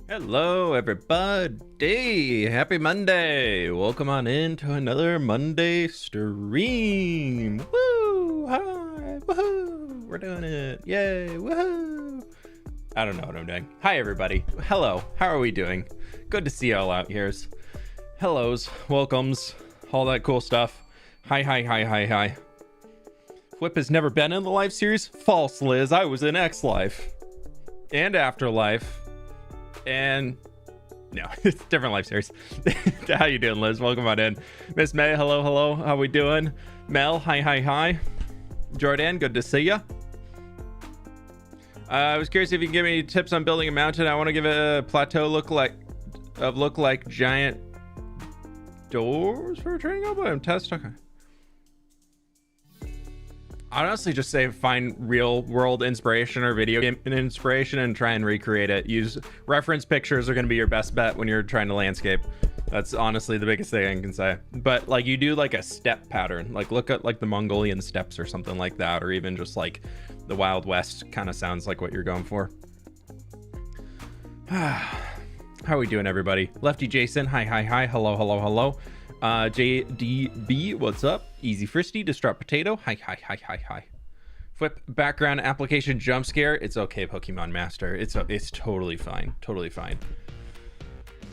Hello everybody, happy Monday. Welcome on in to another Monday stream. Woo, hi, woohoo, we're doing it, yay, woohoo. I don't know what I'm doing. Hi everybody, hello, how are we doing? Good to see y'all out here. Hellos, welcomes, all that cool stuff. Hi. fWhip has never been in the live series? False, Liz, I was in X Life and Afterlife. And no, it's a different life series. How you doing, Liz? Welcome on in. Miss May, hello. How we doing? Mel, hi. Jordan, good to see ya. I was curious if you can give me tips on building a mountain. I want to give it a plateau look like giant doors for a training album. Test. Okay. Honestly, just say find real world inspiration or video game inspiration and try and recreate it. Use reference pictures are going to be your best bet when you're trying to landscape. That's honestly the biggest thing I can say. But like you do like a step pattern, like look at like the Mongolian steppes or something like that, or even just like the Wild West kind of sounds like what you're going for. How are we doing, everybody? Lefty Jason, hi. Hello. JDB, what's up? Easy Fristy, Distraught Potato, hi. fWhip, background application jump scare. It's okay, Pokemon Master. It's totally fine.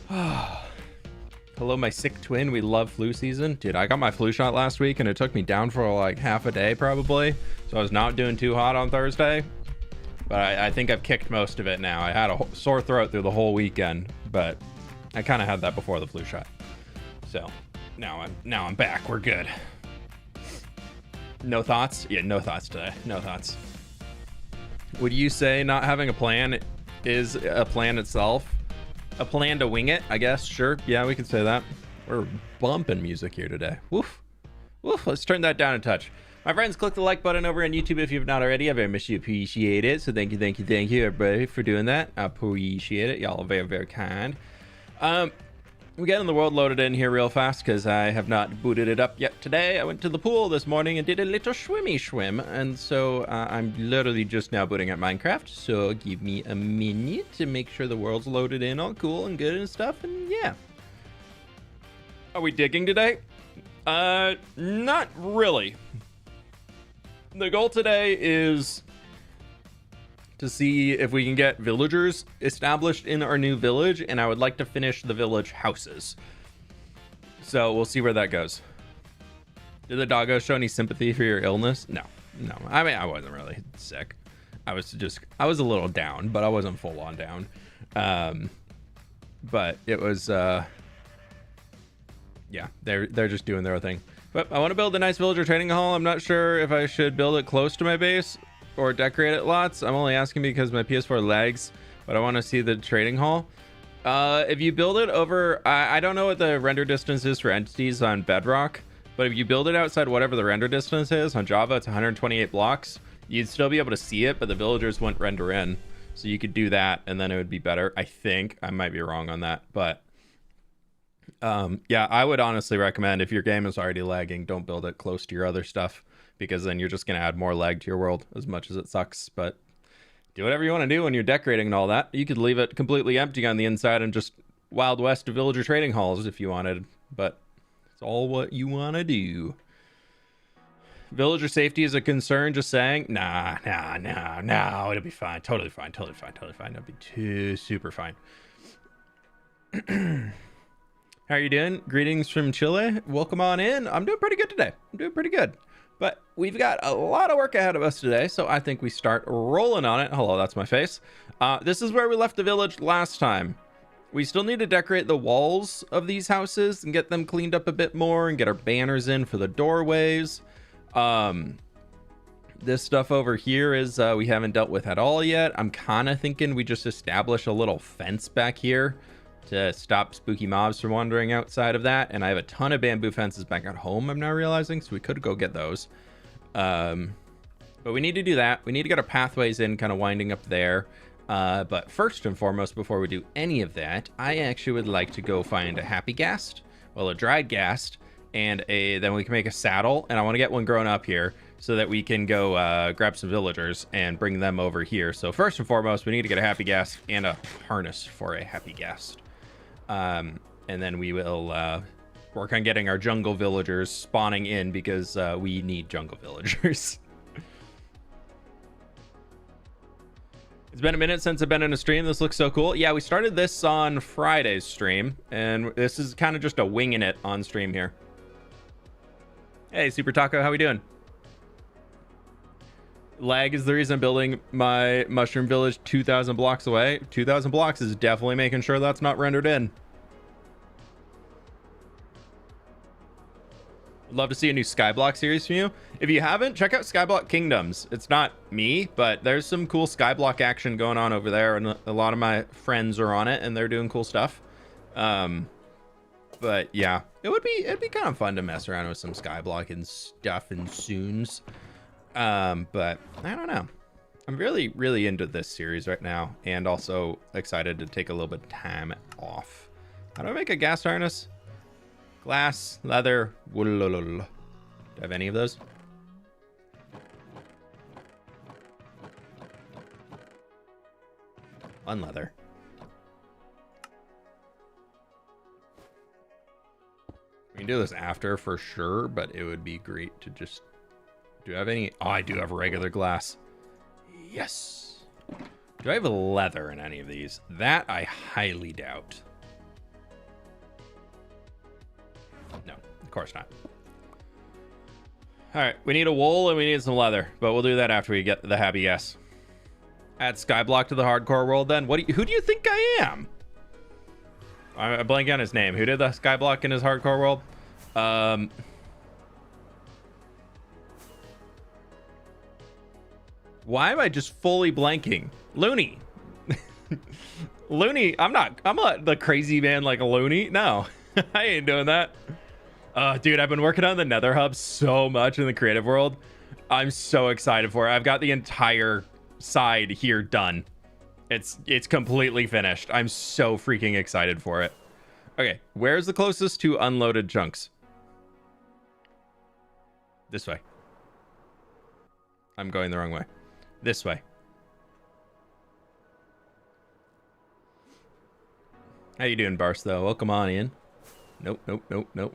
Hello, my sick twin. We love flu season. Dude, I got my flu shot last week and it took me down for like half a day probably. So I was not doing too hot on Thursday. But I think I've kicked most of it now. I had a sore throat through the whole weekend, but I kind of had that before the flu shot. So now I'm back. We're good. No thoughts? Yeah, no thoughts today. No thoughts. Would you say not having a plan is a plan itself? A plan to wing it, I guess. Sure. Yeah, we can say that. We're bumping music here today. Woof. Let's turn that down a touch. My friends, click the like button over on YouTube if you've not already. I very much appreciate it. So thank you, everybody, for doing that. I appreciate it. Y'all are very, very kind. We're getting the world loaded in here real fast because I have not booted it up yet today. I went to the pool this morning and did a little swim, and so I'm literally just now booting up Minecraft. So give me a minute to make sure the world's loaded in all cool and good and stuff, and yeah. Are we digging today? Not really. The goal today is to see if we can get villagers established in our new village, and I would like to finish the village houses. So we'll see where that goes. Did the doggo show any sympathy for your illness? No. I mean, I wasn't really sick. I was a little down, but I wasn't full on down. But it was, yeah, they're just doing their thing. But I want to build a nice villager training hall. I'm not sure if I should build it close to my base or decorate it lots. I'm only asking because my PS4 lags, but I want to see the trading hall. If you build it over, I don't know what the render distance is for entities on Bedrock, but if you build it outside whatever the render distance is on Java, it's 128 blocks. You'd still be able to see it, but the villagers wouldn't render in. So you could do that, and then it would be better. I think I might be wrong on that, but yeah, I would honestly recommend if your game is already lagging, don't build it close to your other stuff, because then you're just going to add more lag to your world, as much as it sucks. But do whatever you want to do when you're decorating and all that. You could leave it completely empty on the inside and just Wild West villager trading halls if you wanted, but it's all what you want to do. Villager safety is a concern, just saying. Nah, it'll be fine. Totally fine. It'll be super fine. How are you doing? Greetings from Chile. Welcome on in. I'm doing pretty good today. But we've got a lot of work ahead of us today, so I think we start rolling on it. Hello, that's my face. This is where we left the village last time. We still need to decorate the walls of these houses and get them cleaned up a bit more and get our banners in for the doorways. This stuff over here is we haven't dealt with at all yet. I'm kind of thinking we just establish a little fence back here to stop spooky mobs from wandering outside of that. And I have a ton of bamboo fences back at home, I'm now realizing, so we could go get those. But we need to do that. We need to get our pathways in, kind of winding up there. But first and foremost, before we do any of that, I actually would like to go find a happy ghast, well, a dried ghast, and then we can make a saddle. And I want to get one grown up here so that we can go grab some villagers and bring them over here. So first and foremost, we need to get a happy ghast and a harness for a happy ghast. And then we will work on getting our jungle villagers spawning in, because we need jungle villagers. It's been a minute since I've been in a stream. This looks so cool. Yeah, we started this on Friday's stream, and this is kind of just a winging it on stream here. Hey, Super Taco, how we doing? Lag is the reason I'm building my mushroom village 2,000 blocks away. 2,000 blocks is definitely making sure that's not rendered in. Love to see a new Skyblock series from you. If you haven't, check out Skyblock Kingdoms. It's not me, but there's some cool Skyblock action going on over there, and a lot of my friends are on it, and they're doing cool stuff. But yeah, it'd be kind of fun to mess around with some Skyblock and stuff and soons. But I don't know. I'm really into this series right now, and also excited to take a little bit of time off. How do I make a ghast harness? Glass, leather, wool. Do I have any of those? One leather. We can do this after for sure, but it would be great to just... Do I have any? Oh, I do have regular glass. Yes. Do I have leather in any of these? That I highly doubt. No, of course not. All right, we need a wool and we need some leather, but we'll do that after we get the happy ghast. Add Skyblock to the hardcore world then. Who do you think I am? I'm blanking on his name. Who did the Skyblock in his hardcore world? Why am I just fully blanking? Looney. Looney, I'm not the crazy man like a Looney. No, I ain't doing that. Dude, I've been working on the Nether Hub so much in the creative world. I'm so excited for it. I've got the entire side here done. It's completely finished. I'm so freaking excited for it. Okay, where's the closest to unloaded chunks? This way. I'm going the wrong way. This way. How you doing, Barstow? Welcome on in. Nope.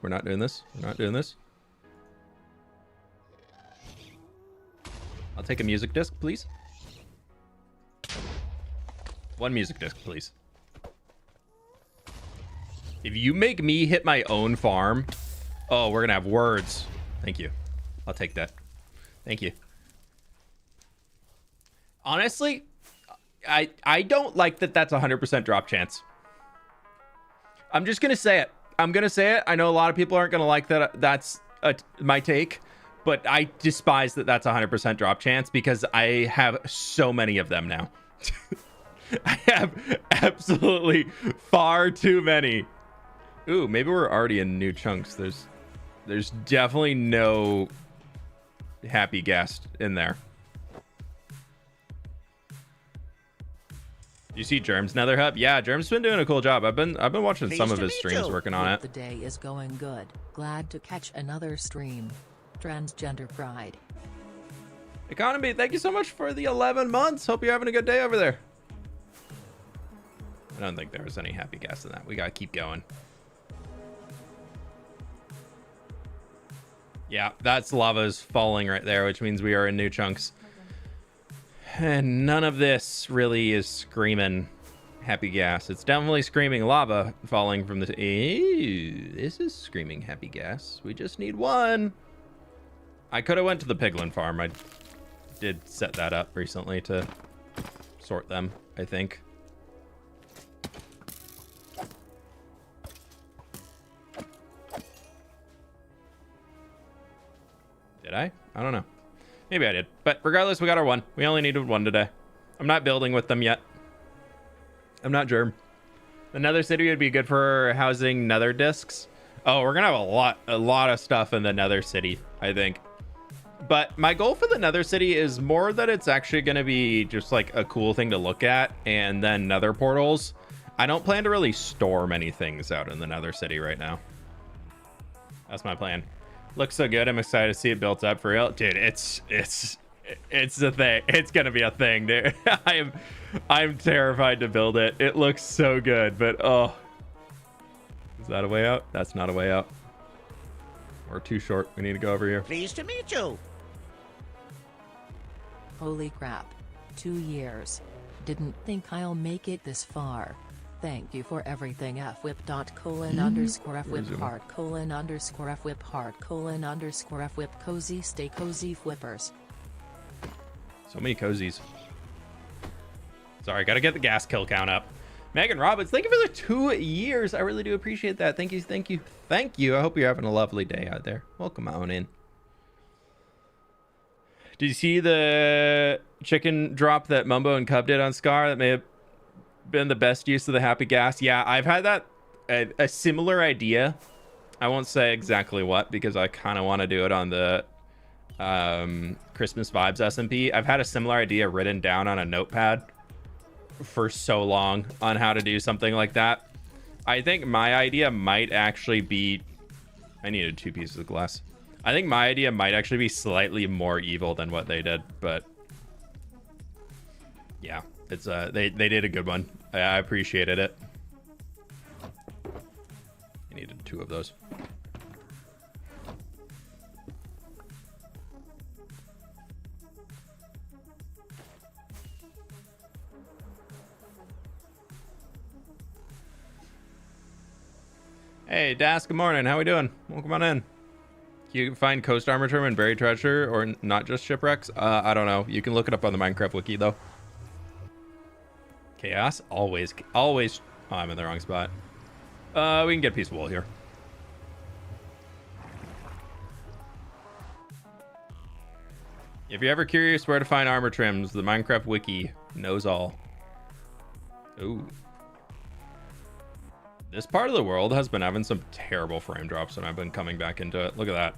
We're not doing this. We're not doing this. I'll take a music disc, please. One music disc, please. If you make me hit my own farm, oh, we're gonna have words. Thank you. I'll take that. Thank you. Honestly, I don't like that that's 100% drop chance. I'm just gonna say it. I'm gonna say it. I know a lot of people aren't gonna like that. That's my take, but I despise that that's 100% drop chance, because I have so many of them now. I have absolutely far too many. Ooh, maybe we're already in new chunks. There's definitely no happy ghast in there. You see Germ's Nether Hub? Yeah, Germ's been doing a cool job. I've been watching some of his streams working on it. The day is going good. Glad to catch another stream. Transgender pride. Economy, thank you so much for the 11 months. Hope you're having a good day over there. I don't think there was any happy ghast in that. We gotta keep going. Yeah, that's lava's falling right there, which means we are in new chunks. And none of this really is screaming happy ghast. It's definitely screaming lava falling from the... Ew, this is screaming happy ghast. We just need one. I could have went to the piglin farm. I did set that up recently to sort them, I think. Did I? I don't know. Maybe I did. But regardless, we got our one. We only needed one today. I'm not building with them yet. I'm not germ. The nether city would be good for housing nether discs. Oh, we're gonna have a lot of stuff in the nether city, I think. But my goal for the nether city is more that it's actually gonna be just like a cool thing to look at, and then nether portals. I don't plan to really store many things out in the nether city right now. That's my plan. Looks so good. I'm excited to see it built up for real. Dude, it's a thing. It's gonna be a thing, dude. I'm terrified to build it. It looks so good, but oh. Is that a way out? That's not a way out. We're too short. We need to go over here. Pleased to meet you. Holy crap. 2 years. Didn't think I'll make it this far. Thank you for everything fWhip.:fWhip hard::fWhip cozy stay cozy flippers. So many cozies. Sorry, gotta get the gas kill count up. Megan Robbins, thank you for the 2 years. I really do appreciate that. Thank you, thank you, thank you. I hope you're having a lovely day out there. Welcome on in. Did you see the chicken drop that Mumbo and Cub did on Scar? That may have been the best use of the happy gas. Yeah, I've had that a similar idea. I won't say exactly what because I kind of want to do it on the Christmas Vibes SMP. I've had a similar idea written down on a notepad for so long on how to do something like that. I think my idea might actually be... I needed 2 pieces of glass. I think my idea might actually be slightly more evil than what they did, but yeah, it's they did a good one. I appreciated it. I needed 2 of those. Hey, Das, good morning. How we doing? Welcome on in. You can find Coast Armor Term and Buried Treasure, or not just shipwrecks. I don't know. You can look it up on the Minecraft wiki, though. Chaos? Always. Oh, I'm in the wrong spot. We can get a piece of wool here. If you're ever curious where to find armor trims, the Minecraft wiki knows all. Ooh. This part of the world has been having some terrible frame drops when I've been coming back into it. Look at that.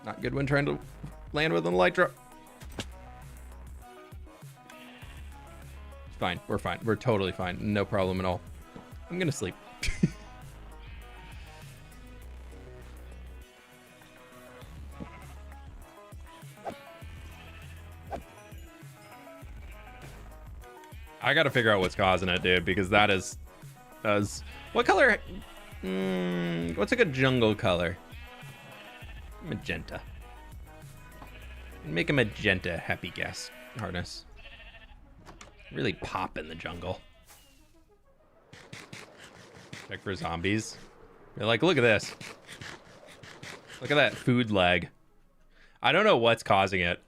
Not good when trying to land within the light drop. It's fine. We're fine. We're totally fine. No problem at all. I'm gonna sleep. I gotta figure out what's causing it, dude, because that is... what color... what's a good jungle color? Magenta. Make a magenta happy gas harness. Really pop in the jungle. Check for zombies. You're like, look at this. Look at that food lag. I don't know what's causing it.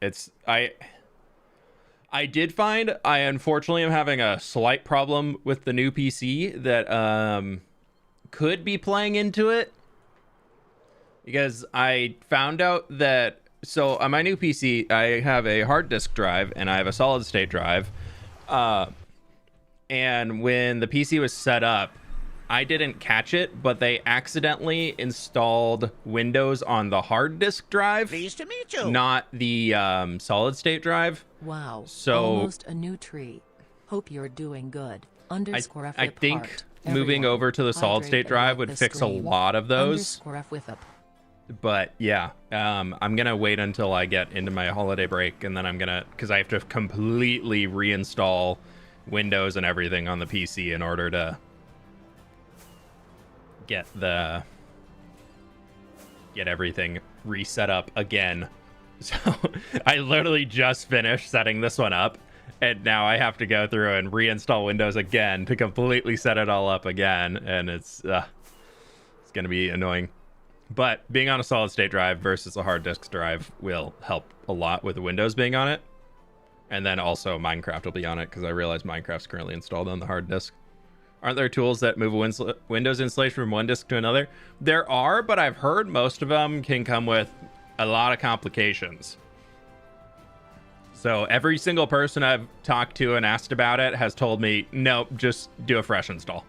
I did find I unfortunately am having a slight problem with the new PC that could be playing into it, because I found out that, so on my new PC I have a hard disk drive and I have a solid state drive, and when the PC was set up I didn't catch it, but they accidentally installed Windows on the hard disk drive. Pleased to meet you. Not the solid state drive. Wow. So almost a new tree. Hope you're doing good. I think moving over to the solid state drive would fix a lot of those. But yeah, I'm gonna wait until I get into my holiday break, and then I'm gonna, because I have to completely reinstall Windows and everything on the PC in order to get everything reset up again. So I literally just finished setting this one up, and now I have to go through and reinstall Windows again to completely set it all up again, and it's gonna be annoying. But being on a solid state drive versus a hard disk drive will help a lot with the Windows being on it. And then also Minecraft will be on it, because I realize Minecraft's currently installed on the hard disk. Aren't there tools that move a Windows installation from one disk to another? There are, but I've heard most of them can come with a lot of complications. So every single person I've talked to and asked about it has told me, nope, just do a fresh install.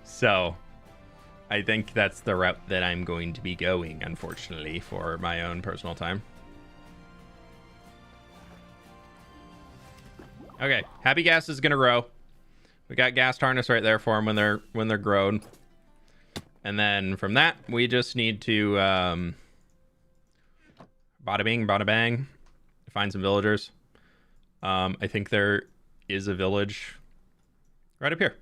So I think that's the route that I'm going to be going, unfortunately, for my own personal time. Okay, Happy Gas is going to row. We got Ghast harness right there for them when they're grown. And then from that, we just need to bada bing, bada bang, find some villagers. I think there is a village right up here.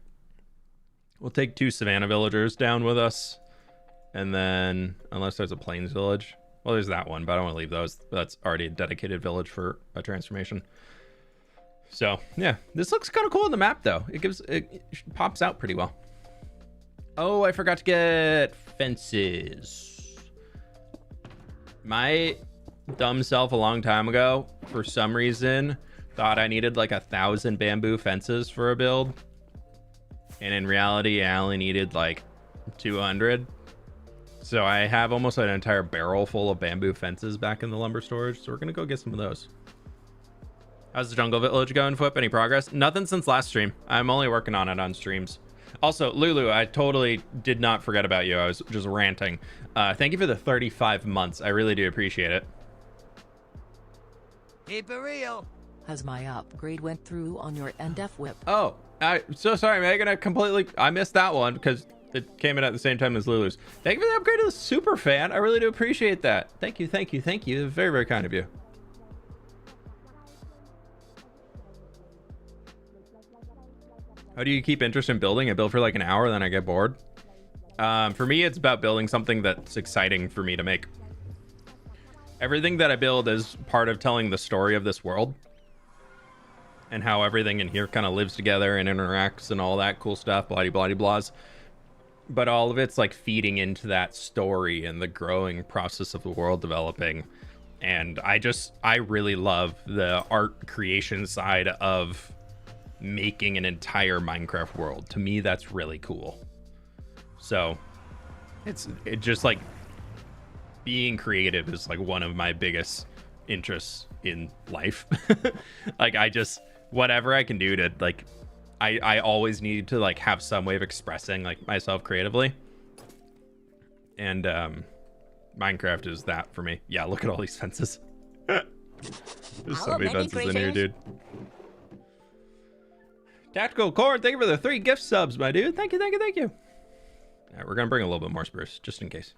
We'll take 2 Savannah villagers down with us. And then, unless there's a Plains village. Well, there's that one, but I don't want to leave those. That's already a dedicated village for a transformation. So, yeah. This looks kind of cool on the map, though. It pops out pretty well. Oh, I forgot to get fences. My dumb self a long time ago, for some reason, thought I needed like 1,000 bamboo fences for a build. And in reality, I only needed like 200. So I have almost an entire barrel full of bamboo fences back in the lumber storage. So we're going to go get some of those. How's the jungle village going, fWhip? Any progress? Nothing since last stream. I'm only working on it on streams. Also, Lulu, I totally did not forget about you. I was just ranting. Thank you for the 35 months. I really do appreciate it. Keep it real. Has my upgrade went through on your end fWhip? Oh, I'm so sorry, Megan. I missed that one because it came in at the same time as Lulu's. Thank you for the upgrade to the super fan. I really do appreciate that. Thank you, thank you, thank you. Very, very kind of you. How do you keep interest in building? I build for like an hour, then I get bored. For me, it's about building something that's exciting for me to make. Everything that I build is part of telling the story of this world. And how everything in here kind of lives together and interacts and all that cool stuff, blahs. But all of it's like feeding into that story and the growing process of the world developing. And I really love the art creation side of making an entire Minecraft world. To me, that's really cool. So it just like being creative is like one of my biggest interests in life. Like whatever I can do to like, I always need to like have some way of expressing like myself creatively. And Minecraft is that for me. Yeah, look at all these fences. There's so many fences in here, dude. Tactical Corn, thank you for the 3 gift subs, my dude. Thank you, thank you, thank you. All right, we're gonna bring a little bit more spruce, just in case.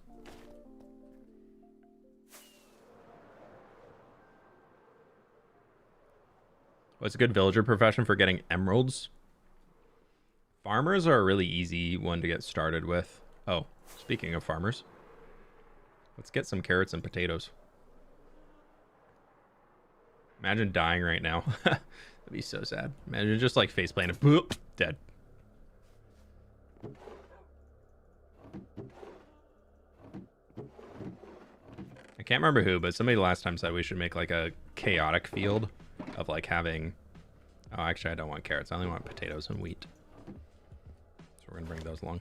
What's a good villager profession for getting emeralds? Farmers are a really easy one to get started with. Oh, speaking of farmers, let's get some carrots and potatoes. Imagine dying right now. That'd be so sad. Imagine just like face planting, boop, dead. I can't remember who, but somebody last time said we should make like a chaotic field of like having, oh, actually I don't want carrots. I only want potatoes and wheat. So we're gonna bring those along.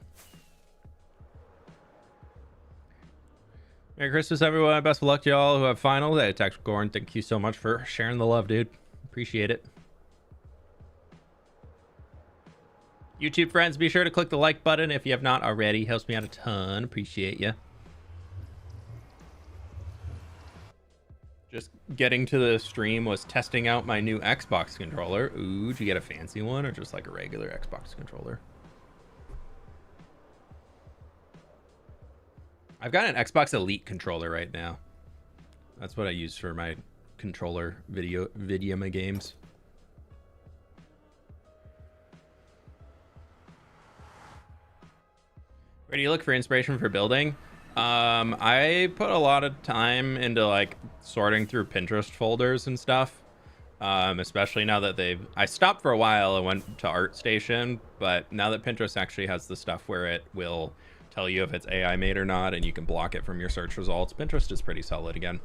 Merry Christmas, everyone. Best of luck to y'all who have finals. Hey, Tactical Corn, thank you so much for sharing the love, dude. Appreciate it. YouTube friends, be sure to click the like button if you have not already. Helps me out a ton. Appreciate you. Just getting to the stream was testing out my new Xbox controller. Ooh, did you get a fancy one or just like a regular Xbox controller? I've got an Xbox Elite controller right now. That's what I use for my controller video games. Where do you look for inspiration for building? I put a lot of time into like sorting through Pinterest folders and stuff. Especially now that I stopped for a while and went to ArtStation, but now that Pinterest actually has the stuff where it will tell you if it's AI made or not, and you can block it from your search results, Pinterest is pretty solid again.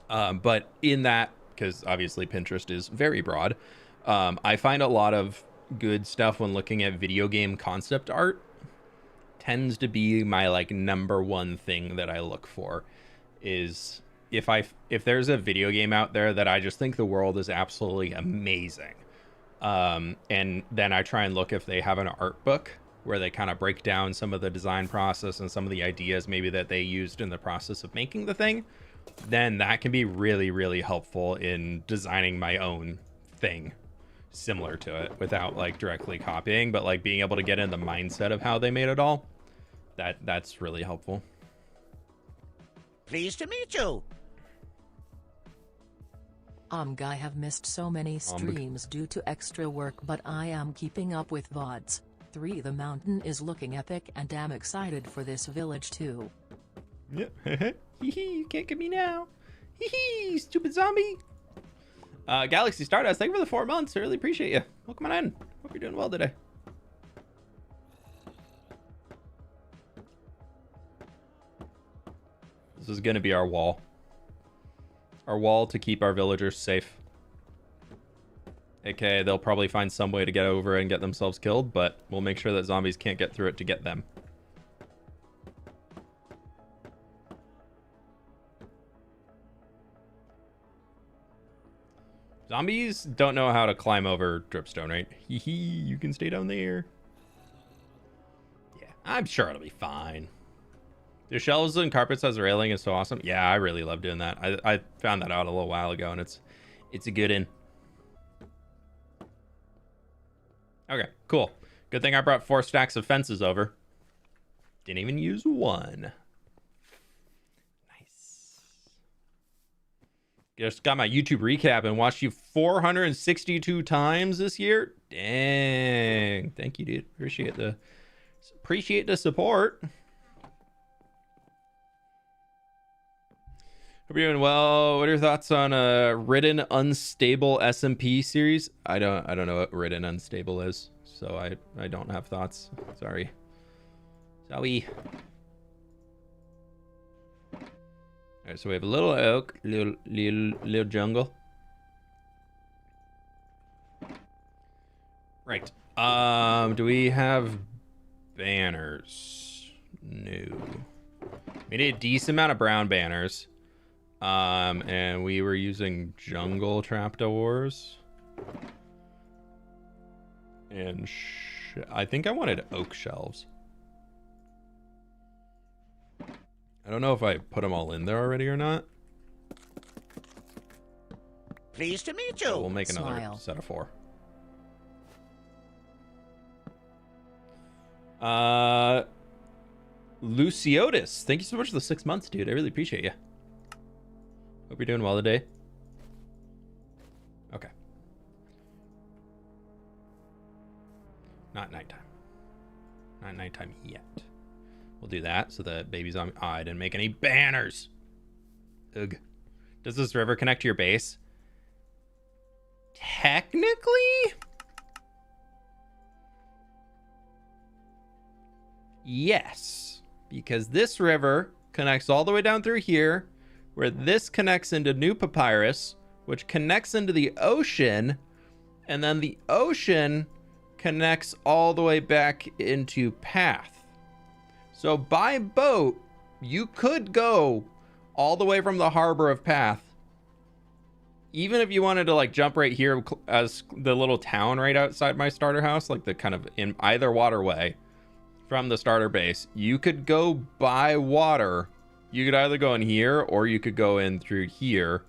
But in that, because obviously Pinterest is very broad, I find a lot of good stuff when looking at video game concept art. Tends to be my like #1 thing that I look for, is if there's a video game out there that I just think the world is absolutely amazing, and then I try and look if they have an art book where they kind of break down some of the design process and some of the ideas maybe that they used in the process of making the thing, then that can be really, really helpful in designing my own thing. similar to it without like directly copying, but like being able to get in the mindset of how they made it all. That's really helpful. Pleased to meet you. I have missed so many streams due to extra work, but I am keeping up with VODs. 3. The mountain is looking epic and am excited for this village too. Yeah. You can't get me now. Stupid zombie. Galaxy Stardust, thank you for the 4 months. I really appreciate you. Welcome on in. Hope you're doing well today. This is going to be our wall. Our wall to keep our villagers safe. Okay, they'll probably find some way to get over and get themselves killed, but we'll make sure that zombies can't get through it to get them. Zombies don't know how to climb over dripstone, right? You can stay down there. Yeah, I'm sure it'll be fine. The shelves and carpets as a railing is so awesome. Yeah, I really love doing that. I found that out a little while ago, and it's a good in. Okay, cool. Good thing I brought 4 stacks of fences over. Didn't even use one. Nice. Just got my YouTube recap and watched you 462 times this year. Dang. Thank you, dude. Appreciate the support. Hope you're doing well. What are your thoughts on Ridden Unstable SMP series? I don't know what Ridden Unstable is, so I don't have thoughts. Sorry. Sorry. Alright, so we have a little oak, little jungle. Right. Do we have banners? No. We need a decent amount of brown banners. And we were using jungle trapdoors. And I think I wanted oak shelves. I don't know if I put them all in there already or not. Pleased to meet you. So we'll make another set of 4. Luciotis, thank you so much for the 6 months, dude. I really appreciate you. Hope you're doing well today. Okay. Not nighttime. Not nighttime yet. We'll do that so the baby's on. Oh, I didn't make any banners. Ugh. Does this river connect to your base? Technically? Yes. Because this river connects all the way down through here, where this connects into New Papyrus, which connects into the ocean, and then the ocean connects all the way back into Path. So by boat, you could go all the way from the harbor of Path. Even if you wanted to like jump right here as the little town right outside my starter house, like the kind of in either waterway from the starter base, you could go by water. You could either go in here or you could go in through here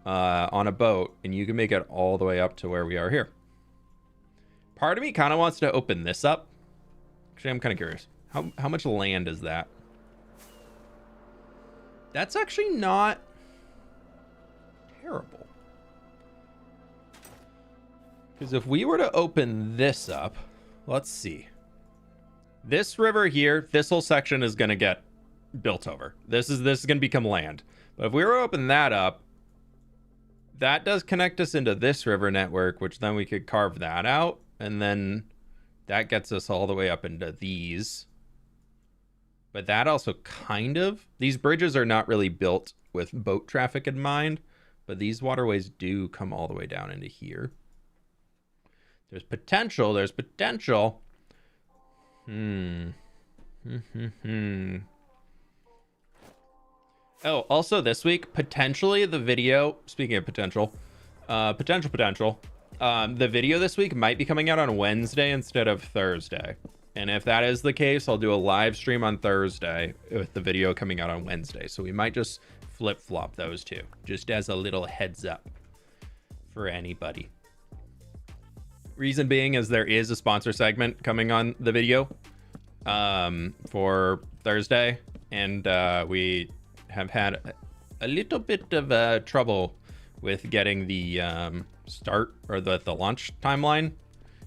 on a boat, and you can make it all the way up to where we are here. Part of me kind of wants to open this up. Actually, I'm kind of curious. How much land is that? That's actually not terrible. Because if we were to open this up, let's see. This river here, this whole section is going to get built over. This is going to become land. But if we were to open that up, that does connect us into this river network, which then we could carve that out. And then that gets us all the way up into these. But that also kind of, these bridges are not really built with boat traffic in mind, but these waterways do come all the way down into here. There's potential. There's potential. Oh, also this week, potentially the video, speaking of potential, the video this week might be coming out on Wednesday instead of Thursday. And if that is the case, I'll do a live stream on Thursday with the video coming out on Wednesday. So we might just flip-flop those two, just as a little heads up for anybody. Reason being is there is a sponsor segment coming on the video for Thursday, and we have had a little bit of trouble with getting the start or the launch timeline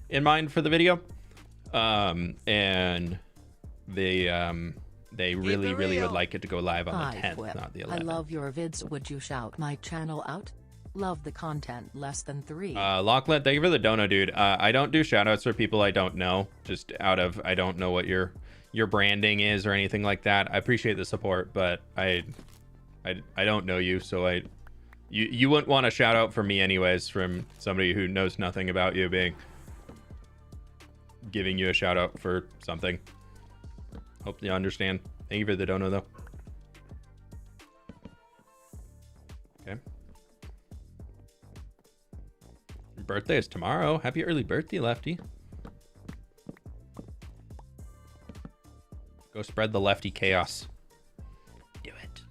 in mind for the video, and they really would like it to go live on the 10th, fWhip. not the 11th. I love your vids. Would you shout my channel out? Love the content. Less than 3. Lachlan, thank you for the dono, dude. I don't do shoutouts for people I don't know, just out of I don't know what your branding is or anything like that. I appreciate the support, but I don't know you, so you wouldn't want a shout out from me anyways, from somebody who knows nothing about you giving you a shout out for something. Hope you understand. Thank you for the dono though. Okay. Your birthday is tomorrow. Happy early birthday, Lefty. Go spread the Lefty chaos. Do it.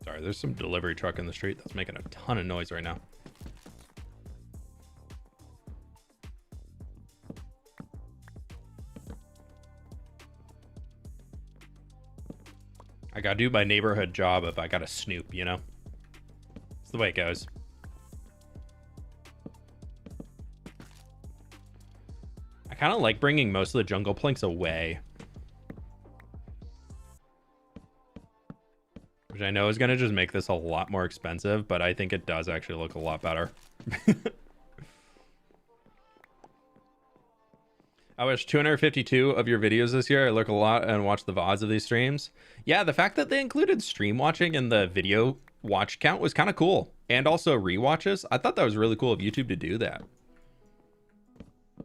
Sorry, there's some delivery truck in the street that's making a ton of noise right now. I gotta do my neighborhood job if I gotta snoop, you know? It's the way it goes. I kind of like bringing most of the jungle planks away, which I know is gonna just make this a lot more expensive, but I think it does actually look a lot better. I watched 252 of your videos this year. I look a lot and watch the VODs of these streams. Yeah, the fact that they included stream watching in the video watch count was kind of cool. And also rewatches. I thought that was really cool of YouTube to do that.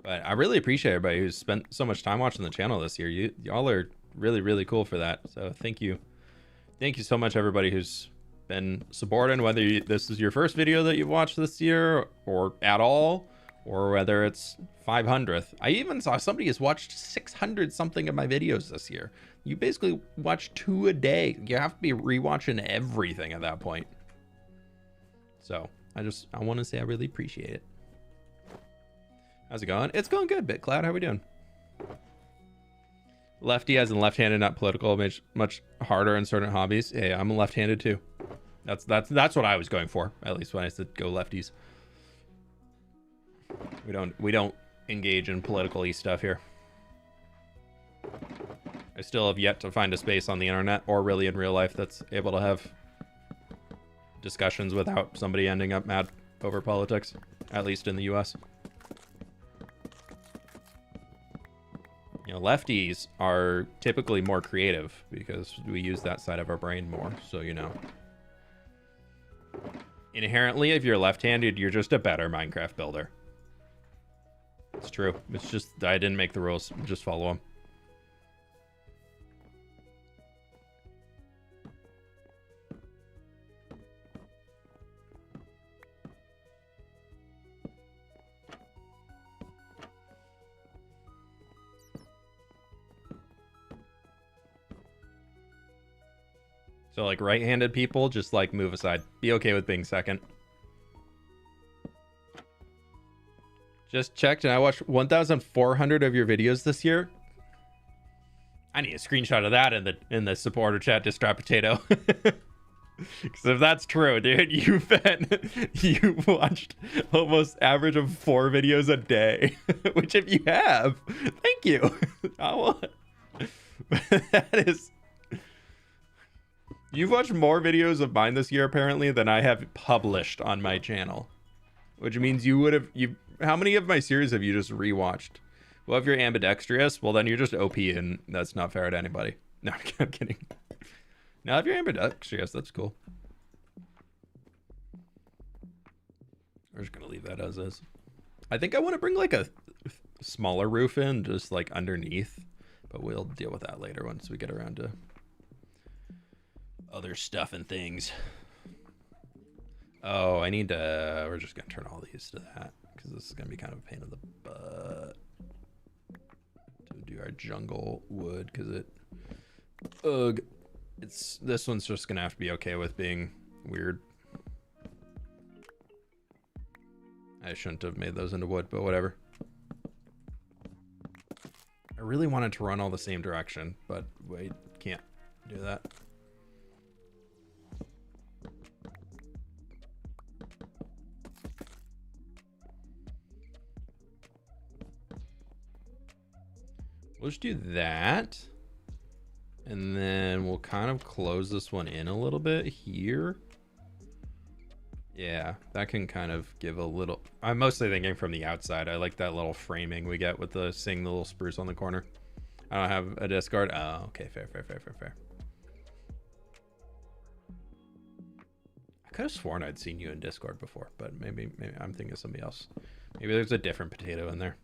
But I really appreciate everybody who's spent so much time watching the channel this year. Y'all are really cool for that. So thank you. Thank you so much, everybody who's been supporting, whether this is your first video that you've watched this year or at all, or whether it's 500th. I even saw somebody has watched 600 something of my videos this year. You basically watch 2 a day. You have to be rewatching everything at that point. So I want to say I really appreciate it. How's it going? It's going good, BitCloud. How we doing? Lefty as in left-handed, not political, much harder in certain hobbies. Hey, I'm left-handed too. That's what I was going for, at least when I said go lefties. We don't engage in political-y stuff here. I still have yet to find a space on the internet or really in real life that's able to have discussions without somebody ending up mad over politics, at least in the US. You know, lefties are typically more creative because we use that side of our brain more. So, you know, inherently, if you're left-handed, you're just a better Minecraft builder. It's true. It's just, I didn't make the rules. Just follow them. So like right-handed people, just like move aside. Be okay with being second. Just checked and I watched 1,400 of your videos this year. I need a screenshot of that in the supporter chat, Distrap Potato. Because if that's true, dude, you watched almost average of 4 videos a day. Which if you have, thank you. I want. That is. You've watched more videos of mine this year apparently than I have published on my channel. Which means you would have how many of my series have you just rewatched? Well, if you're ambidextrous, well then you're just OP and that's not fair to anybody. No, I'm kidding. Now if you're ambidextrous, that's cool. We're just gonna leave that as is. I think I want to bring like a smaller roof in, just like underneath, but we'll deal with that later once we get around to other stuff and things. Oh, I need to, we're just gonna turn all these to that because this is gonna be kind of a pain in the butt. do our jungle wood because it, ugh, this one's just gonna have to be okay with being weird. I shouldn't have made those into wood, but whatever. I really wanted to run all the same direction, but we can't do that. We'll just do that. And then we'll kind of close this one in a little bit here. Yeah, that can kind of give a little... I'm mostly thinking from the outside. I like that little framing we get with the seeing the little spruce on the corner. I don't have a discard. Oh, okay, fair. I could have sworn I'd seen you in Discord before, but maybe I'm thinking of somebody else. Maybe there's a different potato in there.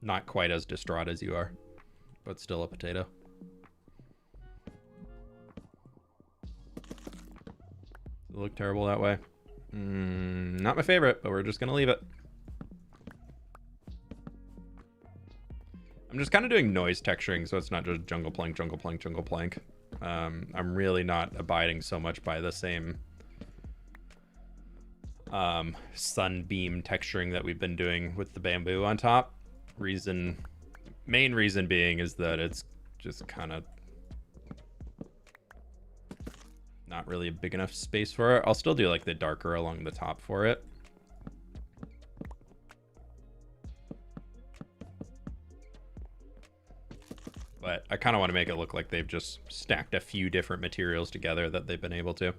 Not quite as distraught as you are, but still a potato. Does it look terrible that way? Not my favorite, but we're just gonna leave it. I'm just kind of doing noise texturing, so it's not just jungle plank. I'm really not abiding so much by the same sunbeam texturing that we've been doing with the bamboo on top. Main reason being is that it's just kind of not really a big enough space for it. I'll still do like the darker along the top for it. But I kind of want to make it look like they've just stacked a few different materials together that they've been able to.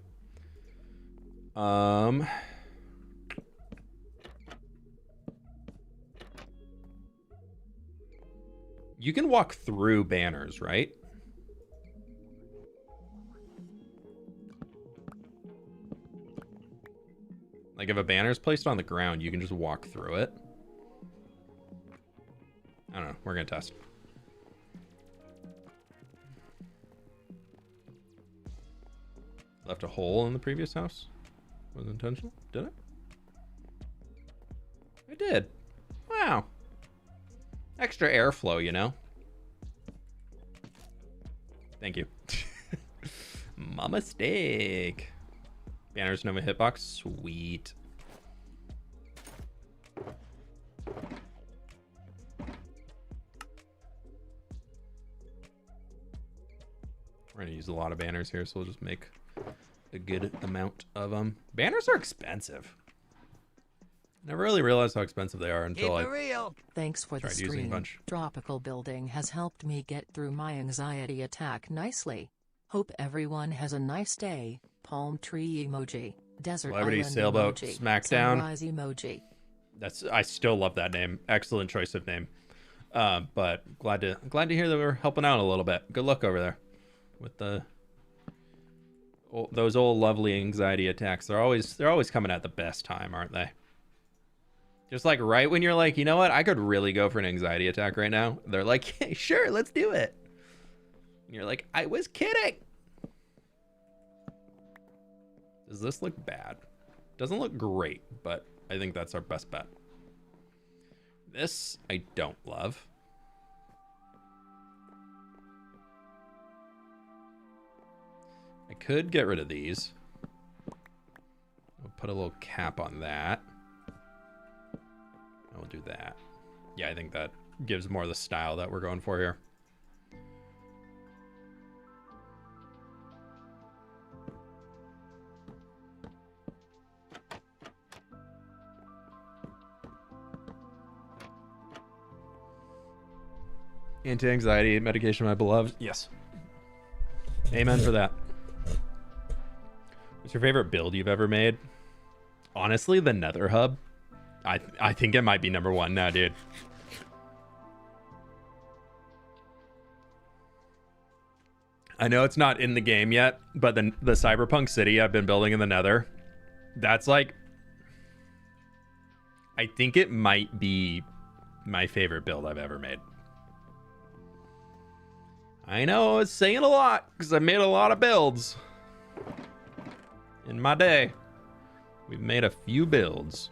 You can walk through banners, right? Like if a banner is placed on the ground, you can just walk through it. I don't know. We're going to test. Left a hole in the previous house. Was it intentional? Did I? I did. Wow. Extra airflow, you know? Thank you. My mistake. Banners Nova hitbox. Sweet. We're going to use a lot of banners here, so we'll just make a good amount of them. Banners are expensive. Never really realized how expensive they are until I Thanks for the tried using a stream. bunch. Tropical building has helped me get through my anxiety attack nicely. Hope everyone has a nice day. Palm tree emoji. Desert Celebrity island Sailboat emoji. Smackdown. Sunrise emoji. I still love that name. Excellent choice of name. But glad to hear that we're helping out a little bit. Good luck over there with those old lovely anxiety attacks. They're always coming at the best time, aren't they? Just like right when you're like, you know what, I could really go for an anxiety attack right now. They're like, hey, sure, let's do it. And you're like, I was kidding. Does this look bad? Doesn't look great, but I think that's our best bet. This I don't love. I could get rid of these. I'll put a little cap on that. I'll do that. Yeah, I think that gives more of the style that we're going for here. Anti-anxiety medication, my beloved. Yes. Amen for that. What's your favorite build you've ever made? Honestly, the Nether Hub. I think it might be number one now, dude. I know it's not in the game yet, but the cyberpunk city I've been building in the Nether, that's like, I think it might be my favorite build I've ever made. I know it's saying a lot because I made a lot of builds in my day. We've made a few builds,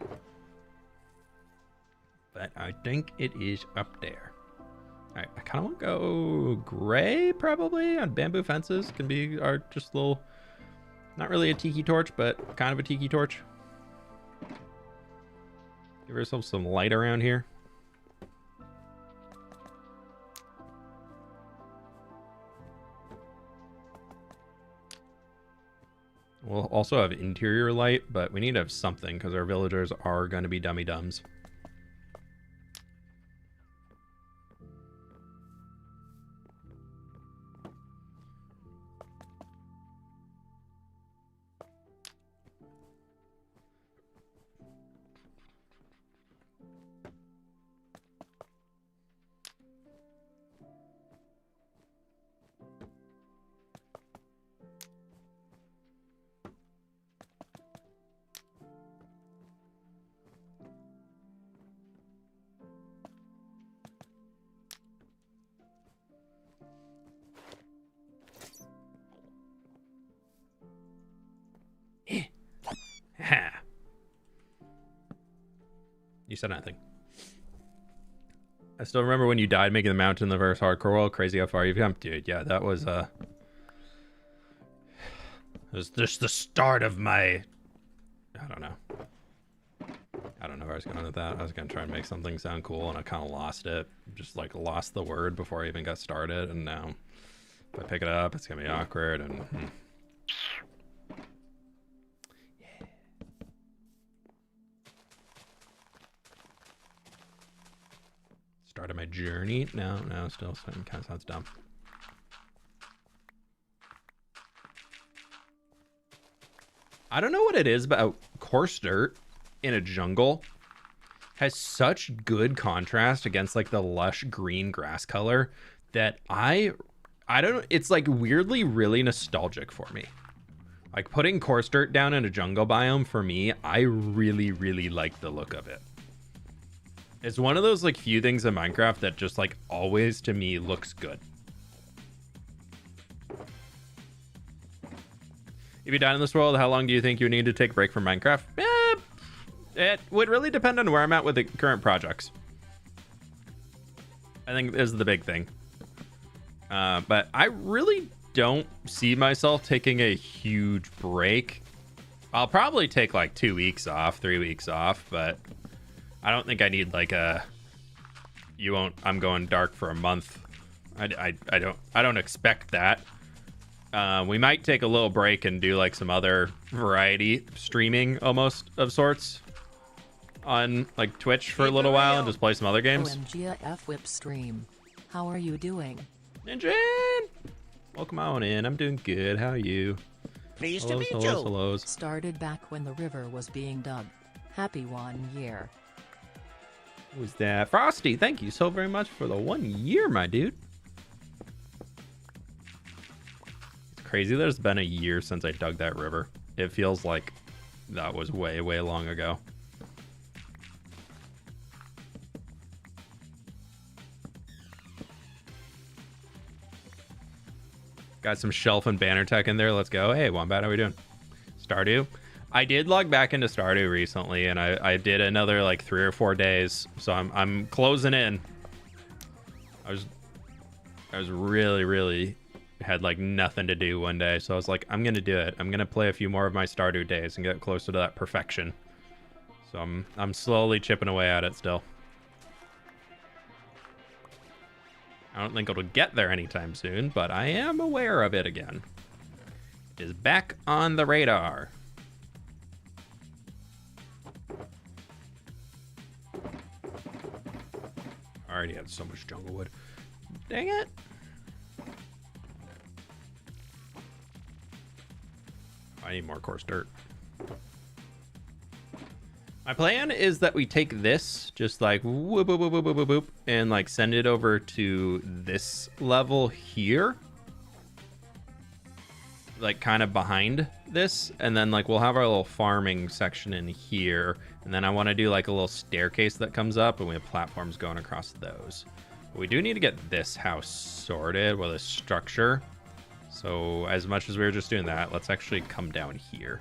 but I think it is up there. All right, I kind of want to go gray probably on bamboo fences. Can be our just little, not really a tiki torch, but kind of a tiki torch. Give ourselves some light around here. We'll also have interior light, but we need to have something because our villagers are going to be dummy dumbs. You said nothing. I still remember when you died making the mountain in the first hardcore world. Crazy how far you've come. Dude, yeah, that was it was just the start of my, I don't know where I was going with that. I was gonna try and make something sound cool and I kind of lost it. Just like lost the word before I even got started, and now if I pick it up it's gonna be awkward and Started my journey. No, still kind of sounds dumb. I don't know what it is about coarse dirt in a jungle. Has such good contrast against like the lush green grass color that I don't know. It's like weirdly really nostalgic for me. Like putting coarse dirt down in a jungle biome for me, I really like the look of it. It's one of those like few things in Minecraft that just like always to me looks good. If you died in this world, how long do you think you need to take a break from Minecraft? It would really depend on where I'm at with the current projects. I think this is the big thing. But I really don't see myself taking a huge break. I'll probably take like 2 weeks off, 3 weeks off, but I don't think I need like I'm going dark for a month. I don't expect that. We might take a little break and do like some other variety streaming almost of sorts on like Twitch for a little while and just play some other games. OMG fWhip stream. How are you doing? Ninja! Welcome on in. I'm doing good. How are you? Pleased to meet you. Hellos. Started back when the river was being dug. Happy 1 year. Who's that? Frosty, thank you so very much for the 1 year, my dude. It's crazy that it's been a year since I dug that river. It feels like that was way long ago. Got some shelf and banner tech in there. Let's go. Hey, Wombat, how we doing? Stardew. I did log back into Stardew recently, and I did another like 3 or 4 days. So I'm closing in. I was really had like nothing to do one day, so I was like, I'm gonna do it. I'm gonna play a few more of my Stardew days and get closer to that perfection. So I'm slowly chipping away at it still. I don't think it'll get there anytime soon, but I am aware of it again. It is back on the radar. I already have so much jungle wood. Dang it. I need more coarse dirt. My plan is that we take this, just like whoop, whoop, whoop, whoop, whoop, whoop, and like send it over to this level here. Like kind of behind this. And then like we'll have our little farming section in here. And then I want to do like a little staircase that comes up and we have platforms going across those. But we do need to get this house sorted with a structure. So as much as we were just doing that, let's actually come down here.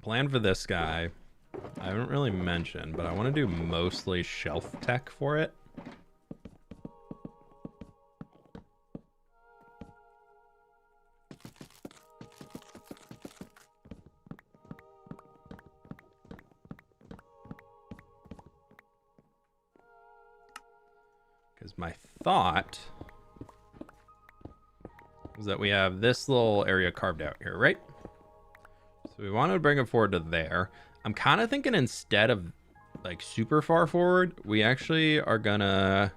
plan for this guy, I haven't really mentioned, but I want to do mostly shelf tech for it. Because my thought is that we have this little area carved out here, right? So we want to bring it forward to there. I'm kind of thinking instead of like super far forward, we actually are gonna...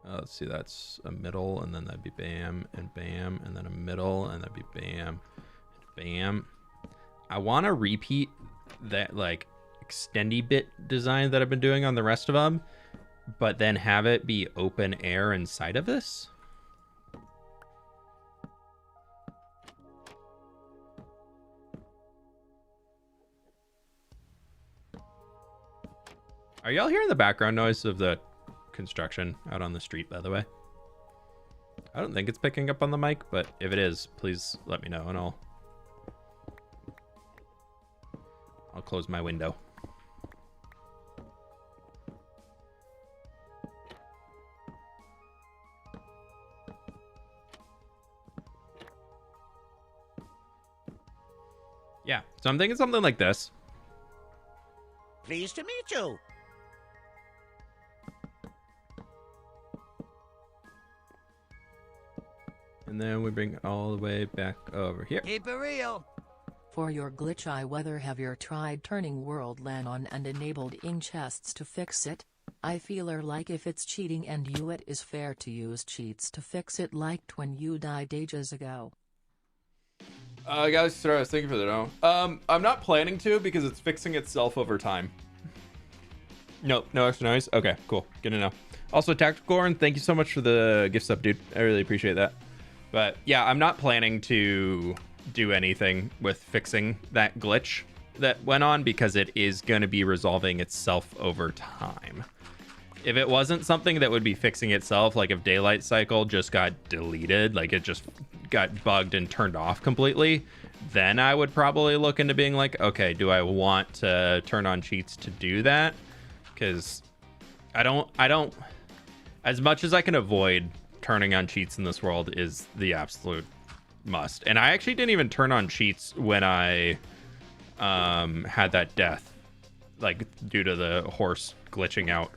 let's see, that's a middle, and then that'd be bam, and bam, and then a middle, and that'd be bam, and bam. I want to repeat that like extendy bit design that I've been doing on the rest of them, but then have it be open air inside of this. Are y'all hearing the background noise of the construction out on the street, by the way? I don't think it's picking up on the mic, but if it is, please let me know and I'll close my window. Yeah, so I'm thinking something like this. Pleased to meet you. And then we bring it all the way back over here. Keep it real. For your glitch I whether have you tried turning world LAN on and enabled in chests to fix it? I feeler like if it's cheating and you it is fair to use cheats to fix it like when you died ages ago. Guys, sorry, I was thinking for the no. I'm not planning to because it's fixing itself over time. Nope, no extra noise. Okay, cool. Good to know. Also, Tactical Gorn, thank you so much for the gift sub, dude. I really appreciate that. But yeah, I'm not planning to do anything with fixing that glitch that went on because it is going to be resolving itself over time. If it wasn't something that would be fixing itself, like if Daylight Cycle just got deleted, like it just got bugged and turned off completely, then I would probably look into being like, okay, do I want to turn on cheats to do that? Because I don't, as much as I can avoid turning on cheats in this world is the absolute must. And I actually didn't even turn on cheats when I had that death, like due to the horse glitching out.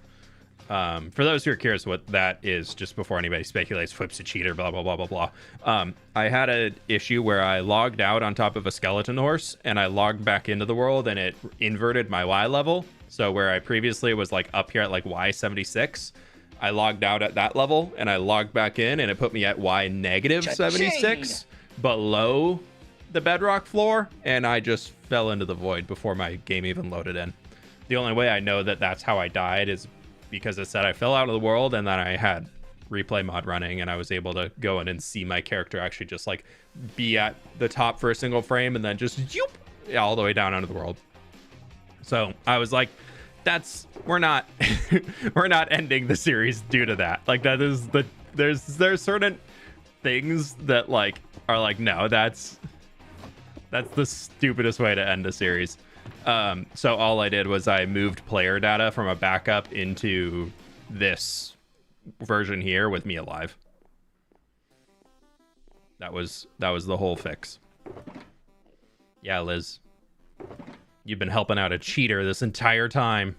For those who are curious what that is, just before anybody speculates, fWhip's a cheater, blah, blah, blah, blah, blah. I had an issue where I logged out on top of a skeleton horse and I logged back into the world and it inverted my Y level. So where I previously was like up here at like Y76, I logged out at that level and I logged back in and it put me at Y negative 76 below the bedrock floor. And I just fell into the void before my game even loaded in. The only way I know that that's how I died is because it said I fell out of the world and then I had replay mod running and I was able to go in and see my character actually just like be at the top for a single frame and then just yoop, all the way down onto the world. So I was like, we're not we're not ending the series due to that. Like that is there's certain things that like are like, no, that's the stupidest way to end a series. So all I did was I moved player data from a backup into this version here with me alive. That was the whole fix. Yeah, Liz. You've been helping out a cheater this entire time.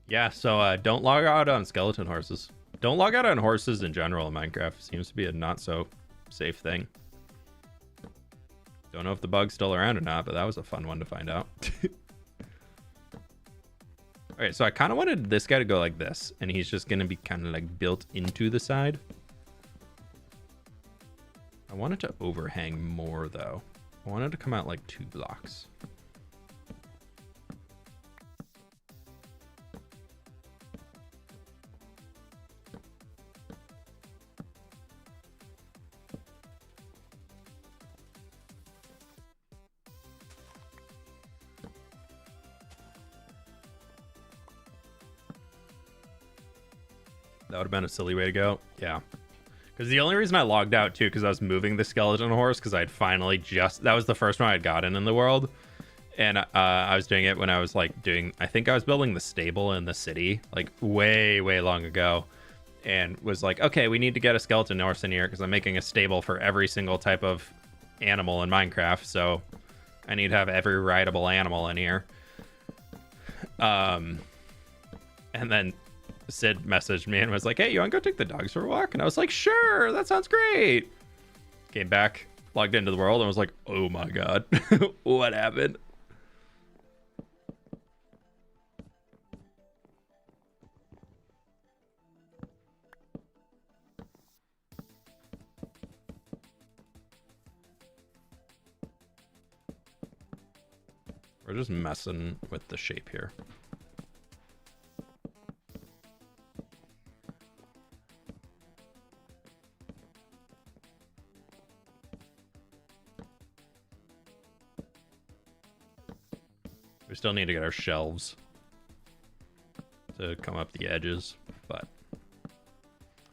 Yeah, so don't log out on skeleton horses. Don't log out on horses in general in Minecraft. Seems to be a not so safe thing. Don't know if the bug's still around or not, but that was a fun one to find out. All right, so I kind of wanted this guy to go like this, and he's just going to be kind of like built into the side. I wanted to overhang more, though. I wanted to come out like 2 blocks. That would have been a silly way to go. Yeah. Because the only reason I logged out, too, because I was moving the skeleton horse, because I'd finally that was the first one I'd gotten in the world. And I was doing it when I was, like, I think I was building the stable in the city, like, way, way long ago. And was like, okay, we need to get a skeleton horse in here, because I'm making a stable for every single type of animal in Minecraft, so I need to have every rideable animal in here. And then Sid messaged me and was like, hey, you want to go take the dogs for a walk? And I was like, sure, that sounds great. Came back, logged into the world, and was like, oh my god, what happened? We're just messing with the shape here. We still need to get our shelves to come up the edges, but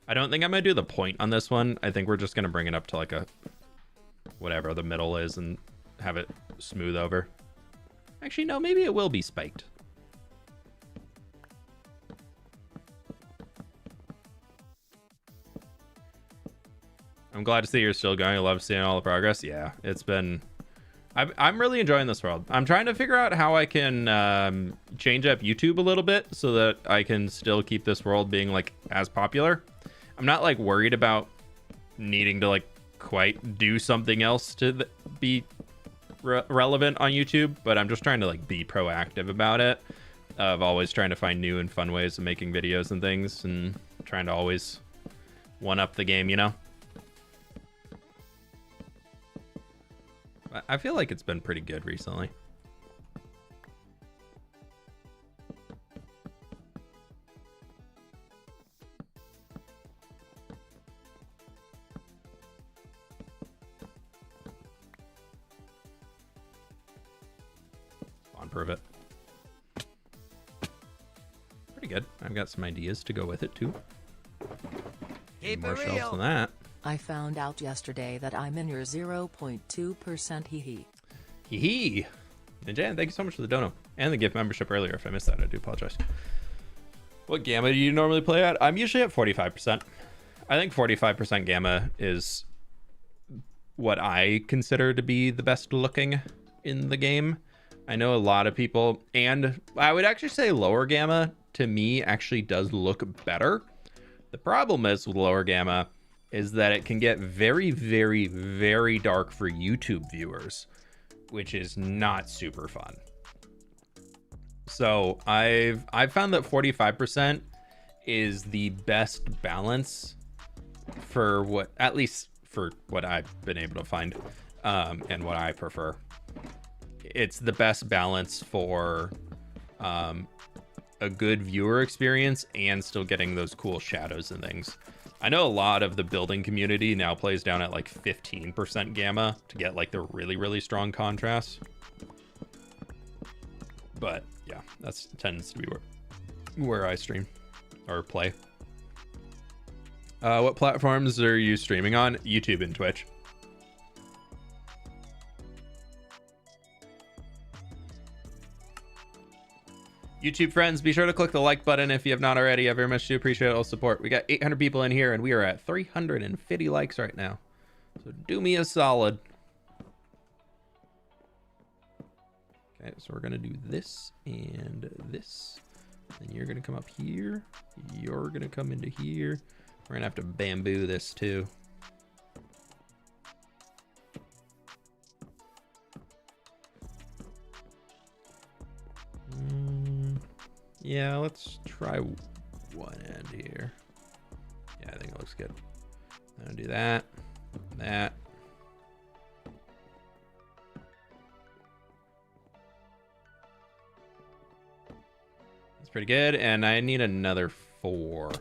I don't think I'm gonna do the point on this one. I think we're just gonna bring it up to like a whatever the middle is and have it smooth over. Actually, no, maybe it will be spiked. I'm glad to see you're still going. I love seeing all the progress. Yeah, it's been... I'm really enjoying this world. I'm trying to figure out how I can change up YouTube a little bit so that I can still keep this world being like as popular. I'm not like worried about needing to like quite do something else to be relevant on YouTube, but I'm just trying to like be proactive about it. Of always trying to find new and fun ways of making videos and things, and trying to always one up the game, you know? I feel like it's been pretty good recently. On prove it. Pretty good. I've got some ideas to go with it too. Keep More it shelves real. than that. I found out yesterday that I'm in your 0.2% hee. Hee. And Jan, thank you so much for the dono and the gift membership earlier. If I missed that, I do apologize. What gamma do you normally play at? I'm usually at 45%. I think 45% gamma is what I consider to be the best looking in the game. I know a lot of people, and I would actually say lower gamma to me actually does look better. The problem is with lower gamma is that it can get very, very, very dark for YouTube viewers, which is not super fun. So I've found that 45% is the best balance for what, at least for what I've been able to find, and what I prefer. It's the best balance for a good viewer experience and still getting those cool shadows and things. I know a lot of the building community now plays down at like 15% gamma to get like the really, really strong contrast. But yeah, that tends to be where I stream or play. What platforms are you streaming on? YouTube and Twitch. YouTube friends, be sure to click the like button if you have not already. I very much do appreciate all the support. We got 800 people in here and we are at 350 likes right now. So do me a solid. Okay, so we're gonna do this and this. Then you're gonna come up here. You're gonna come into here. We're gonna have to bamboo this too. Yeah, let's try one end here. Yeah, I think it looks good. I'm gonna do that, that. That's pretty good, and I need another 4.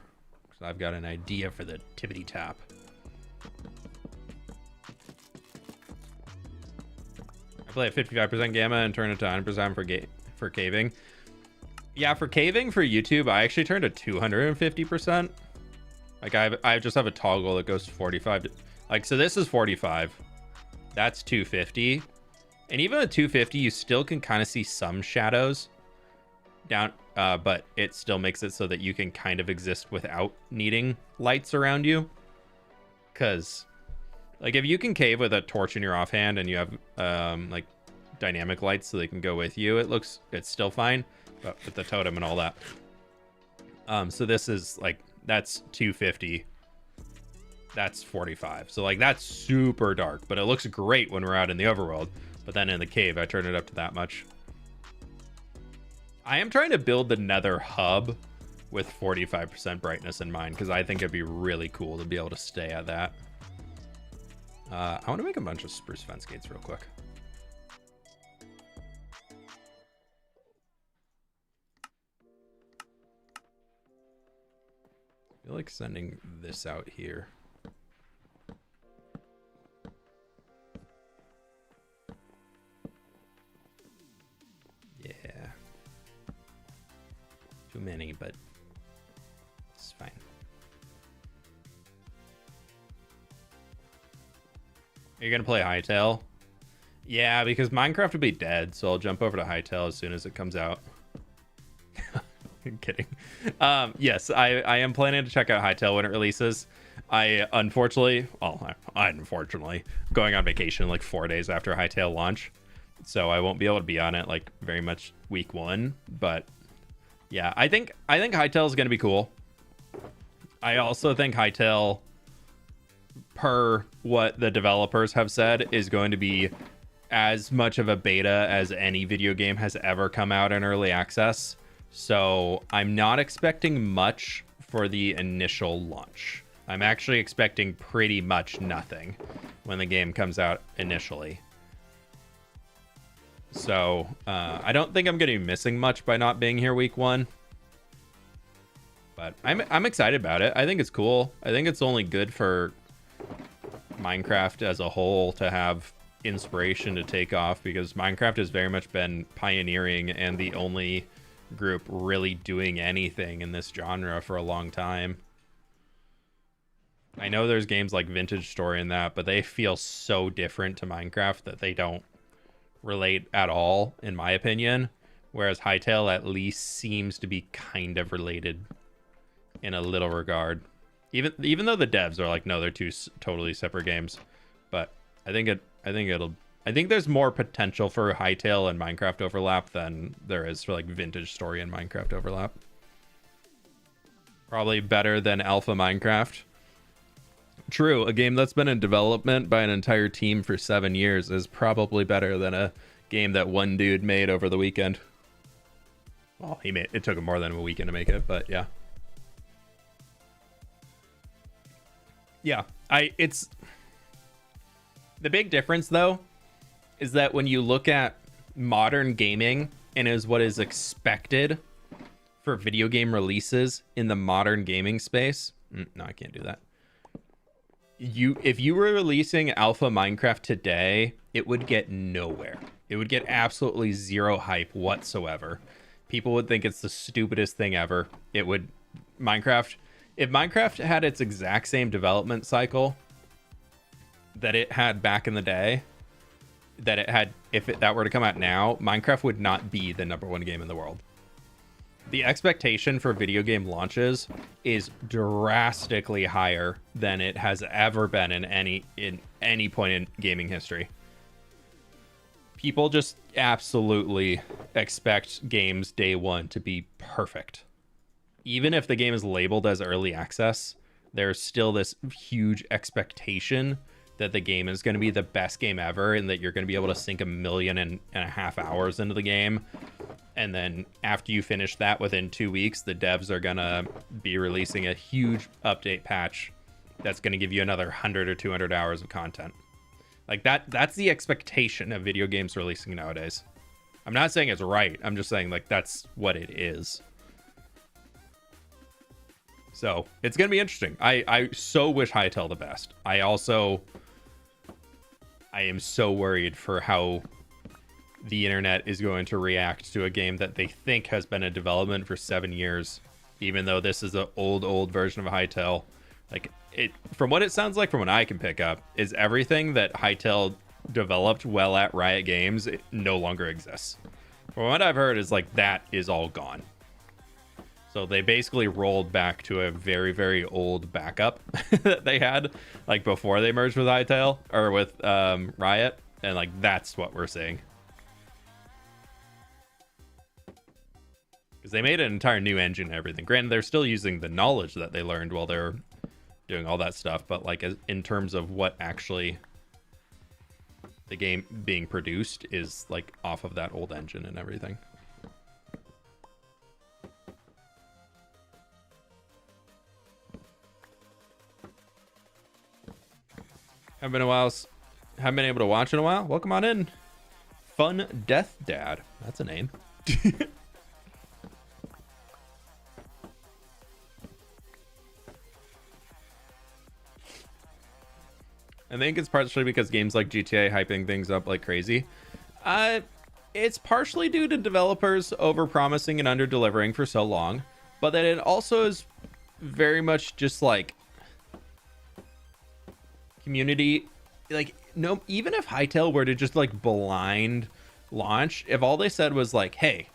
So I've got an idea for the tippity top. I play at 55% gamma and turn it to 100% for caving. Yeah, for caving for YouTube, I actually turned to 250%. Like I just have a toggle that goes to 45 to, like, so this is 45. That's 250. And even at 250, you still can kind of see some shadows down, but it still makes it so that you can kind of exist without needing lights around you. Because, like, if you can cave with a torch in your offhand and you have, like, dynamic lights so they can go with you, it's still fine. But with the totem and all that. So this is, like, that's 250. That's 45. So, like, that's super dark, but it looks great when we're out in the overworld. But then in the cave, I turn it up to that much. I am trying to build the Nether hub with 45% brightness in mind, because I think it'd be really cool to be able to stay at that. I want to make a bunch of spruce fence gates real quick. I feel like sending this out here. Yeah. Too many, but it's fine. Are you gonna play Hytale? Yeah, because Minecraft would be dead, so I'll jump over to Hytale as soon as it comes out. I'm kidding. Yes, I am planning to check out Hytale when it releases. I unfortunately going on vacation like 4 days after Hytale launch, so I won't be able to be on it like very much week one. But yeah, I think Hytale is gonna be cool. I also think Hytale, per what the developers have said, is going to be as much of a beta as any video game has ever come out in early access. So I'm not expecting much for the initial launch. I'm actually expecting pretty much nothing when the game comes out initially. So I don't think I'm going to be missing much by not being here week one. But I'm excited about it. I think it's cool. I think it's only good for Minecraft as a whole to have inspiration to take off, because Minecraft has very much been pioneering and the only group really doing anything in this genre for a long time. I know there's games like Vintage Story and that, but they feel so different to Minecraft that they don't relate at all, in my opinion. Whereas Hytale at least seems to be kind of related in a little regard. Even though the devs are like, no, they're two totally separate games. But I think there's more potential for Hytale and Minecraft overlap than there is for like Vintage Story and Minecraft overlap. Probably better than Alpha Minecraft. True, a game that's been in development by an entire team for 7 years is probably better than a game that one dude made over the weekend. Well, it took him more than a weekend to make it, but yeah. Yeah, it's the big difference though is that when you look at modern gaming and is what is expected for video game releases in the modern gaming space. No, I can't do that. If you were releasing Alpha Minecraft today, it would get nowhere. It would get absolutely zero hype whatsoever. People would think it's the stupidest thing ever. If Minecraft had its exact same development cycle that it had back in the day, that it had, that were to come out now, Minecraft would not be the #1 game in the world. The expectation for video game launches is drastically higher than it has ever been in any point in gaming history. People just absolutely expect games day one to be perfect. Even if the game is labeled as early access, there's still this huge expectation that the game is going to be the best game ever and that you're going to be able to sink 1.5 million hours into the game. And then after you finish that, within 2 weeks, the devs are going to be releasing a huge update patch that's going to give you another 100 or 200 hours of content. Like that's the expectation of video games releasing nowadays. I'm not saying it's right. I'm just saying like that's what it is. So it's going to be interesting. I so wish Hytale the best. I am so worried for how the internet is going to react to a game that they think has been in development for 7 years, even though this is an old version of Hytale Like it, from what it sounds like, from what I can pick up, is everything that Hytale developed well at Riot Games, it no longer exists. From what I've heard, is like that is all gone. So they basically rolled back to a very, very old backup that they had, like before they merged with Hytale or with Riot, and like that's what we're seeing. Because they made an entire new engine and everything. Granted, they're still using the knowledge that they learned while they're doing all that stuff, but like in terms of what actually the game being produced is like off of that old engine and everything. Haven't been a while. Haven't been able to watch in a while. Welcome on in. Fun Death Dad. That's a name. I think it's partially because games like GTA hyping things up like crazy. It's partially due to developers overpromising and under-delivering for so long, but then it also is very much just like community. Like, no, even if Hytale were to just like blind launch, if all they said was like, hey,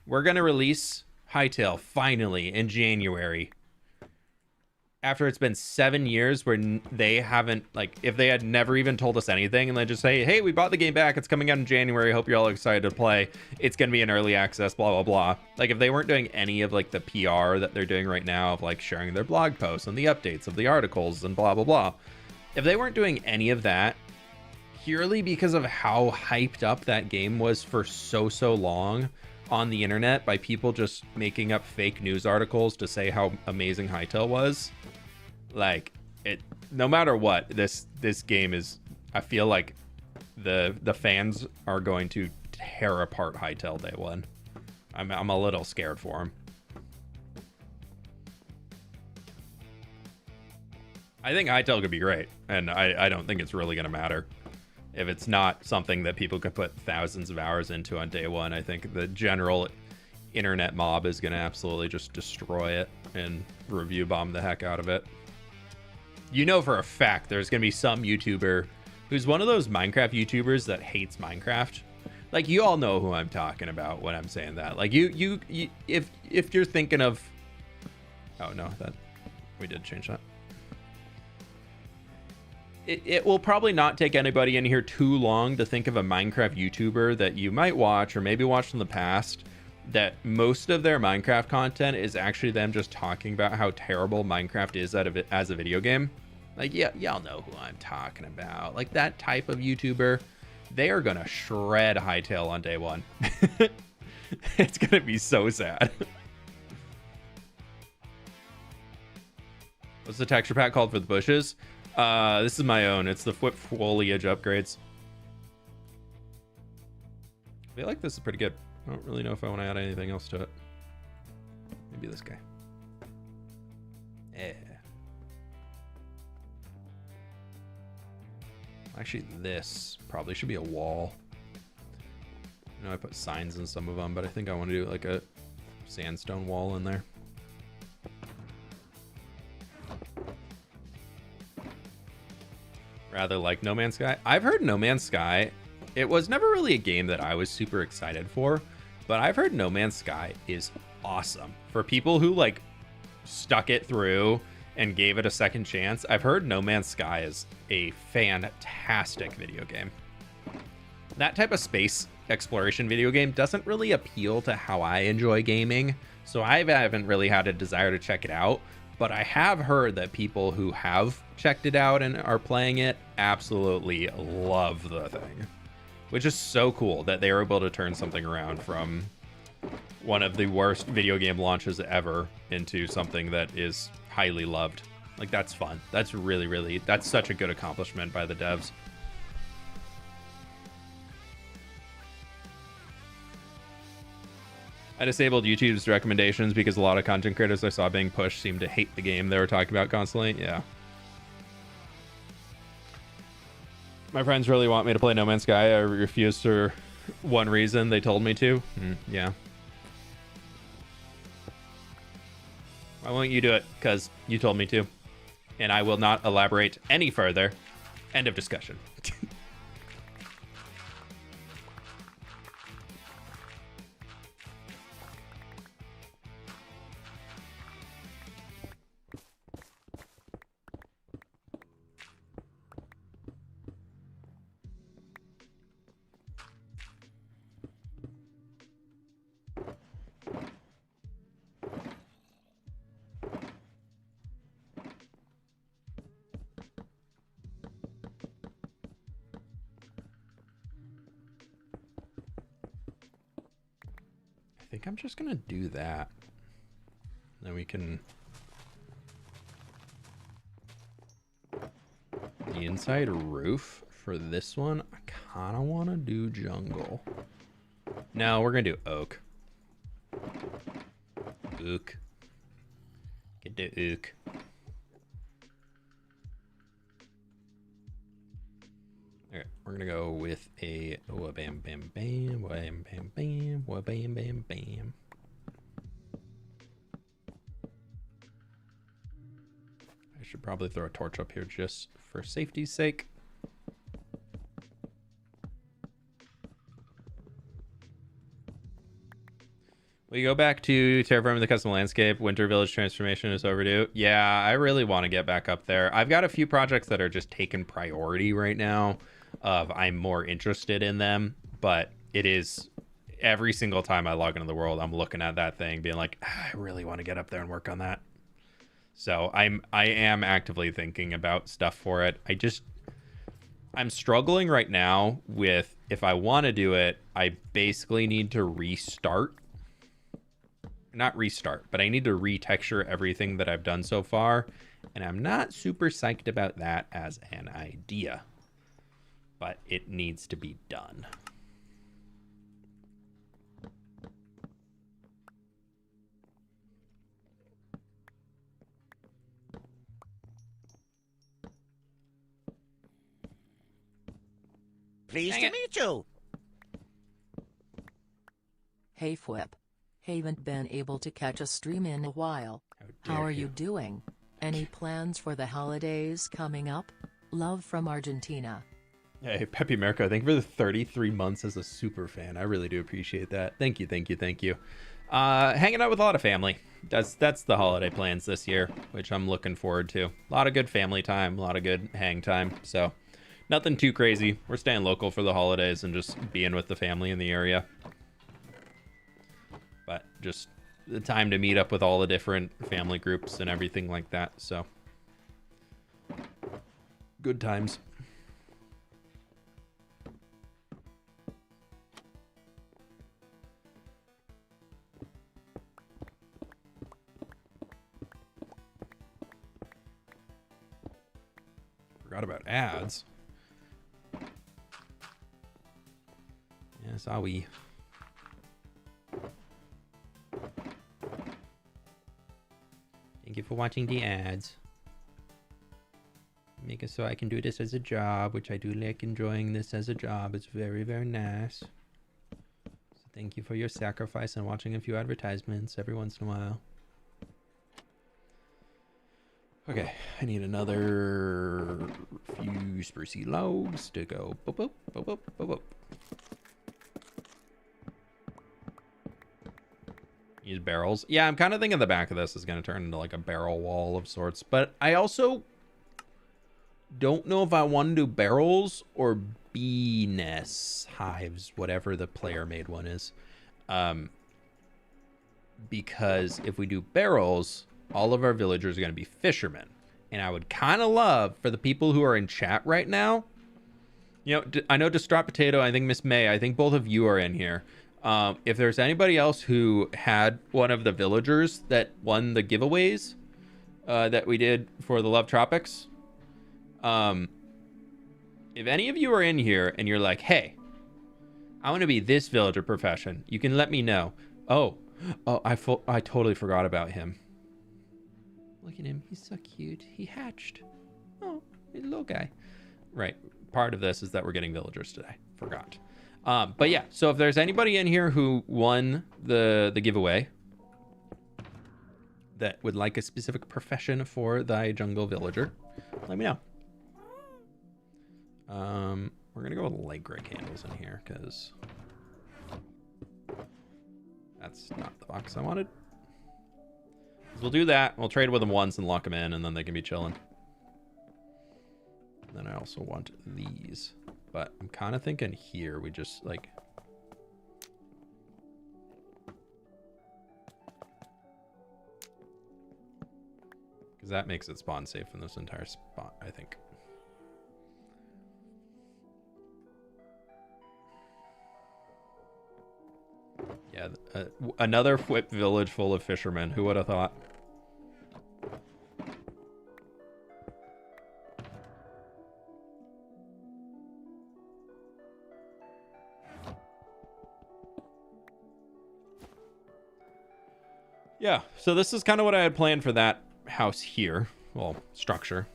we're gonna release Hytale finally in January, after it's been 7 years where they haven't, like, if they had never even told us anything and then just say, hey, we bought the game back, it's coming out in January, hope you're all excited to play, it's gonna be in early access, blah blah blah. Like, if they weren't doing any of like the PR that they're doing right now of like sharing their blog posts and the updates of the articles and blah blah blah, if they weren't doing any of that purely because of how hyped up that game was for so long on the internet by people just making up fake news articles to say how amazing Hytale was, like, it, no matter what, this game is, I feel like the fans are going to tear apart Hytale day one. I'm a little scared for them. I think Hytale could be great, and I don't think it's really going to matter if it's not something that people could put thousands of hours into on day one. I think the general internet mob is going to absolutely just destroy it and review bomb the heck out of it. You know for a fact there's going to be some YouTuber who's one of those Minecraft YouTubers that hates Minecraft. Like, you all know who I'm talking about when I'm saying that. Like, you if you're thinking of... Oh, no, that we did change that. It will probably not take anybody in here too long to think of a Minecraft YouTuber that you might watch or maybe watched in the past, that most of their Minecraft content is actually them just talking about how terrible Minecraft is as a video game. Like, yeah, y'all know who I'm talking about. Like, that type of YouTuber, they are gonna shred Hytale on day one. It's gonna be so sad. What's the texture pack called for the bushes? This is my own. It's the fWhip foliage upgrades. I feel like this is pretty good. I don't really know if I want to add anything else to it. Maybe this guy. Yeah. Actually, this probably should be a wall. I know I put signs in some of them, but I think I want to do like a sandstone wall in there. Rather like No Man's Sky. I've heard No Man's Sky, it was never really a game that I was super excited for, but I've heard No Man's Sky is awesome. For people who like stuck it through and gave it a second chance, I've heard No Man's Sky is a fantastic video game. That type of space exploration video game doesn't really appeal to how I enjoy gaming, so I haven't really had a desire to check it out. But I have heard that people who have checked it out and are playing it absolutely love the thing, which is so cool that they were able to turn something around from one of the worst video game launches ever into something that is highly loved. Like, that's fun. That's really, that's such a good accomplishment by the devs. I disabled YouTube's recommendations because a lot of content creators I saw being pushed seemed to hate the game they were talking about constantly. Yeah. My friends really want me to play No Man's Sky. I refused for one reason. They told me to. Yeah. Why won't you do it? Because you told me to. And I will not elaborate any further. End of discussion. I think I'm just gonna do that. Then we can... The inside roof for this one, I kind of want to do jungle. No, we're gonna do oak. Ook. Get the ook. Alright, we're gonna go with a wha bam bam bam, wha bam bam bam, wha bam bam bam. I should probably throw a torch up here just for safety's sake. We go back to terraforming the custom landscape. Winter village transformation is overdue. Yeah, I really want to get back up there. I've got a few projects that are just taking priority right now. I'm more interested in them, but it is every single time I log into the world, I'm looking at that thing being like, I really want to get up there and work on that. So I am actively thinking about stuff for it. I'm struggling right now with, if I want to do it, I basically need to not restart, but I need to retexture everything that I've done so far. And I'm not super psyched about that as an idea, but it needs to be done. Pleased to meet you. Hey fWhip. Haven't been able to catch a stream in a while. How are you doing? Any plans for the holidays coming up? Love from Argentina. Hey, Pepe America, thank you for the 33 months as a super fan. I really do appreciate that. Thank you, thank you, thank you. Hanging out with a lot of family. That's the holiday plans this year, which I'm looking forward to. A lot of good family time, a lot of good hang time. So nothing too crazy. We're staying local for the holidays and just being with the family in the area. But just the time to meet up with all the different family groups and everything like that. So good times. Forgot about ads. Yes, are we? Thank you for watching the ads. Make it so I can do this as a job, which I do like enjoying this as a job. It's very, very nice. So thank you for your sacrifice and watching a few advertisements every once in a while. Okay, I need another few sprucey logs to go boop, boop, boop, boop, boop, boop. Use barrels. Yeah, I'm kind of thinking the back of this is going to turn into like a barrel wall of sorts. But I also don't know if I want to do barrels or bee nests, hives, whatever the player-made one is. Because if we do barrels, all of our villagers are going to be fishermen. And I would kind of love for the people who are in chat right now. You know, I know Distraught Potato, I think Miss May, I think both of you are in here. If there's anybody else who had one of the villagers that won the giveaways that we did for the Love Tropics, if any of you are in here and you're like, hey, I want to be this villager profession, you can let me know. Oh, I totally forgot about him. Look at him. He's so cute. He hatched. Oh, he's a little guy. Right. Part of this is that we're getting villagers today. Forgot. But yeah, so if there's anybody in here who won the giveaway, that would like a specific profession for thy jungle villager, let me know. We're gonna go with light gray candles in here because that's not the box I wanted. So we'll do that. We'll trade with them once and lock them in, and then they can be chilling. And then I also want these, but I'm kind of thinking here we just like. Because that makes it spawn safe in this entire spot, I think. Yeah, another fWhip village full of fishermen. Who would have thought? Yeah, so this is kind of what I had planned for that house here. Well, structure.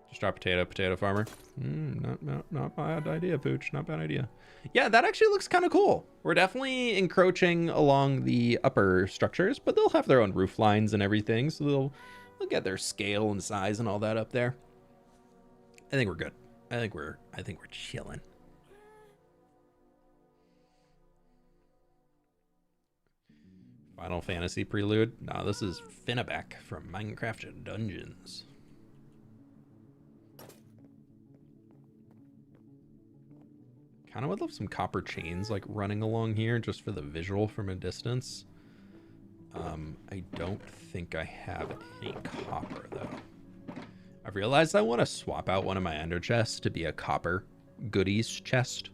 Just drop potato farmer. Not bad idea, Pooch. Not bad idea. Yeah, that actually looks kind of cool. We're definitely encroaching along the upper structures, but they'll have their own roof lines and everything, so they'll get their scale and size and all that up there. I think we're good. I think we're chilling. Final Fantasy prelude. No, this is Finneback from Minecraft Dungeons. Kind of would love some copper chains like running along here just for the visual from a distance. I don't think I have any copper though. I've realized I want to swap out one of my ender chests to be a copper goodies chest.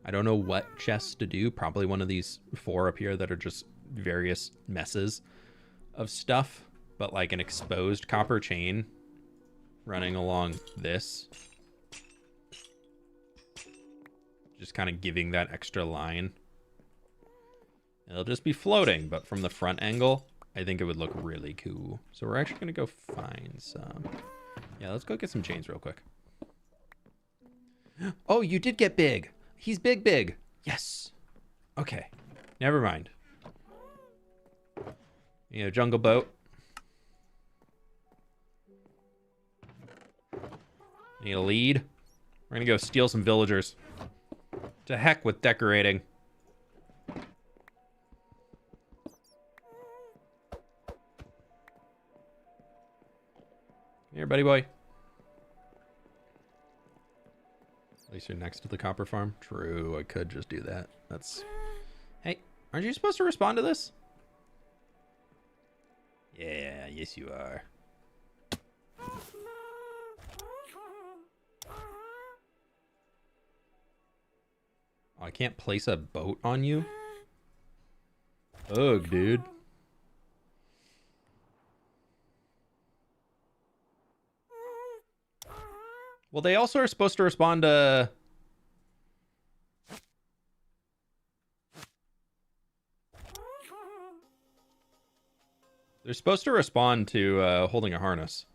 I don't know what chest to do. Probably one of these 4 up here that are just various messes of stuff, but like an exposed copper chain running along this. Just kind of giving that extra line. It'll just be floating, but from the front angle, I think it would look really cool. So we're actually going to go find some. Yeah, let's go get some chains real quick. Oh, you did get big. He's big. Yes. Okay. Never mind. You know, jungle boat. Need a lead. We're going to go steal some villagers. To heck with decorating. Here, buddy boy. At least you're next to the copper farm. True, I could just do that. That's... Hey, aren't you supposed to respond to this? Yeah, yes you are. Oh, I can't place a boat on you? Ugh, dude. Well, they also are supposed to respond to... They're supposed to respond to holding a harness.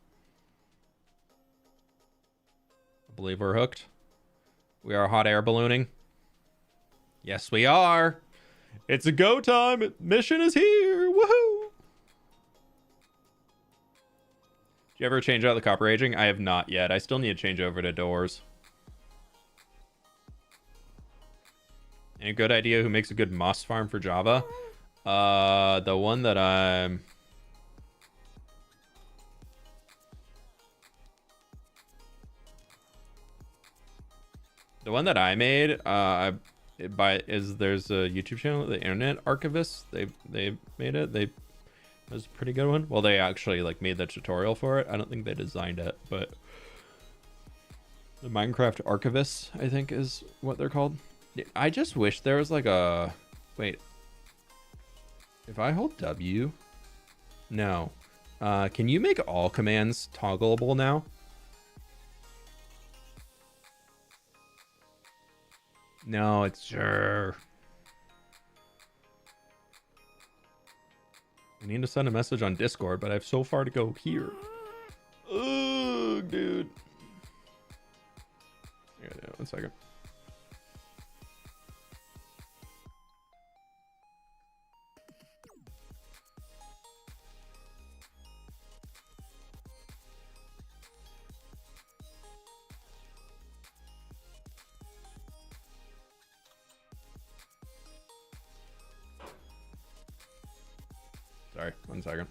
I believe we're hooked. We are hot air ballooning. Yes, we are. It's a go time. Mission is here. Woohoo! Did you ever change out the copper aging? I have not yet. I still need to change over to doors. Any good idea who makes a good moss farm for Java? The one that I'm... The one that I made, there's a YouTube channel, the Internet Archivist. They made it. It was a pretty good one. Well, they actually like made the tutorial for it. I don't think they designed it, but the Minecraft Archivist, I think, is what they're called. I just wish there was like a... Wait. If I hold W... No. Can you make all commands toggleable now? No, it's sure. I need to send a message on Discord, but I have so far to go here. Ugh, dude. Yeah, 1 second. Sorry, 1 second.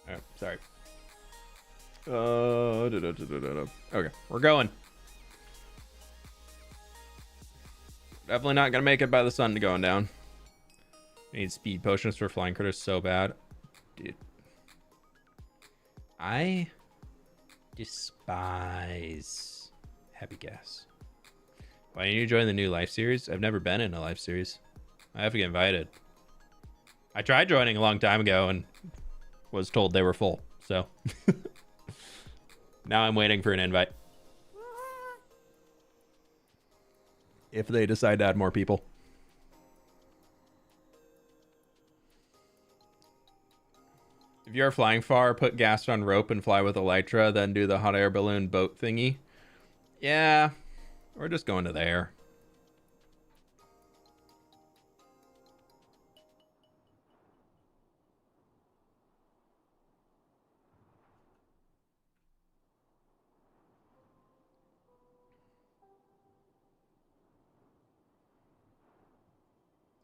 Oh, sorry. Okay, we're going. Definitely not gonna make it by the sun going down. I need speed potions for flying critters so bad. Dude. I despise Happy Gas. Why didn't you join the new life series? I've never been in a life series. I have to get invited. I tried joining a long time ago and was told they were full. So now I'm waiting for an invite. If they decide to add more people. If you're flying far, put Ghast on rope and fly with Elytra, then do the hot air balloon boat thingy. Yeah, we're just going to the air.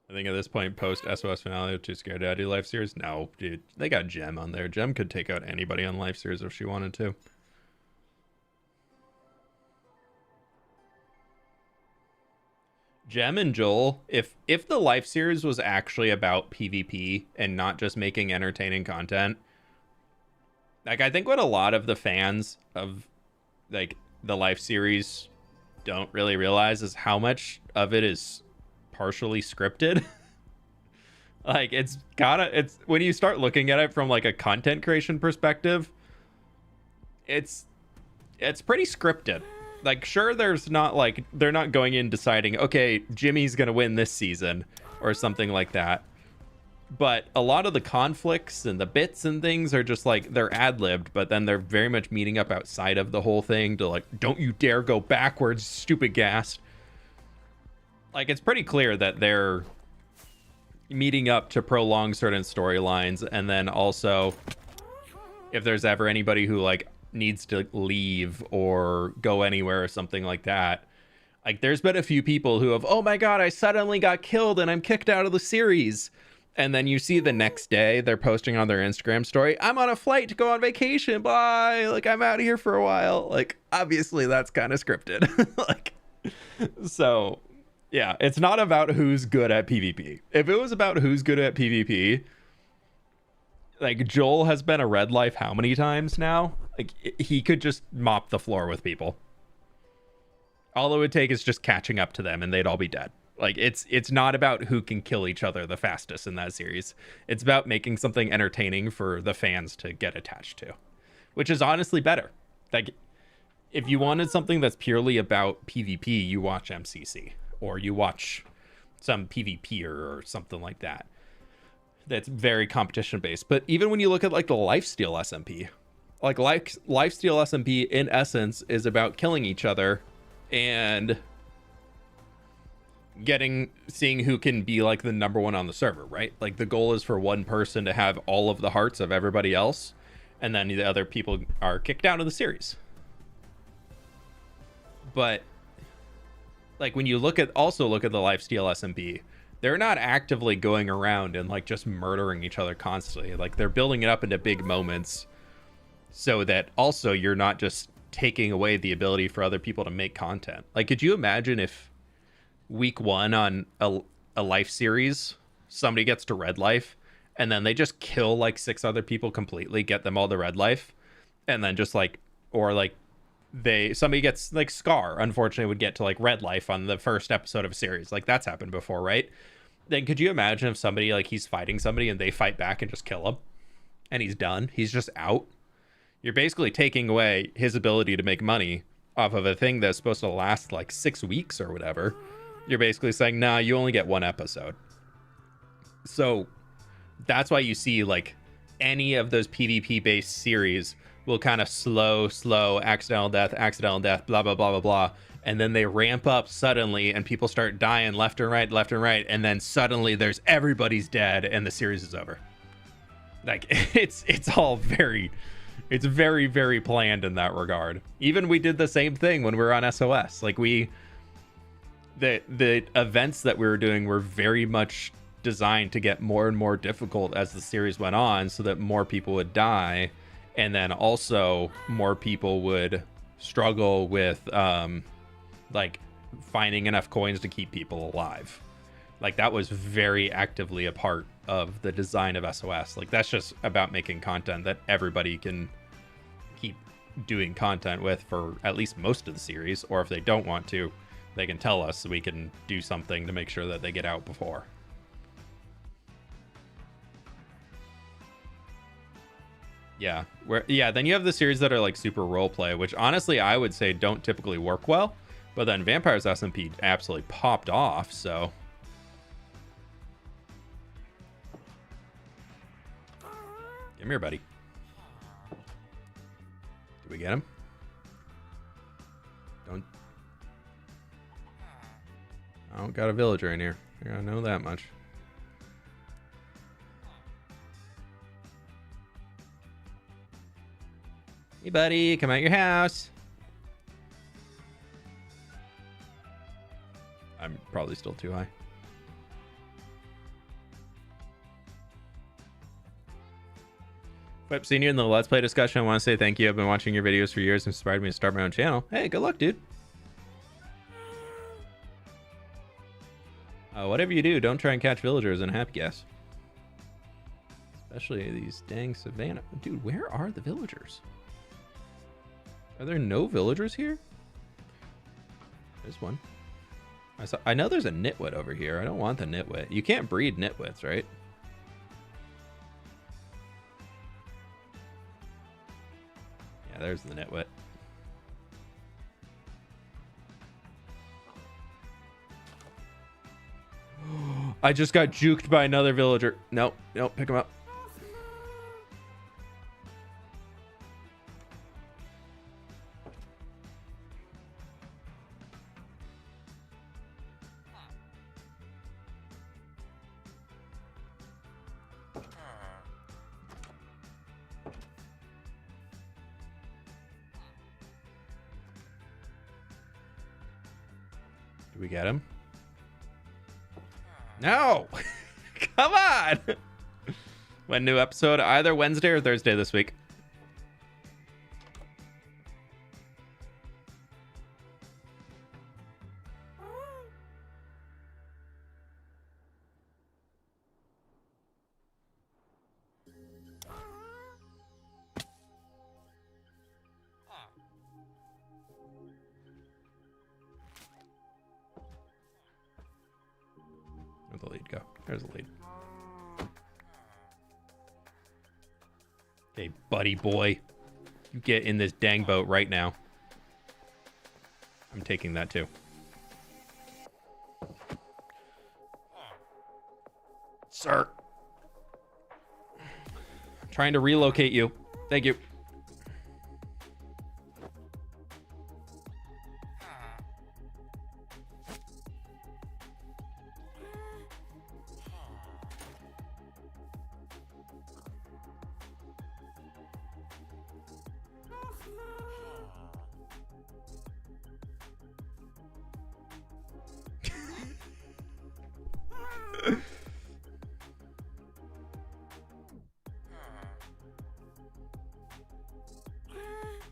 I think at this point, post SOS finale, too scared to do life series. No, dude, they got Gem on there. Gem could take out anybody on life series if she wanted to. Gem and Joel, if the life series was actually about PvP and not just making entertaining content, like I think what a lot of the fans of like the life series don't really realize is how much of it is partially scripted. Like it's when you start looking at it from like a content creation perspective, it's pretty scripted. Like sure, there's not like they're not going in deciding, okay, Jimmy's gonna win this season or something like that, but a lot of the conflicts and the bits and things are just like they're ad-libbed, but then they're very much meeting up outside of the whole thing to like, don't you dare go backwards, stupid Ghast. Like it's pretty clear that they're meeting up to prolong certain storylines, and then also if there's ever anybody who like needs to leave or go anywhere or something like that, like there's been a few people who have, oh my god, I suddenly got killed and I'm kicked out of the series, and then you see the next day they're posting on their Instagram story, I'm on a flight to go on vacation, bye, like I'm out of here for a while. Like obviously that's kind of scripted. Like so yeah, it's not about who's good at PvP. If it was about who's good at PvP, like Joel has been a red life how many times now? Like he could just mop the floor with people. All it would take is just catching up to them and they'd all be dead. Like it's not about who can kill each other the fastest in that series. It's about making something entertaining for the fans to get attached to, which is honestly better. Like if you wanted something that's purely about PvP, you watch MCC. Or you watch some PvPer or something like that. That's very competition based. But even when you look at like the lifesteal SMP, like lifesteal SMP in essence is about killing each other and seeing who can be like the number one on the server, right? Like the goal is for one person to have all of the hearts of everybody else, and then the other people are kicked out of the series. But like when you look at the lifesteal SMP, they're not actively going around and like just murdering each other constantly. Like they're building it up into big moments so that also you're not just taking away the ability for other people to make content. Like could you imagine if week 1 on a life series, somebody gets to red life and then they just kill like 6 other people completely, get them all to red life, and then just like, or like somebody gets like Scar unfortunately would get to like red life on the first episode of a series. Like that's happened before, right? Then could you imagine if somebody like he's fighting somebody and they fight back and just kill him and he's done, he's just out? You're basically taking away his ability to make money off of a thing that's supposed to last like 6 weeks or whatever. You're basically saying, nah, you only get 1 episode. So that's why you see like any of those PvP based series will kind of slow, accidental death, blah, blah, blah, blah, blah. And then they ramp up suddenly and people start dying left and right. And then suddenly there's everybody's dead and the series is over. Like it's all very planned in that regard. Even we did the same thing when we were on SOS. Like the events that we were doing were very much designed to get more and more difficult as the series went on, so that more people would die, and then also more people would struggle with like finding enough coins to keep people alive. Like that was very actively a part of the design of SOS. Like that's just about making content that everybody can keep doing content with for at least most of the series, or if they don't want to, they can tell us so we can do something to make sure that they get out before. Yeah, then you have the series that are like super roleplay, which honestly I would say don't typically work well, but then Vampire's SMP absolutely popped off, so. Come here, buddy. Did we get him? I don't got a villager in here. I know that much. Hey, buddy, come out your house. I'm probably still too high. fWhip, seen you in the Let's Play discussion. I want to say thank you. I've been watching your videos for years and inspired me to start my own channel. Hey, good luck, dude. Whatever you do, don't try and catch villagers in a happy guess. Especially these dang Savannah. Dude, where are the villagers? Are there no villagers here? There's one. I know there's a nitwit over here. I don't want the nitwit. You can't breed nitwits, right? Yeah, there's the nitwit. I just got juked by another villager. Nope, pick him up. Did we get him? No! Come on! When new episode? Either Wednesday or Thursday this week. Where'd the lead go? There's the lead. Okay, buddy boy. You get in this dang boat right now. I'm taking that too. Sir. I'm trying to relocate you. Thank you.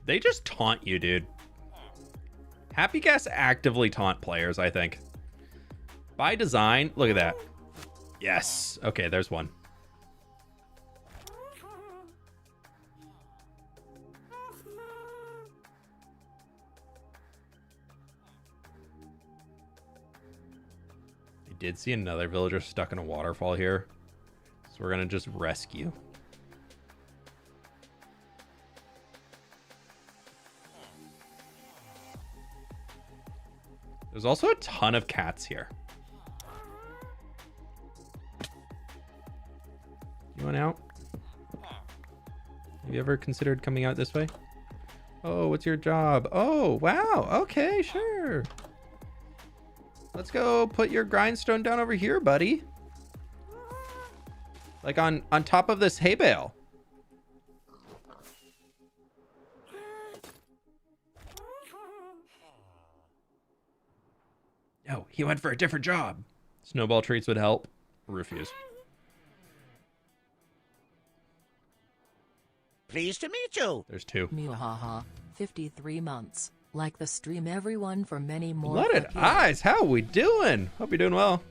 They just taunt you, dude. Happy Gas actively taunt players, I think. By design, look at that. Yes. Okay, there's one. I did see another villager stuck in a waterfall here. So we're going to just rescue. There's also a ton of cats here. You want out? Have you ever considered coming out this way? Oh, what's your job? Oh, wow. Okay, sure. Let's go put your grindstone down over here, buddy. Like on top of this hay bale. No, he went for a different job. Snowball treats would help. Refuse. Pleased to meet you. There's two. Muhaha, 53 months. Like the stream, everyone, for many more. Blooded eyes, how we doing? Hope you're doing well.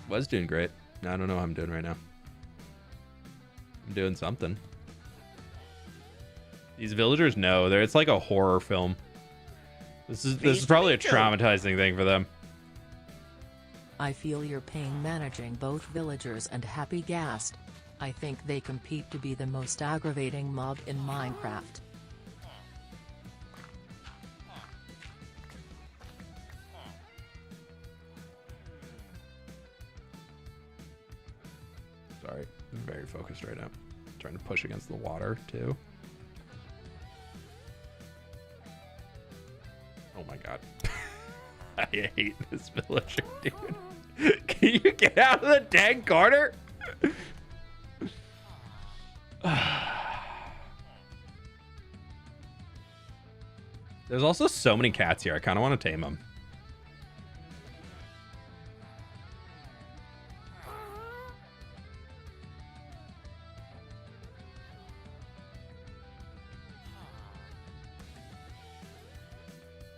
Was doing great. I don't know how I'm doing right now. I'm doing something. These villagers know. It's like a horror film. This is probably a traumatizing thing for them. I feel your pain managing both villagers and Happy Ghast. I think they compete to be the most aggravating mob in Minecraft. Sorry, I'm very focused right now. Trying to push against the water too. Oh my god. I hate this villager, dude. Can you get out of the dang corner? There's also so many cats here. I kind of want to tame them.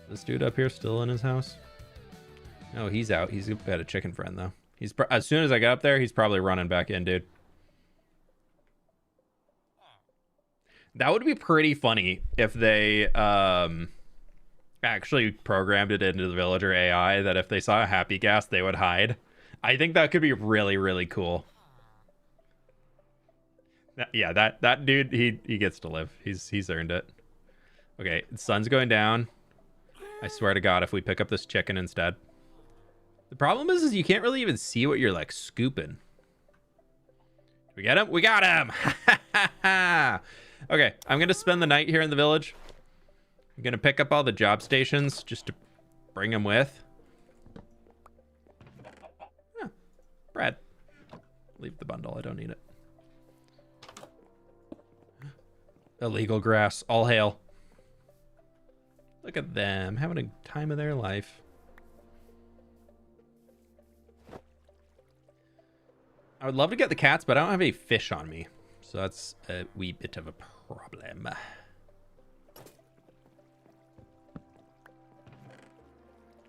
This dude up here still in his house? No, he's out. He's got a chicken friend though. He's as soon as I got up there, he's probably running back in, dude. That would be pretty funny if they actually programmed it into the villager AI that if they saw a Happy Ghast, they would hide. I think that could be really, really cool. Yeah, that dude, he gets to live. He's earned it. Okay, the sun's going down. I swear to God, if we pick up this chicken instead. The problem is you can't really even see what you're like scooping. We get him? We got him! Okay, I'm gonna spend the night here in the village. I'm gonna pick up all the job stations just to bring them with. Huh. Bread. Leave the bundle, I don't need it. Illegal grass, all hail. Look at them, having a time of their life. I would love to get the cats, but I don't have any fish on me. So that's a wee bit of a problem.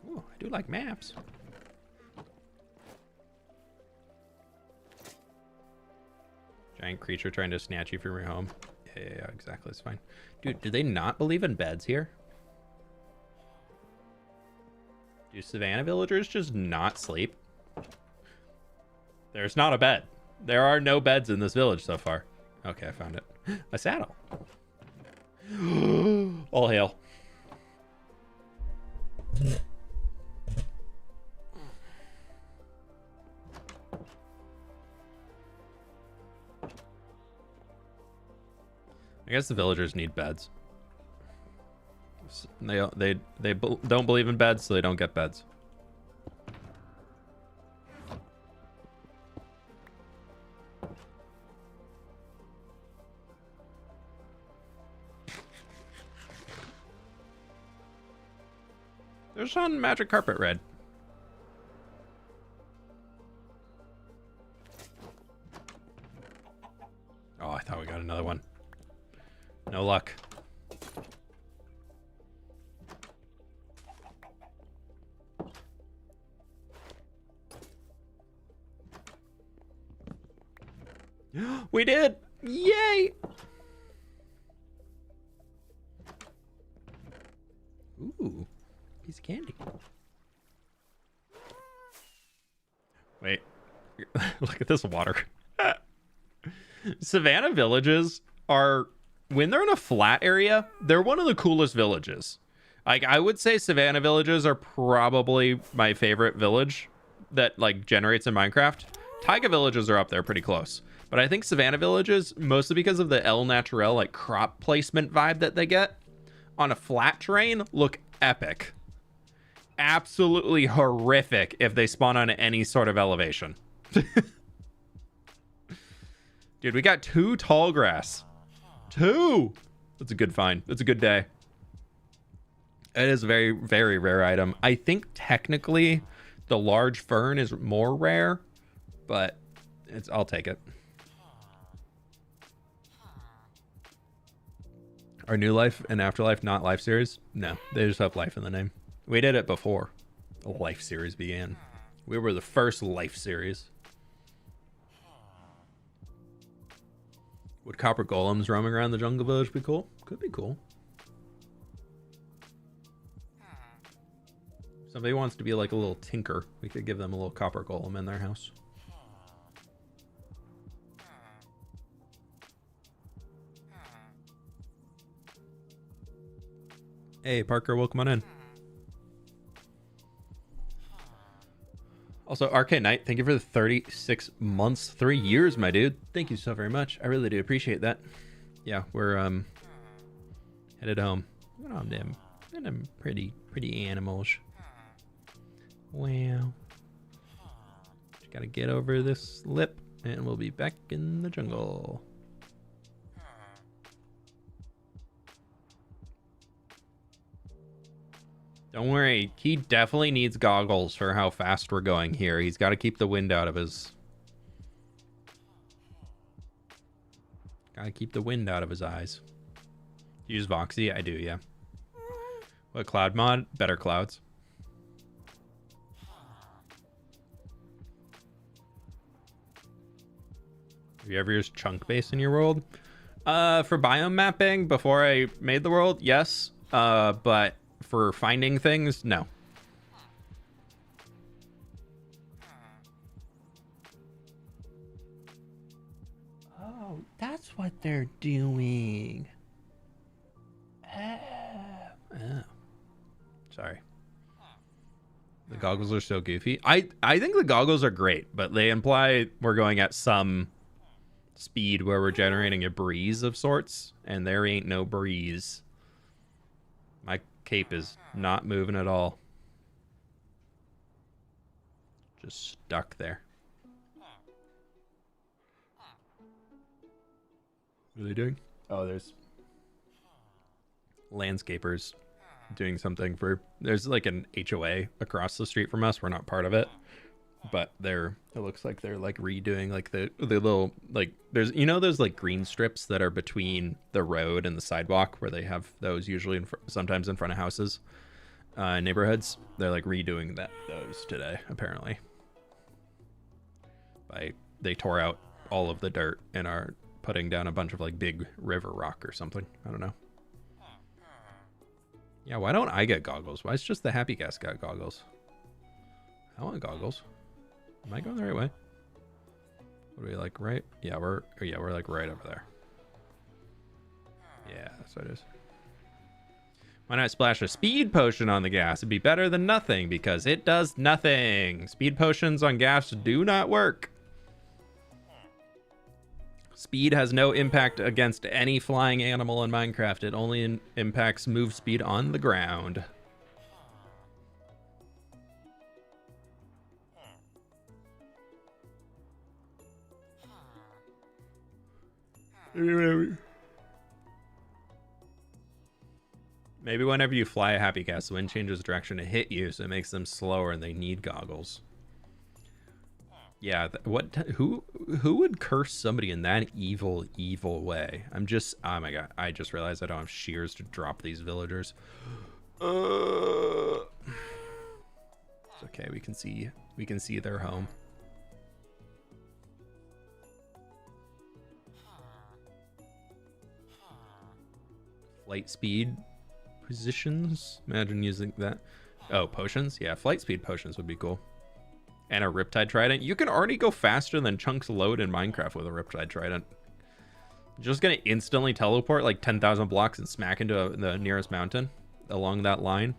Ooh, I do like maps. Giant creature trying to snatch you from your home. Yeah, exactly, it's fine. Dude, do they not believe in beds here? Do Savannah villagers just not sleep? There's not a bed. There are no beds in this village so far. Okay, I found it. A saddle. All hail. I guess the villagers need beds. They don't believe in beds, so they don't get beds. There's on magic carpet red. Oh, I thought we got another one. No luck. We did! Yay! Ooh, piece of candy. Wait, look at this water. Savannah villages are, when they're in a flat area, they're one of the coolest villages. Like, I would say Savannah villages are probably my favorite village that like generates in Minecraft. Taiga villages are up there pretty close. But I think Savannah villages, mostly because of the El Natural like crop placement vibe that they get on a flat terrain, look epic. Absolutely horrific if they spawn on any sort of elevation. Dude, we got 2 tall grass. 2! That's a good find. That's a good day. It is a very, very rare item. I think technically the large fern is more rare, but I'll take it. Are New Life and Afterlife not life series? No, they just have life in the name. We did it before the life series began. We were the first life series. Would copper golems roaming around the jungle village be cool? Could be cool. Somebody wants to be like a little tinker. We could give them a little copper golem in their house. Hey, Parker, welcome on in. Also, RK Knight, thank you for the 36 months, 3 years, my dude. Thank you so very much. I really do appreciate that. Yeah, we're headed home. Look at them pretty animals. Wow. Just gotta get over this lip, and we'll be back in the jungle. Don't worry, he definitely needs goggles for how fast we're going here. He's got to keep the wind out of his... Gotta keep the wind out of his eyes. Use Voxy? I do, yeah. What cloud mod? Better clouds. Have you ever used chunk base in your world? For biome mapping before I made the world, yes. But for finding things, no. Oh, that's what they're doing. Oh. Sorry. The goggles are so goofy. I think the goggles are great, but they imply we're going at some speed where we're generating a breeze of sorts, and there ain't no breeze. My cape is not moving at all. Just stuck there. What are they doing? Oh, there's landscapers doing something for... There's like an HOA across the street from us. We're not part of it. But it looks like they're like redoing like the little, like, there's, you know, those like green strips that are between the road and the sidewalk where they have those usually sometimes in front of houses, neighborhoods. They're like redoing those today, apparently. They tore out all of the dirt and are putting down a bunch of like big river rock or something. I don't know. Yeah, why don't I get goggles? Why is just the Happy Ghast got goggles? I want goggles. Am I going the right way? What are we like, right? Yeah, we're like right over there. Yeah, that's what it is. Why not splash a speed potion on the gas? It'd be better than nothing because it does nothing. Speed potions on gas do not work. Speed has no impact against any flying animal in Minecraft. It only impacts move speed on the ground. Maybe whenever you fly a Happy Ghast, the wind changes direction to hit you, so it makes them slower and they need goggles. Yeah, who would curse somebody in that evil way? Oh my god, I just realized I don't have shears to drop these villagers. It's okay, we can see their home. Flight speed positions. Imagine using that. Oh, potions? Yeah, flight speed potions would be cool. And a Riptide Trident. You can already go faster than chunks load in Minecraft with a Riptide Trident. Just gonna instantly teleport like 10,000 blocks and smack into the nearest mountain along that line.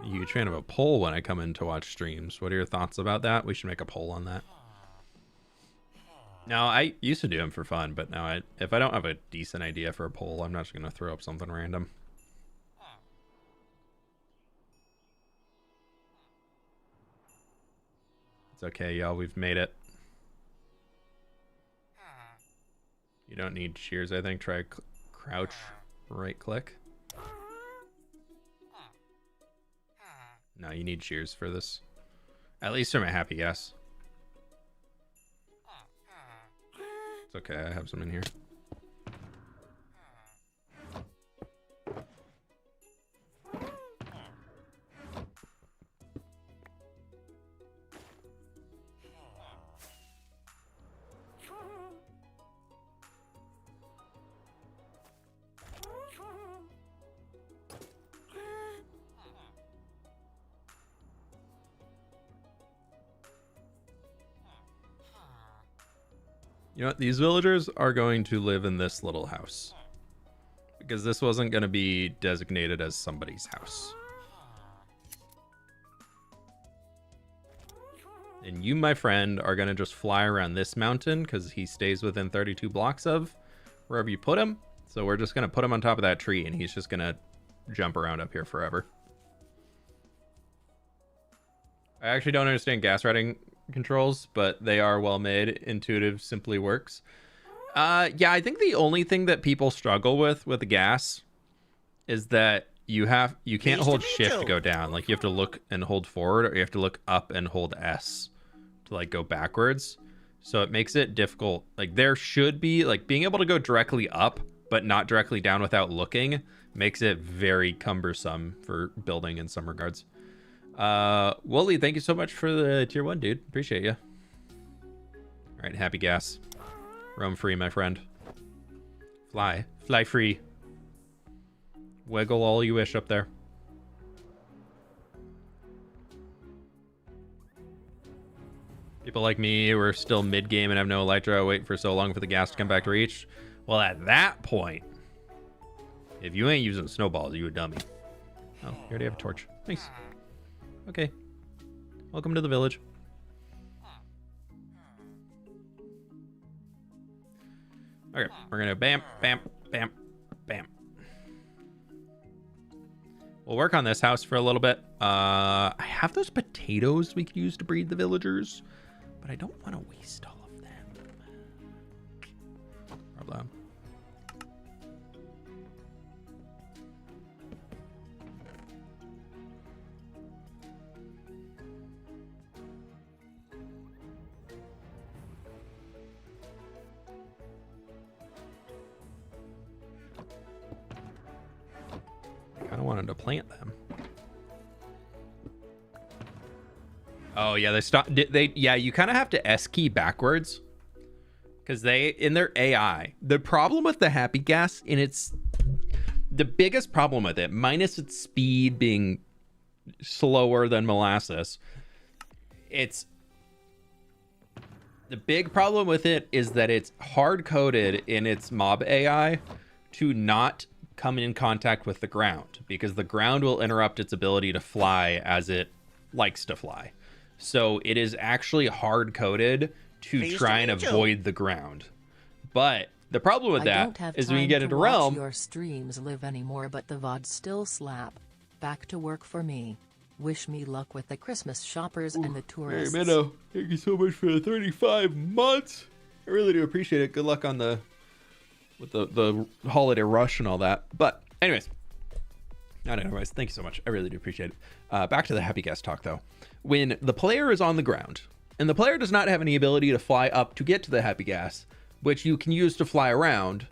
a huge fan of a poll when I come in to watch streams. What are your thoughts about that? We should make a poll on that. No, I used to do them for fun, but now if I don't have a decent idea for a poll, I'm not just going to throw up something random. It's okay, y'all. We've made it. You don't need shears, I think. Try crouch, right click. No, you need shears for this. At least from a happy guess. It's okay, I have some in here. You know what? These villagers are going to live in this little house. Because this wasn't going to be designated as somebody's house. And you, my friend, are going to just fly around this mountain because he stays within 32 blocks of wherever you put him. So we're just going to put him on top of that tree and he's just going to jump around up here forever. I actually don't understand gas riding controls, but they are well made. Intuitive simply works. Yeah, I think the only thing that people struggle with the gas is that you can't hold shift to go down. Like you have to look and hold forward, or you have to look up and hold S to like go backwards. So it makes it difficult. Like there should be like being able to go directly up but not directly down without looking makes it very cumbersome for building in some regards. Wooly, thank you so much for the tier 1, dude. Appreciate you. All right, happy gas. Roam free, my friend. Fly free. Wiggle all you wish up there. People like me who are still mid-game and have no elytra, waiting for so long for the gas to come back to reach. Well, at that point, if you ain't using snowballs, you a dummy. Oh, you already have a torch. Nice. Okay. Welcome to the village. Okay, we're gonna bam, bam, bam, bam. We'll work on this house for a little bit. I have those potatoes we could use to breed the villagers, but I don't want to waste all of them. Problem. I kind of wanted to plant them. Oh yeah, they stopped. Yeah, you kind of have to S key backwards because they in their AI. The problem with the happy gas the biggest problem with it, minus its speed being slower than molasses, the big problem with it is that it's hard coded in its mob AI to not come in contact with the ground because the ground will interrupt its ability to fly as it likes to fly. So it is actually hard coded to try and avoid the ground. But the problem with that is when you get into realm, your streams live anymore, but the VODs still slap. Back to work for me. Wish me luck with the Christmas shoppers and the tourists. Hey, Minnow, thank you so much for the 35 months. I really do appreciate it. Good luck on the holiday rush and all that. But anyways, thank you so much. I really do appreciate it. Back to the happy guest talk though. When the player is on the ground and the player does not have any ability to fly up to get to the happy gas, which you can use to fly around,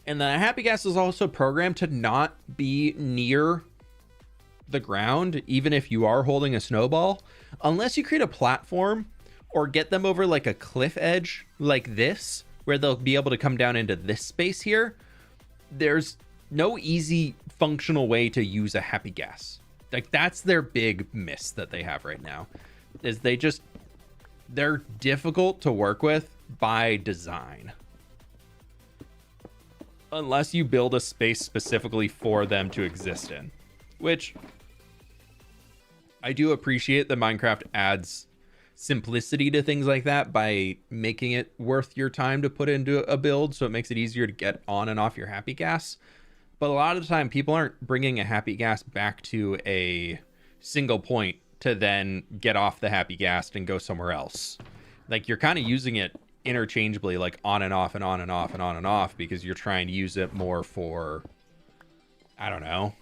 and the happy gas is also programmed to not be near the ground, even if you are holding a snowball, unless you create a platform or get them over like a cliff edge like this, where they'll be able to come down into this space here. There's no easy functional way to use a happy gas. Like that's their big miss that they have right now, is they're difficult to work with by design. Unless you build a space specifically for them to exist in, which I do appreciate that Minecraft adds simplicity to things like that by making it worth your time to put into a build, so it makes it easier to get on and off your happy gas. But a lot of the time, people aren't bringing a happy gas back to a single point to then get off the happy gas and go somewhere else. Like, you're kind of using it interchangeably, like on and off and on and off and on and off, because you're trying to use it more for, I don't know,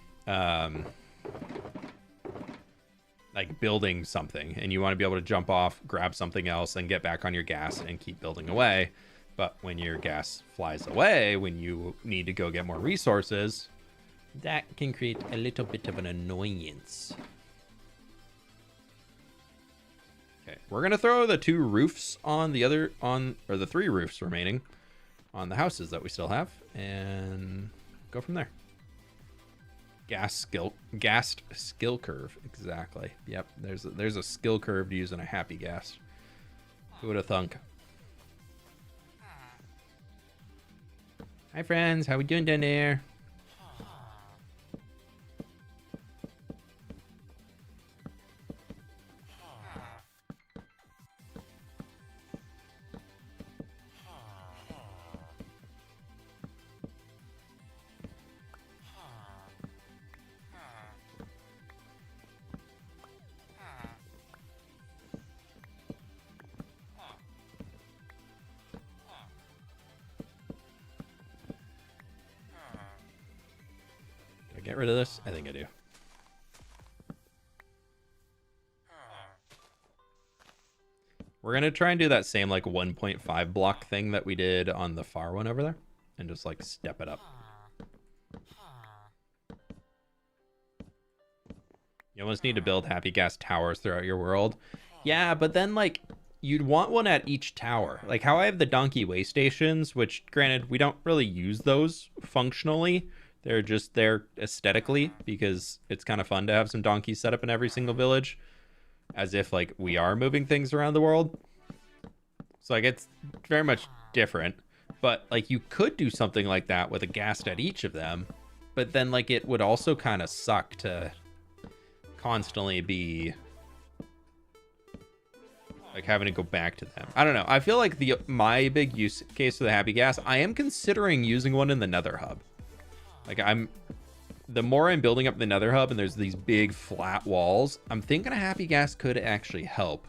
like building something, and you want to be able to jump off, grab something else, and get back on your gas and keep building away. But when your gas flies away, when you need to go get more resources, that can create a little bit of an annoyance. Okay, we're gonna throw the 2 roofs on the other, or the 3 roofs remaining on the houses that we still have, and go from there. Ghast skill curve, exactly. Yep, there's a skill curve to using a happy gas. Who would have thunk? Hi friends, how we doing down there? Get rid of this? I think I do. We're gonna try and do that same like 1.5 block thing that we did on the far one over there, and just like step it up. You almost need to build happy gas towers throughout your world. Yeah, but then like you'd want one at each tower. Like how I have the donkey way stations, which granted we don't really use those functionally. They're just there aesthetically because it's kind of fun to have some donkeys set up in every single village, as if like we are moving things around the world. So like it's very much different, but like you could do something like that with a ghast at each of them, but then like it would also kind of suck to constantly be like having to go back to them. I don't know. I feel like my big use case for the happy gas, I am considering using one in the Nether hub. Like the more I'm building up the Nether hub and there's these big flat walls, I'm thinking a happy gas could actually help,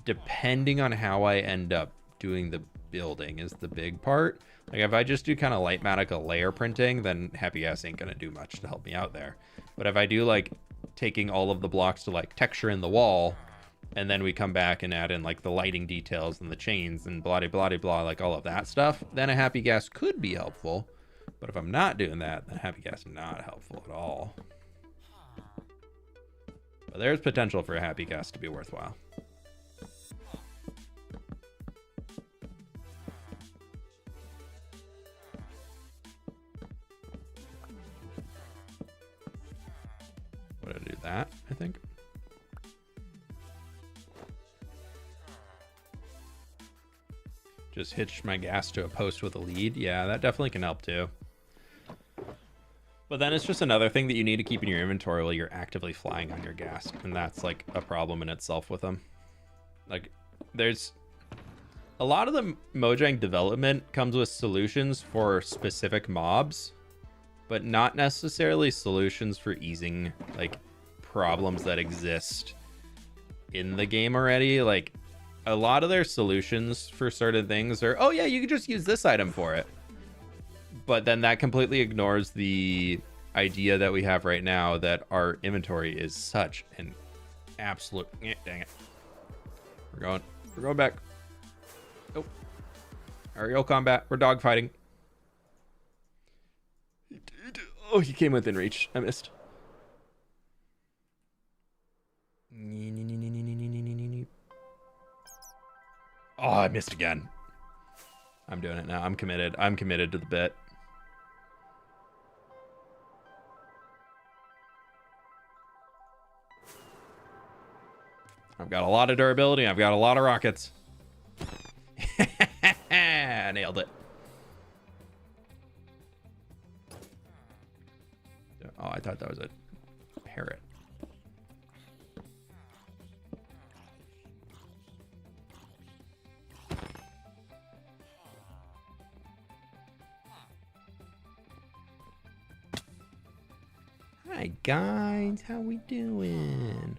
depending on how I end up doing the building is the big part. Like if I just do kind of Lightmatica layer printing, then happy gas ain't gonna do much to help me out there. But if I do like taking all of the blocks to like texture in the wall, and then we come back and add in like the lighting details and the chains and blah blah blah blah, like all of that stuff, then a happy gas could be helpful. But if I'm not doing that, then happy gas is not helpful at all. But there's potential for a happy gas to be worthwhile. What did I do that, I think? Just hitch my gas to a post with a lead. Yeah, that definitely can help too. But then it's just another thing that you need to keep in your inventory while you're actively flying on your gas. And that's like a problem in itself with them. Like there's a lot of the Mojang development comes with solutions for specific mobs, but not necessarily solutions for easing like problems that exist in the game already. Like a lot of their solutions for certain things are, oh yeah, you can just use this item for it. But then that completely ignores the idea that we have right now that our inventory is such an absolute, dang it. We're going back. Oh, aerial combat. We're dogfighting. Oh, he came within reach. I missed. Oh, I missed again. I'm doing it now. I'm committed. I'm committed to the bit. I've got a lot of durability. I've got a lot of rockets. Nailed it. Oh, I thought that was a parrot. Hi guys, how we doing?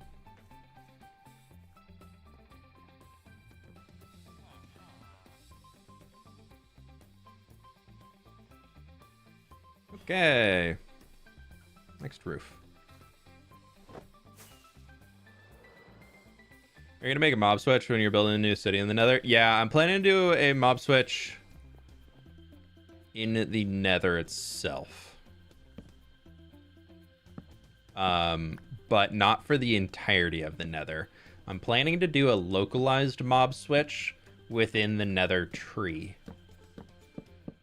Okay. Next roof. Are you gonna make a mob switch when you're building a new city in the Nether? Yeah, I'm planning to do a mob switch in the Nether itself. But not for the entirety of the Nether. I'm planning to do a localized mob switch within the Nether tree.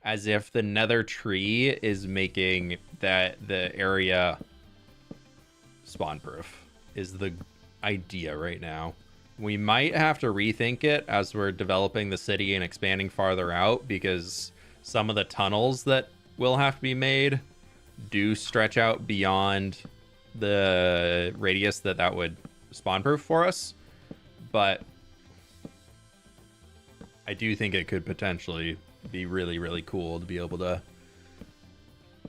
As if the Nether tree is making the area spawn proof is the idea right now. We might have to rethink it as we're developing the city and expanding farther out, because some of the tunnels that will have to be made do stretch out beyond the radius that would spawn proof for us. But I do think it could potentially be really, really cool to be able to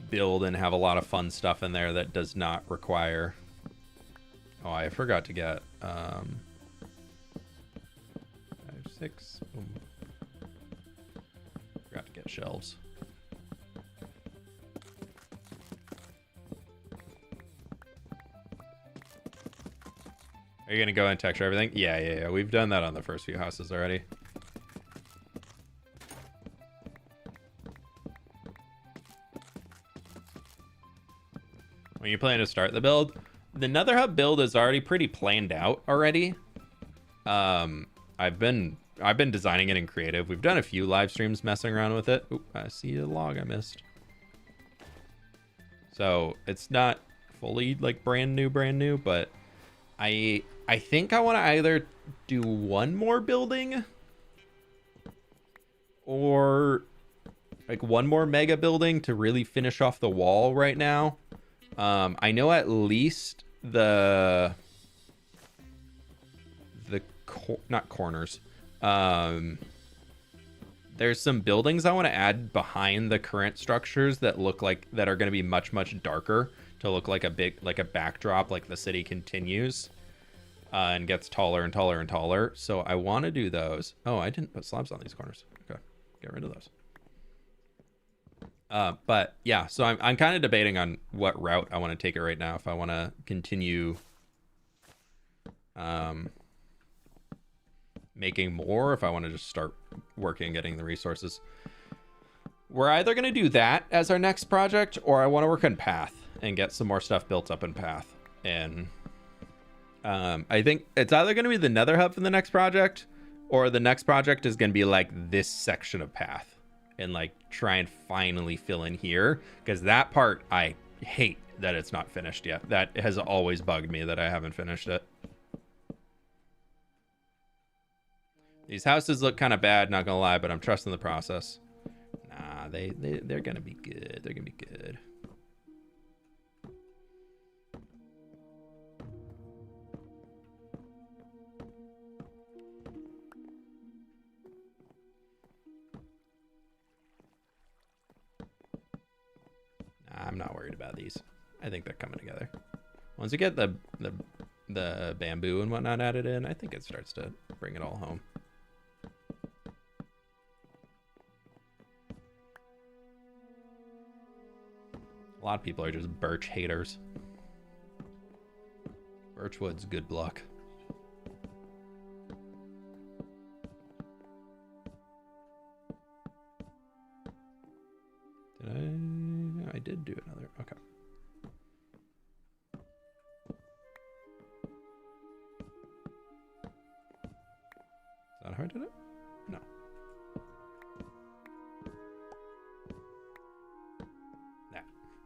build and have a lot of fun stuff in there that does not require... Oh, I forgot to get 5, 6. Boom. Forgot to get shelves. Are you gonna go and texture everything? Yeah. We've done that on the first few houses already. When you plan to start the build, the Nether Hub build is already pretty planned out already. I've been designing it in creative. We've done a few live streams messing around with it. Oop, I see a log I missed. So it's not fully like brand new, but I think I want to either do one more building or like one more mega building to really finish off the wall right now. I know at least not corners. There's some buildings I want to add behind the current structures that look like that are going to be much darker to look like a backdrop, like the city continues and gets taller and taller and taller. So I want to do those. Oh, I didn't put slabs on these corners. Okay, get rid of those. But yeah, so I'm kind of debating on what route I want to take it right now. If I want to continue making more, if I want to just start working, getting the resources. We're either going to do that as our next project, or I want to work on Path and get some more stuff built up in Path. And I think it's either going to be the Nether Hub for the next project, or the next project is going to be like this section of Path and like try and finally fill in here, because that part I hate that it's not finished yet. That has always bugged me that I haven't finished it. These houses look kind of bad, not gonna lie, but I'm trusting the process. Nah, they're gonna be good. They're gonna be good. Nah, I'm not worried about these. I think they're coming together. Once you get the bamboo and whatnot added in, I think it starts to bring it all home. A lot of people are just birch haters. Birchwood's good luck. I did do another. Okay. Is that how I did it? No.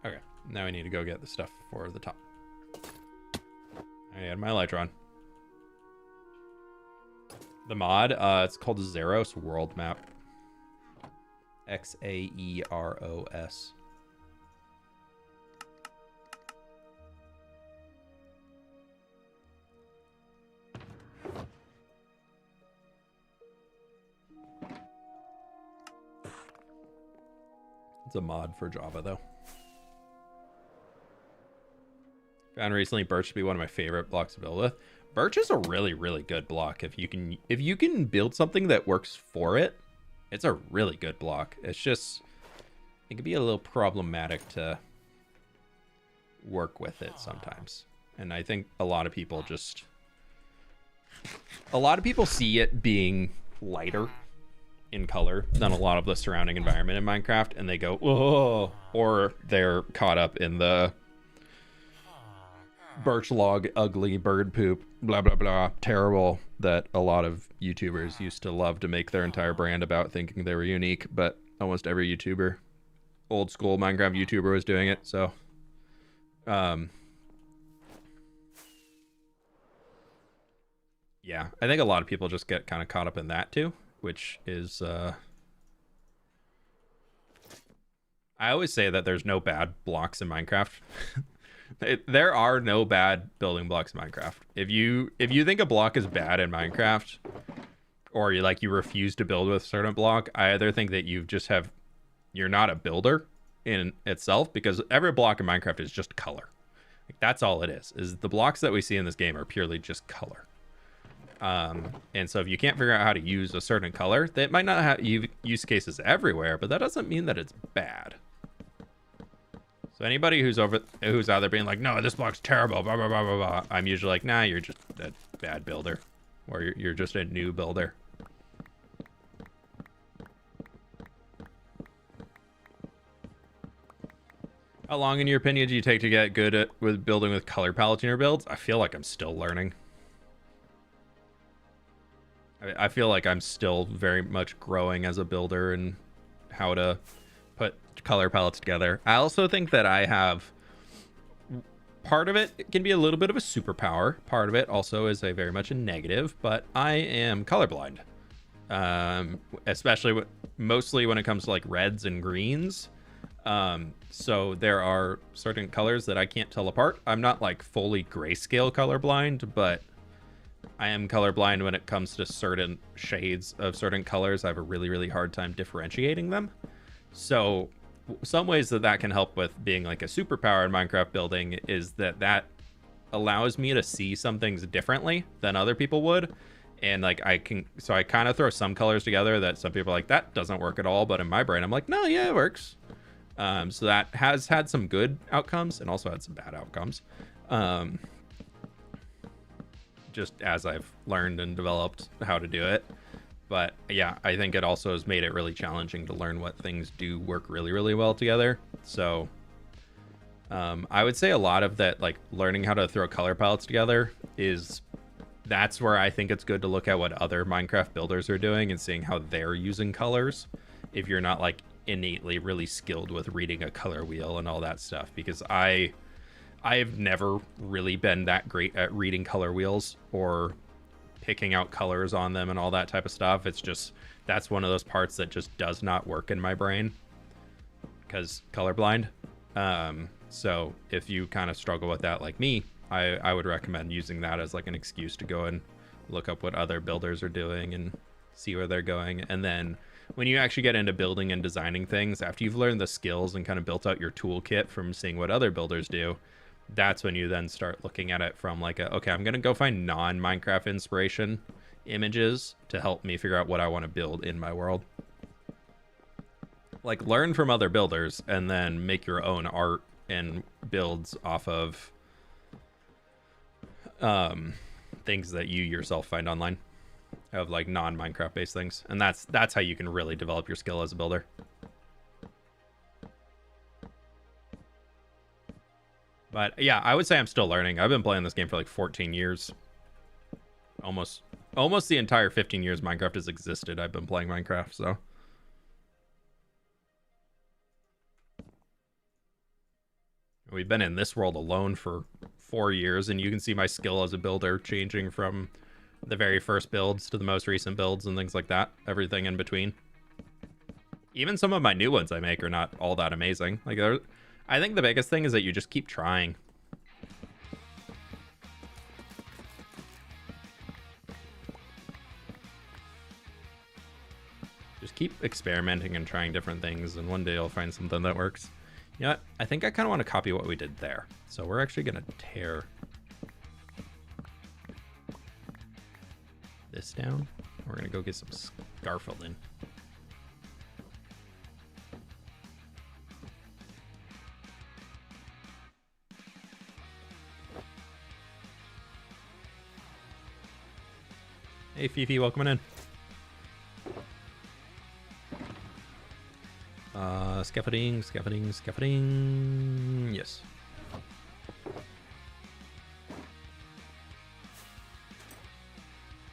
Okay, now I need to go get the stuff for the top. I had my Elytron. The mod, it's called Xeros World Map. Xaeros. It's a mod for Java, though. Found recently birch to be one of my favorite blocks to build with. Birch is a really, really good block. If you can build something that works for it, it's a really good block. It's just, it can be a little problematic to work with it sometimes. And I think a lot of people see it being lighter in color than a lot of the surrounding environment in Minecraft, and they go, oh, or they're caught up in the birch log, ugly bird poop, blah, blah, blah, terrible, that a lot of YouTubers used to love to make their entire brand about, thinking they were unique, but almost every YouTuber, old school Minecraft YouTuber, was doing it. So yeah, I think a lot of people just get kind of caught up in that too, which is I always say that there's no bad blocks in Minecraft. There are no bad building blocks in Minecraft. If you think a block is bad in Minecraft, or you refuse to build with a certain block, I either think that you're not a builder in itself, because every block in Minecraft is just color. Like, that's all it is the blocks that we see in this game are purely just color. And so if you can't figure out how to use a certain color, that might not have use cases everywhere, but that doesn't mean that it's bad. So anybody who's out there being like, no, this block's terrible, blah, blah, blah, blah, blah, I'm usually like, nah, you're just a bad builder, or you're just a new builder. How long, in your opinion, do you take to get good with building with color palettes in your builds? I feel like I'm still learning. I feel like I'm still very much growing as a builder and how to put color palettes together. I also think that I have, part of it can be a little bit of a superpower. Part of it also is very much a negative, but I am colorblind. Especially mostly when it comes to like reds and greens. So there are certain colors that I can't tell apart. I'm not like fully grayscale colorblind, but I am colorblind when it comes to certain shades of certain colors. I have a really, really hard time differentiating them. So some ways that can help with being like a superpower in Minecraft building is that allows me to see some things differently than other people would. And like I kind of throw some colors together that some people are like, that doesn't work at all. But in my brain, I'm like, no, yeah, it works. So that has had some good outcomes and also had some bad outcomes. Just as I've learned and developed how to do it. But yeah, I think it also has made it really challenging to learn what things do work really, really well together. So I would say a lot of that, like learning how to throw color palettes together, that's where I think it's good to look at what other Minecraft builders are doing and seeing how they're using colors. If you're not like innately really skilled with reading a color wheel and all that stuff, because I've never really been that great at reading color wheels or picking out colors on them and all that type of stuff. It's just, that's one of those parts that just does not work in my brain because colorblind. So if you kind of struggle with that like me, I would recommend using that as like an excuse to go and look up what other builders are doing and see where they're going. And then when you actually get into building and designing things, after you've learned the skills and kind of built out your toolkit from seeing what other builders do, that's when you then start looking at it from like, okay, I'm going to go find non-Minecraft inspiration images to help me figure out what I want to build in my world. Like learn from other builders and then make your own art and builds off of things that you yourself find online of like non-Minecraft based things. And that's how you can really develop your skill as a builder. But yeah, I would say I'm still learning. I've been playing this game for like 14 years. Almost the entire 15 years Minecraft has existed. I've been playing Minecraft, so. We've been in this world alone for 4 years, and you can see my skill as a builder changing from the very first builds to the most recent builds and things like that. Everything in between. Even some of my new ones I make are not all that amazing. Like, I think the biggest thing is that you just keep trying. Just keep experimenting and trying different things, and one day you'll find something that works. You know what? I think I kind of want to copy what we did there. So we're actually gonna tear this down. We're gonna go get some scaffolding. Hey Fifi, welcome in. Scaffolding. Yes.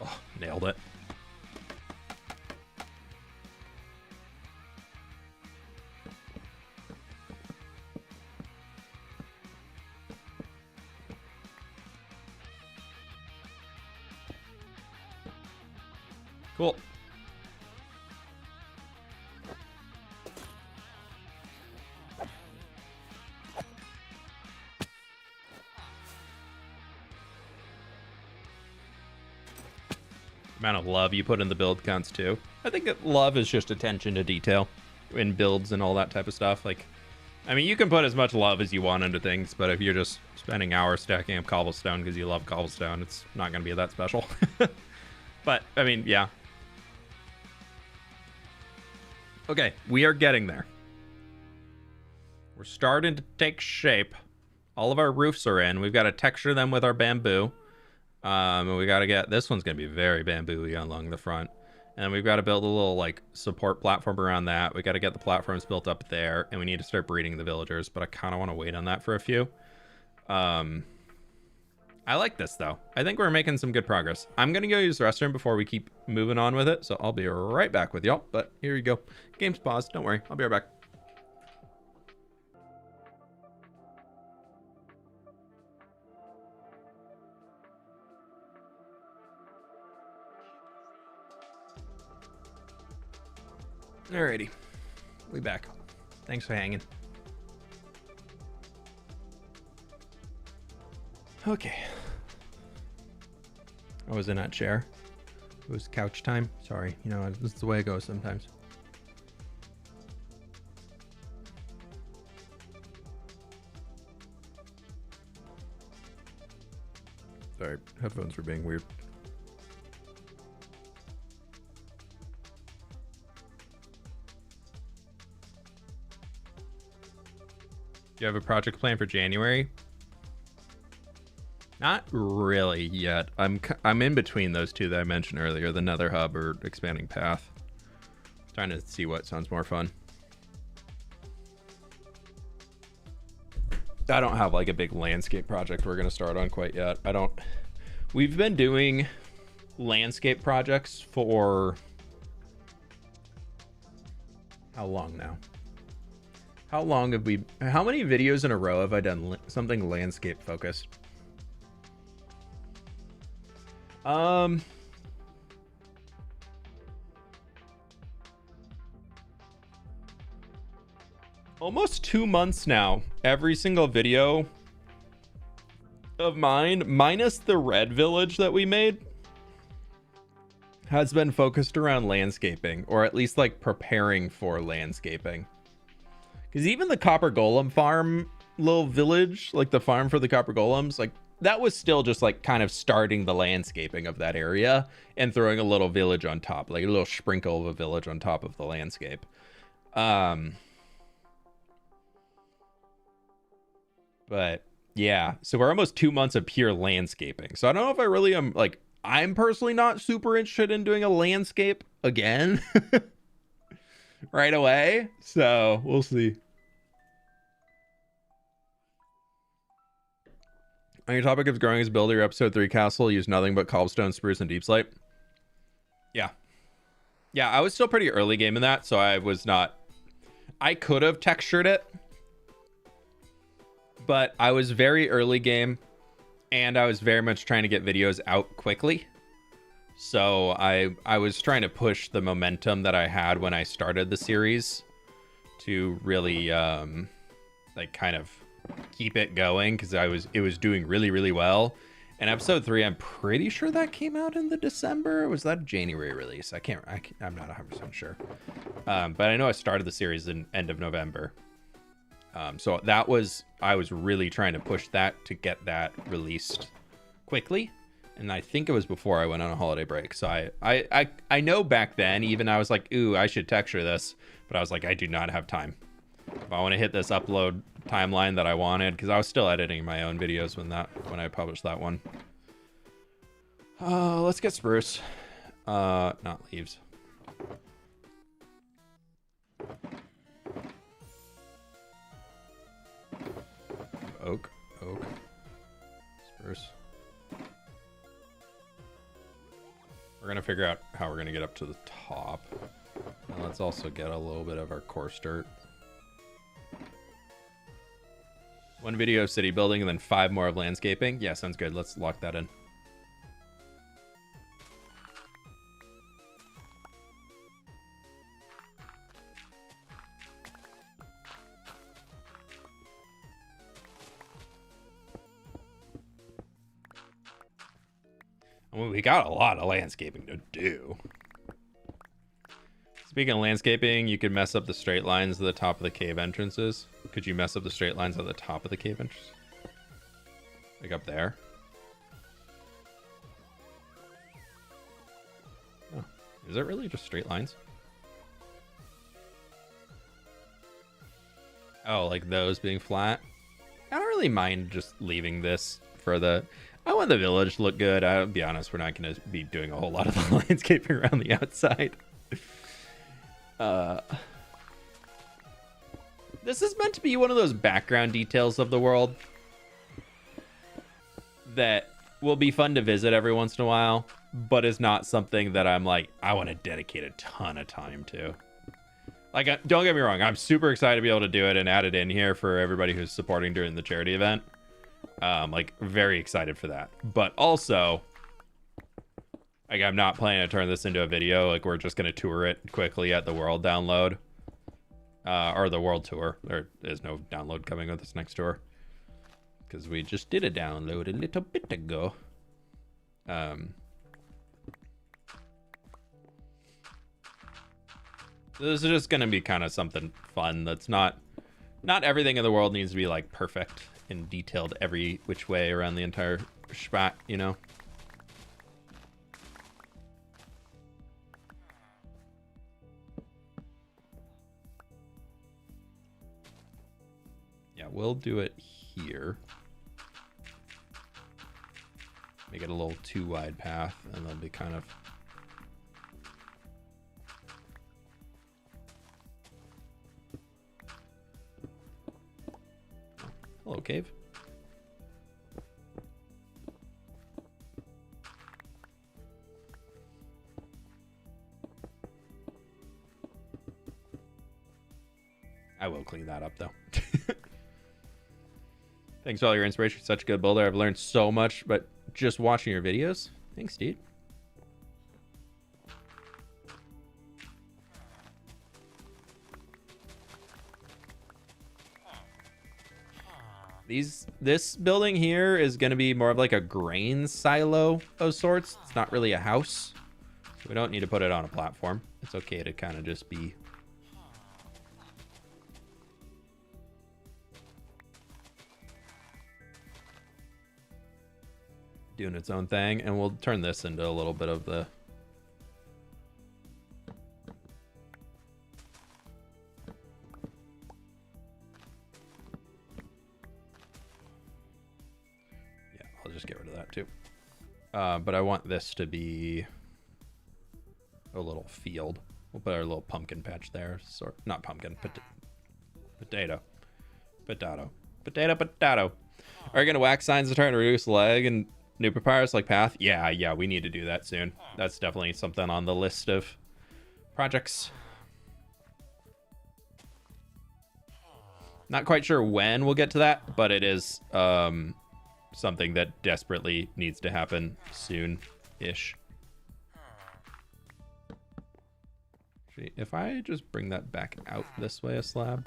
Oh, nailed it. Cool. Amount of love you put in the build counts too. I think that love is just attention to detail in builds and all that type of stuff. Like, I mean, you can put as much love as you want into things, but if you're just spending hours stacking up cobblestone because you love cobblestone, it's not going to be that special. But, I mean, yeah. Okay, we are getting there. We're starting to take shape. All of our roofs are in. We've got to texture them with our bamboo. And we got to get, this one's going to be very bamboo-y along the front. And we've got to build a little, like, support platform around that. We got to get the platforms built up there. And we need to start breeding the villagers. But I kind of want to wait on that for a few. I like this, though. I think we're making some good progress. I'm going to go use the restroom before we keep moving on with it. So I'll be right back with y'all. But here you go. Game's paused. Don't worry. I'll be right back. Alrighty. We back. Thanks for hanging. Okay. I was in that chair. It was couch time. Sorry. You know, this is the way it goes sometimes. Sorry. Headphones were being weird. Do you have a project plan for January? Not really yet. I'm in between those two that I mentioned earlier, the Nether Hub or Expanding Path. Trying to see what sounds more fun. I don't have like a big landscape project we're gonna start on quite yet. We've been doing landscape projects for how long now? How many videos in a row have I done something landscape focused? Almost 2 months now. Every single video of mine, minus the red village that we made, has been focused around landscaping, or at least like preparing for landscaping. Because even the copper golem farm little village, like the farm for the copper golems, like that was still just like kind of starting the landscaping of that area and throwing a little village on top, like a little sprinkle of a village on top of the landscape. But yeah, so we're almost 2 months of pure landscaping. So I don't know if I really am like, I'm personally not super interested in doing a landscape again right away. So we'll see. On your topic of growing as a builder, your episode 3 castle used nothing but cobblestone, spruce, and deep slate. Yeah. Yeah, I was still pretty early game in that, so I was not... I could have textured it, but I was very early game, and I was very much trying to get videos out quickly. So I was trying to push the momentum that I had when I started the series to really like kind of keep it going, because it was doing really, really well. And episode 3, I'm pretty sure that came out in the December. Was that a January release? I'm not 100% sure. But I know I started the series in end of November. So I was really trying to push that to get that released quickly. And I think it was before I went on a holiday break. So I know back then, even I was like, ooh, I should texture this. But I was like, I do not have time. If I want to hit this upload timeline that I wanted, because I was still editing my own videos when I published that one. Let's get spruce. Not leaves. Oak. Spruce. We're going to figure out how we're going to get up to the top. And let's also get a little bit of our coarse dirt. 1 video of city building and then 5 more of landscaping. Yeah, sounds good. Let's lock that in. We got a lot of landscaping to do. Speaking of landscaping, you could mess up the straight lines at the top of the cave entrances. Could you mess up the straight lines at the top of the cave entrance? Like up there? Oh, is it really just straight lines? Oh, like those being flat? I don't really mind just leaving this for the... I want the village to look good. I'll be honest, we're not going to be doing a whole lot of the landscaping around the outside. This is meant to be one of those background details of the world that will be fun to visit every once in a while, but is not something that I'm like, I want to dedicate a ton of time to. Like, don't get me wrong, I'm super excited to be able to do it and add it in here for everybody who's supporting during the charity event. Like, very excited for that. But also, like, I'm not planning to turn this into a video. Like, we're just going to tour it quickly at the world download. Or the world tour. There is no download coming with this next tour. Because we just did a download a little bit ago. This is just going to be kind of something fun that's not everything in the world needs to be, like, perfect and detailed every which way around the entire spot, you know? Yeah, we'll do it here. Make it a little too wide path, and they'll be kind of... Hello, cave. I will clean that up, though. Thanks for all your inspiration. Such a good builder. I've learned so much, but just watching your videos. Thanks, dude. This building here is going to be more of like a grain silo of sorts. It's not really a house. So we don't need to put it on a platform. It's okay to kind of just be... doing its own thing. And we'll turn this into a little bit of the... I'll just get rid of that too. But I want this to be a little field. We'll put our little pumpkin patch there. Sort not pumpkin, potato. Are you gonna wax signs to try and reduce lag and new papyrus like path? Yeah, we need to do that soon. That's definitely something on the list of projects. Not quite sure when we'll get to that, but it is something that desperately needs to happen soon-ish. If I just bring that back out this way a slab.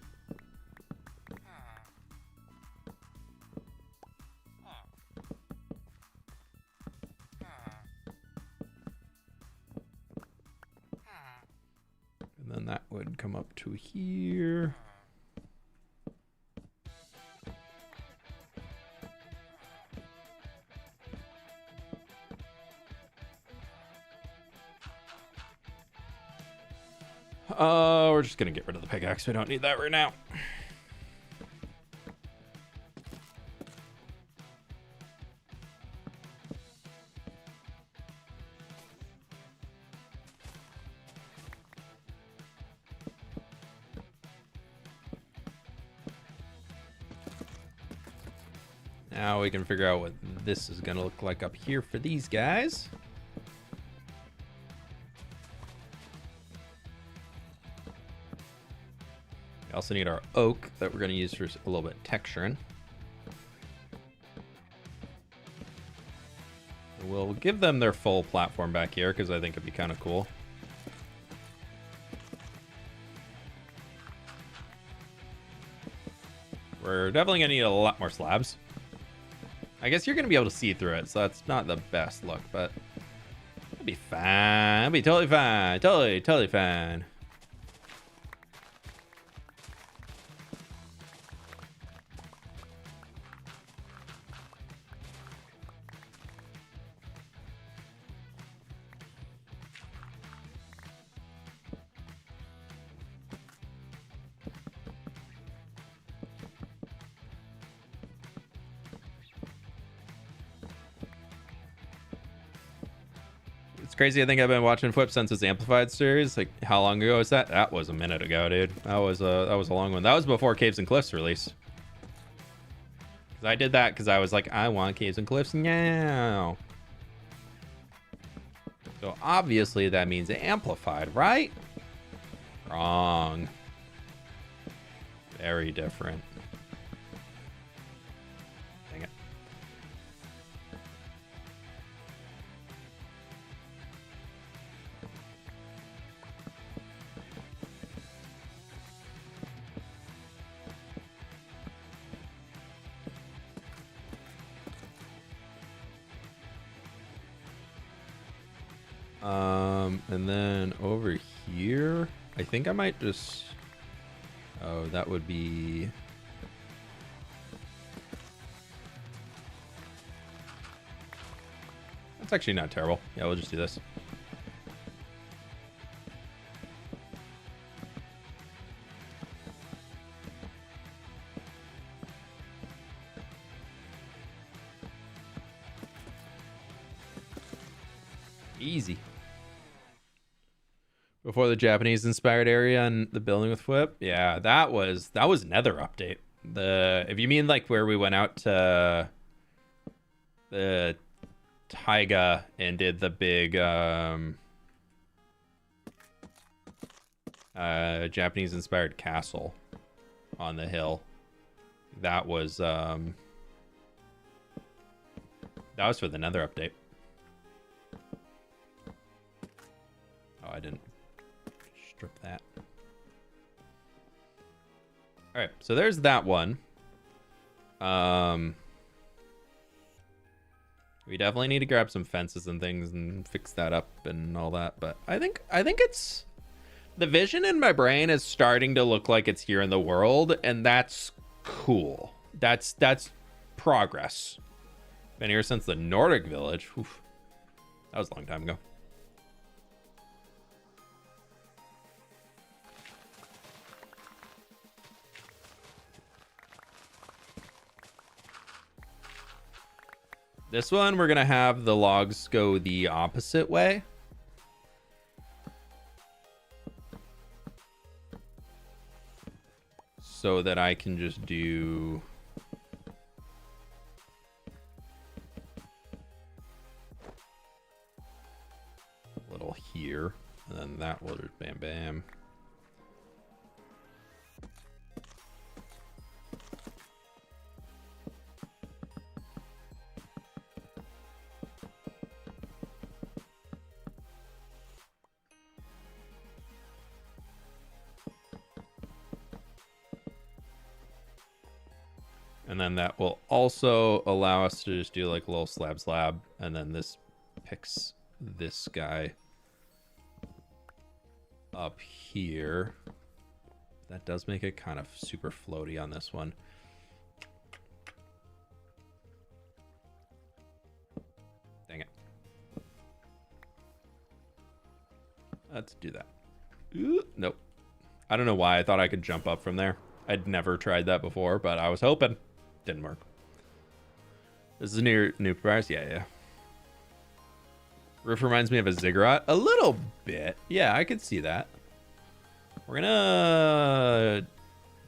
And then that would come up to here. We're just gonna get rid of the pickaxe. We don't need that right now. Now we can figure out what this is gonna look like up here for these guys. We also need our oak that we're going to use for a little bit of texturing. We'll give them their full platform back here because I think it'd be kind of cool. We're definitely going to need a lot more slabs. I guess you're going to be able to see through it, so that's not the best look, but it'll be fine. It'll be totally fine. Totally fine. It's crazy. I think I've been watching fWhip since his Amplified series. Like, how long ago was that? That was a minute ago, dude. That was a long one. That was before Caves and Cliffs release. I did that because I was like, I want Caves and Cliffs now. So obviously that means Amplified, right? Wrong. Very different. Dang it. And then over here, I think I might just, oh, that would be, that's actually not terrible. Yeah, we'll just do this. Easy. Before the Japanese inspired area and the building with fWhip, yeah, that was Nether update. If you mean like where we went out to the taiga and did the big Japanese inspired castle on the hill, that was for the Nether update. Oh, I didn't strip that. All right, so there's that one. We definitely need to grab some fences and things and fix that up and all that, but I think it's, the vision in my brain is starting to look like it's here in the world, and that's cool. That's progress. Been here since the Nordic village. Oof. That was a long time ago. This one, we're going to have the logs go the opposite way. So that I can just do... a little here. And then that will just bam, bam. And then that will also allow us to just do like a little slab. And then this picks this guy up here. That does make it kind of super floaty on this one. Dang it. Let's do that. Nope. I don't know why I thought I could jump up from there. I'd never tried that before, but I was hoping. Didn't work. This is near new papyrus. Yeah. Roof reminds me of a ziggurat. A little bit. Yeah, I could see that. We're gonna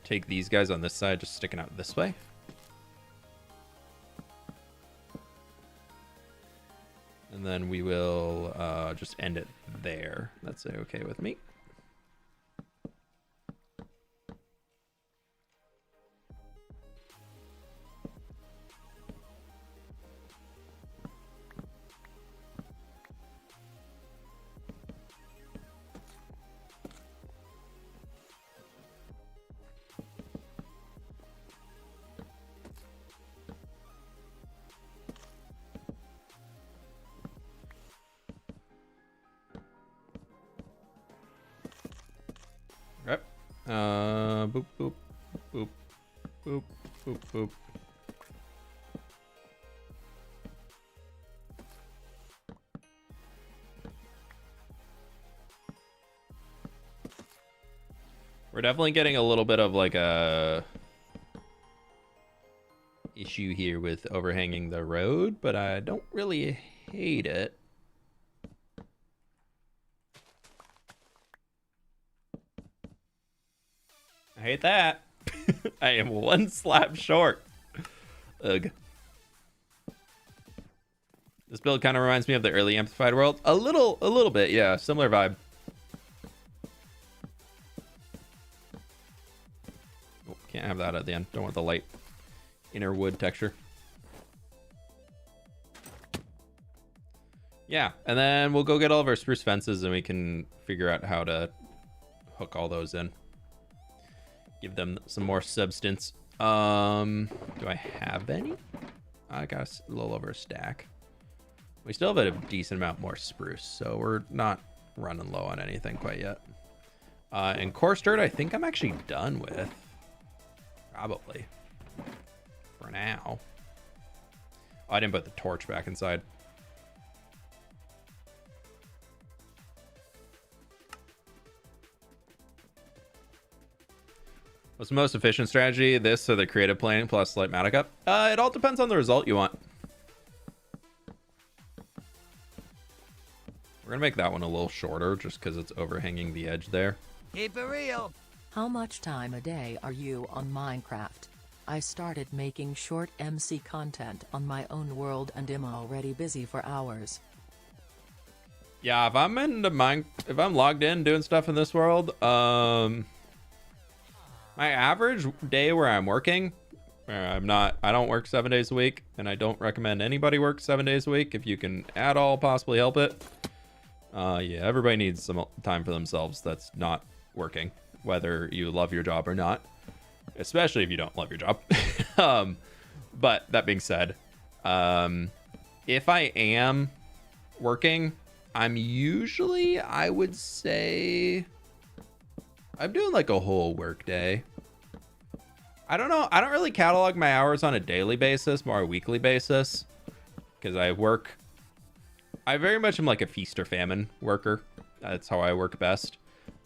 take these guys on this side, just sticking out this way. And then we will just end it there. That's okay with me. Yep. Boop, boop, boop, boop, boop, boop. We're definitely getting a little bit of like a issue here with overhanging the road, but I don't really hate it. I hate that. I am one slab short. Ugh. This build kind of reminds me of the early Amplified world. A little bit, yeah. Similar vibe. Oh, can't have that at the end. Don't want the light inner wood texture. Yeah, and then we'll go get all of our spruce fences and we can figure out how to hook all those in. Give them some more substance. Do I have any? I got a little over a stack. We still have a decent amount more spruce, so we're not running low on anything quite yet. And coarse dirt, I think I'm actually done with. Probably. For now. Oh, I didn't put the torch back inside. What's the most efficient strategy? This or the creative planning plus light matic up? It all depends on the result you want. We're gonna make that one a little shorter just because it's overhanging the edge there. Keep it real. How much time a day are you on Minecraft? I started making short MC content on my own world and am already busy for hours. Yeah, if I'm if I'm logged in doing stuff in this world, my average day where I'm working, I don't work 7 days a week, and I don't recommend anybody work 7 days a week if you can at all possibly help it. Yeah, everybody needs some time for themselves that's not working, whether you love your job or not, especially if you don't love your job. But that being said, if I am working, I'm usually, I would say, I'm doing like a whole work day. I don't know. I don't really catalog my hours on a daily basis, more a weekly basis, because I very much am like a feast or famine worker. That's how I work best.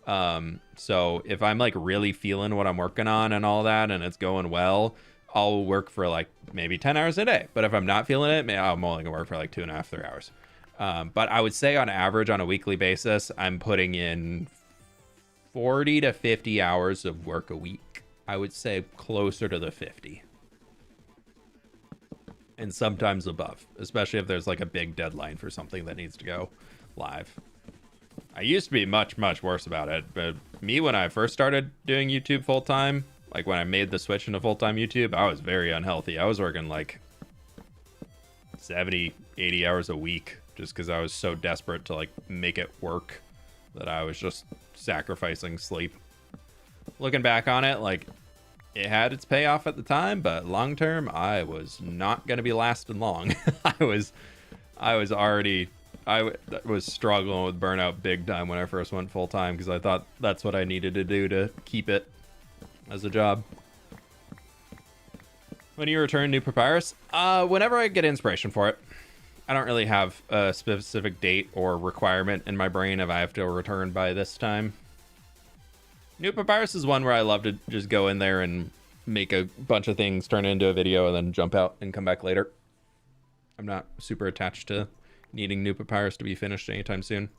So if I'm like really feeling what I'm working on and all that, and it's going well, I'll work for like maybe 10 hours a day. But if I'm not feeling it, I'm only gonna work for like 2.5, 3 hours. But I would say on average on a weekly basis, I'm putting in 40 to 50 hours of work a week. I would say closer to the 50. And sometimes above, especially if there's like a big deadline for something that needs to go live. I used to be much, much worse about it. But me, when I first started doing YouTube full time, like when I made the switch into full-time YouTube, I was very unhealthy. I was working like 70, 80 hours a week just because I was so desperate to like make it work that I was just sacrificing sleep. Looking back on it, like it had its payoff at the time, but long term, I was not going to be lasting long. I was struggling with burnout big time when I first went full time because I thought that's what I needed to do to keep it as a job. When do you return New Papyrus? Whenever I get inspiration for it. I don't really have a specific date or requirement in my brain if I have to return by this time. New Papyrus is one where I love to just go in there and make a bunch of things, turn it into a video, and then jump out and come back later. I'm not super attached to needing New Papyrus to be finished anytime soon.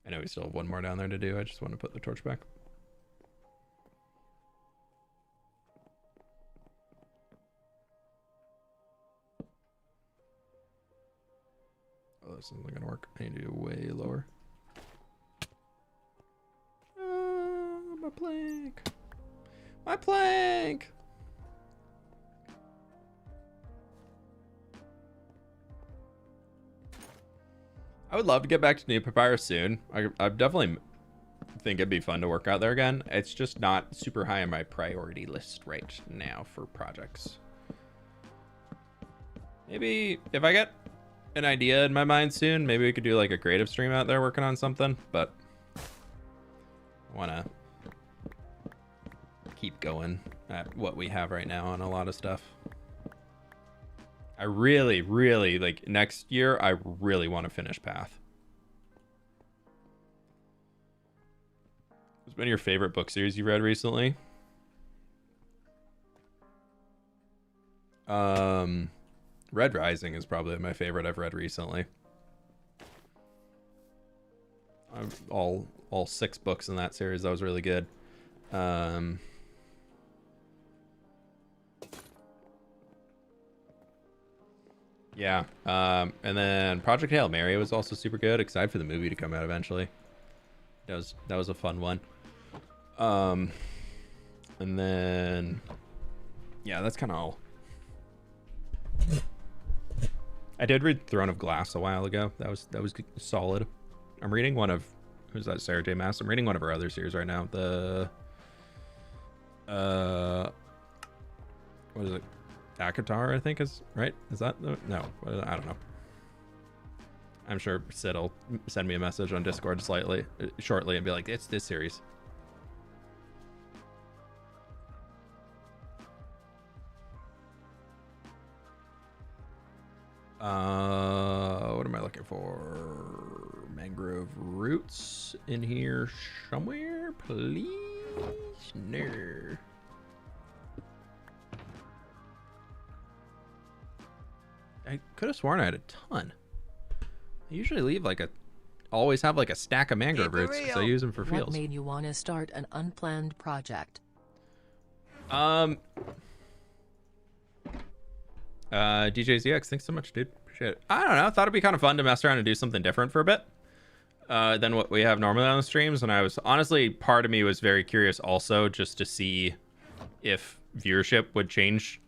I know we still have one more down there to do. I just want to put the torch back. Oh, this isn't gonna work. I need to do way lower. My plank. My plank. I would love to get back to New Papyrus soon. I definitely think it'd be fun to work out there again. It's just not super high on my priority list right now for projects. Maybe if I get an idea in my mind soon, maybe we could do like a creative stream out there working on something, but I want to keep going at what we have right now on a lot of stuff. I really, like next year, I really want to finish Path. What's been your favorite book series you read recently? Red Rising is probably my favorite I've read recently. All 6 books in that series. That was really good. Yeah. And then Project Hail Mary was also super good. Excited for the movie to come out eventually. That was a fun one. And then yeah, that's kind of all. I did read Throne of Glass a while ago. That was solid. I'm reading one of who's that, Sarah J. Maas? I'm reading one of her other series right now. The what is it? Akatar, I think is right. Is that no? I don't know. I'm sure Sid will send me a message on Discord shortly and be like, it's this series. What am I looking for? Mangrove roots in here somewhere, please. No. I could have sworn I had a ton. I usually leave always have like a stack of mangrove roots because I use them for fields. What made you want to start an unplanned project? DJ ZX, thanks so much, dude. Appreciate it. I don't know. I thought it'd be kind of fun to mess around and do something different for a bit than what we have normally on the streams. And I was honestly, part of me was very curious also just to see if viewership would change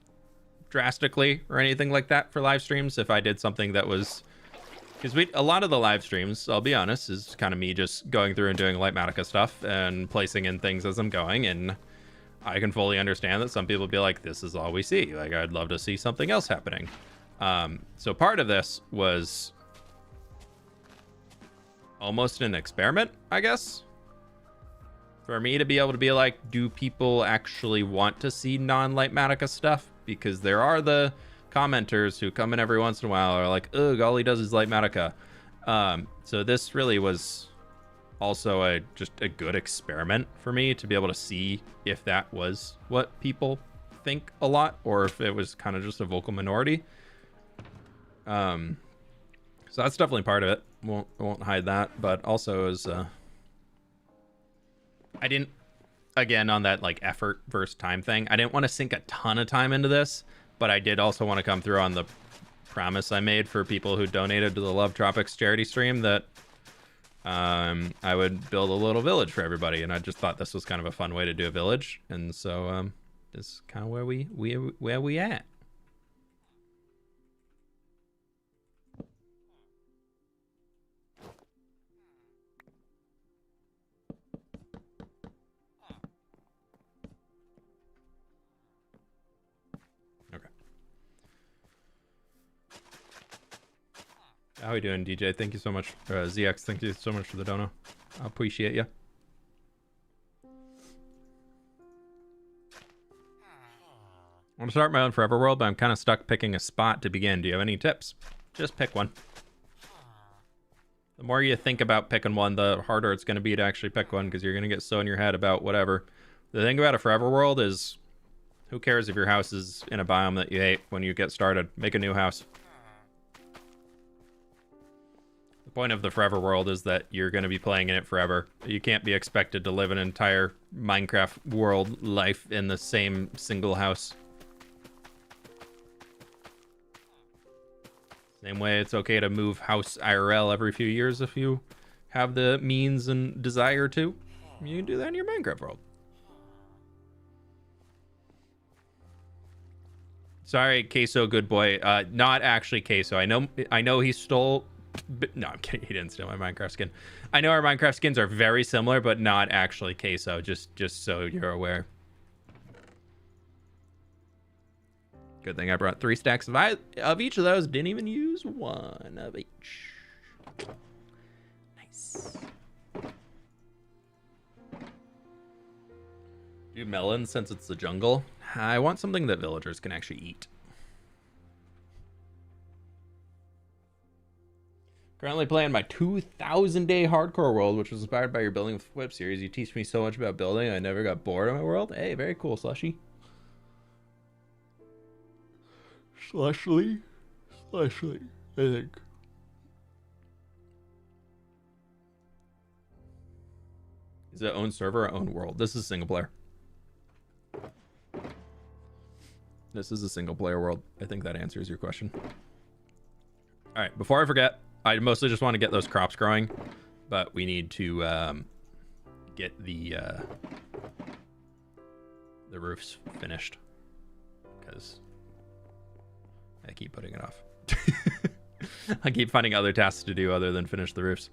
drastically or anything like that for live streams if I did something that was, because a lot of the live streams, I'll be honest, is kind of me just going through and doing Lightmatica stuff and placing in things as I'm going, and I can fully understand that some people be like, this is all we see, like I'd love to see something else happening. So part of this was almost an experiment, I guess, for me to be able to be like, do people actually want to see non-Lightmatica stuff? Because there are the commenters who come in every once in a while are like, ugh, all he does is Lightmatica. So this really was also just a good experiment for me to be able to see if that was what people think a lot or if it was kind of just a vocal minority. So that's definitely part of it. I won't hide that, but also is I didn't, again, on that like effort versus time thing, I didn't want to sink a ton of time into this, but I did also want to come through on the promise I made for people who donated to the Love Tropics charity stream that I would build a little village for everybody, and I just thought this was kind of a fun way to do a village, and so this is kind of where we at. How are you doing, DJ? Thank you so much. ZX, thank you so much for the dono. I appreciate you. I want to start my own forever world, but I'm kind of stuck picking a spot to begin. Do you have any tips? Just pick one. The more you think about picking one, the harder it's going to be to actually pick one, because you're going to get so in your head about whatever. The thing about a forever world is, who cares if your house is in a biome that you hate when you get started? Make a new house. The point of the forever world is that you're going to be playing in it forever. You can't be expected to live an entire Minecraft world life in the same single house. Same way it's okay to move house IRL every few years if you have the means and desire to. You can do that in your Minecraft world. Sorry, Queso, good boy. Not actually Queso. I know he stole... No, I'm kidding. He didn't steal my Minecraft skin. I know our Minecraft skins are very similar, but not actually Queso. Just so you're aware. Good thing I brought 3 stacks of each of those. Didn't even use one of each. Nice. Do melons since it's the jungle. I want something that villagers can actually eat. Currently playing my 2,000-day hardcore world, which was inspired by your Building with fWhip series. You teach me so much about building, I never got bored of my world. Hey, very cool, Slushy. Slushy, I think. Is it own server or own world? This is single player. This is a single player world. I think that answers your question. All right, before I forget, I mostly just want to get those crops growing, but we need to get the roofs finished, because I keep putting it off. I keep finding other tasks to do other than finish the roofs.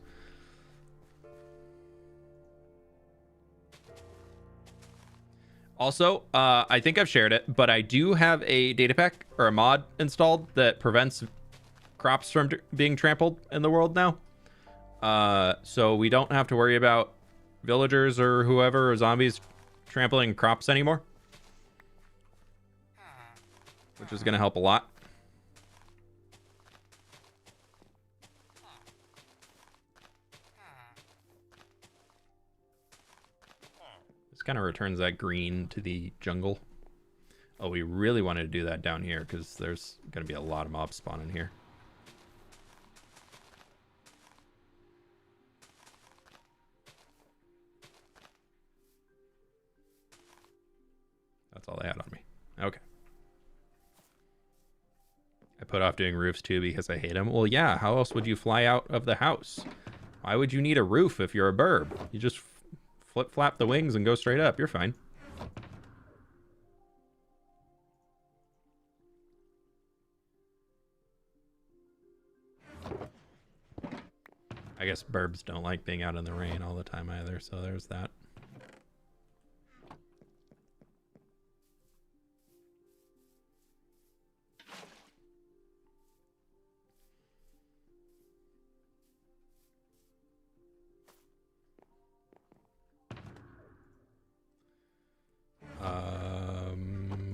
Also, I think I've shared it, but I do have a data pack or a mod installed that prevents crops from being trampled in the world now. So we don't have to worry about villagers or whoever or zombies trampling crops anymore, which is going to help a lot. Kind of returns that green to the jungle. Oh, we really wanted to do that down here because there's going to be a lot of mobs spawning here. That's all they had on me. Okay. I put off doing roofs too because I hate them. Well, yeah, how else would you fly out of the house? Why would you need a roof if you're a burb? You just flip-flap the wings and go straight up. You're fine. I guess burbs don't like being out in the rain all the time either, so there's that.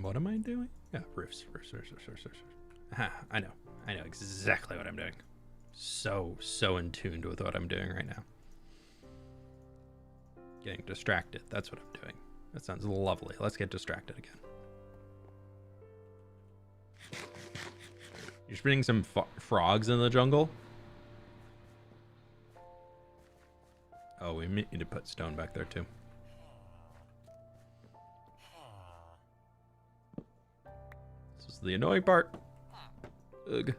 What am I doing? Yeah, roofs. I know exactly what I'm doing. So in tune with what I'm doing right now. Getting distracted. That's what I'm doing. That sounds lovely. Let's get distracted again. You're spinning some frogs in the jungle. Oh, we need to put stone back there too. The annoying part. Ugh.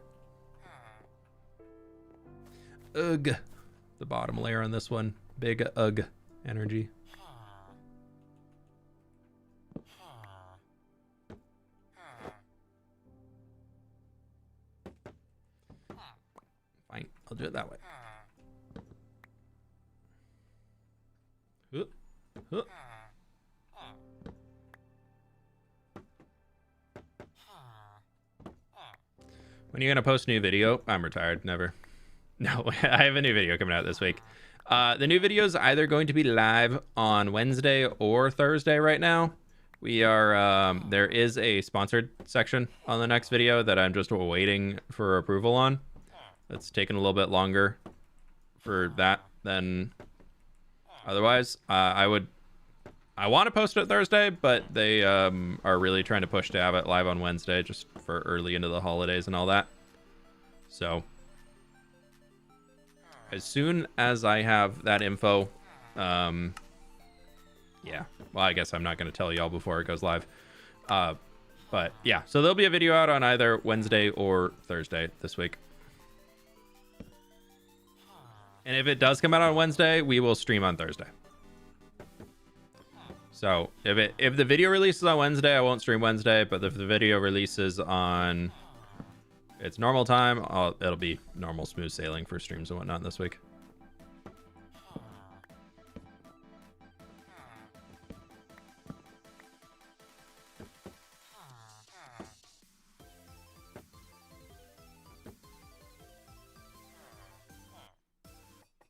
Ugh. The bottom layer on this one. Big ugh energy. Fine, I'll do it that way. Huh. When are you going to post a new video? I'm retired. Never. No, I have a new video coming out this week. The new video is either going to be live on Wednesday or Thursday right now. We are, there is a sponsored section on the next video that I'm just waiting for approval on. It's taken a little bit longer for that, then otherwise, I want to post it Thursday, but they are really trying to push to have it live on Wednesday just for early into the holidays and all that. So as soon as I have that info, yeah, well, I guess I'm not going to tell y'all before it goes live. But yeah, so there'll be a video out on either Wednesday or Thursday this week. And if it does come out on Wednesday, we will stream on Thursday. So if the video releases on Wednesday, I won't stream Wednesday. But if the video releases on its normal time, it'll be normal smooth sailing for streams and whatnot this week.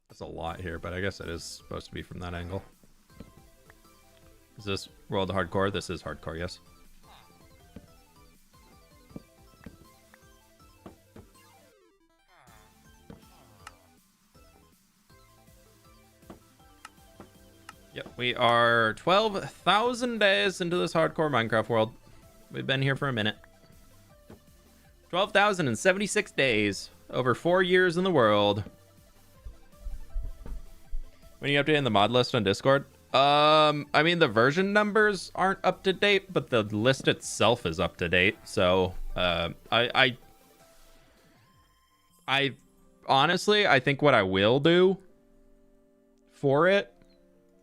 That's a lot here, but I guess it is supposed to be from that angle. Is this world hardcore? This is hardcore, yes. Yep, we are 12,000 days into this hardcore Minecraft world. We've been here for a minute. 12,076 days. Over 4 years in the world. When are you updating the mod list on Discord? I mean, the version numbers aren't up to date, but the list itself is up to date. So, I honestly, I think what I will do for it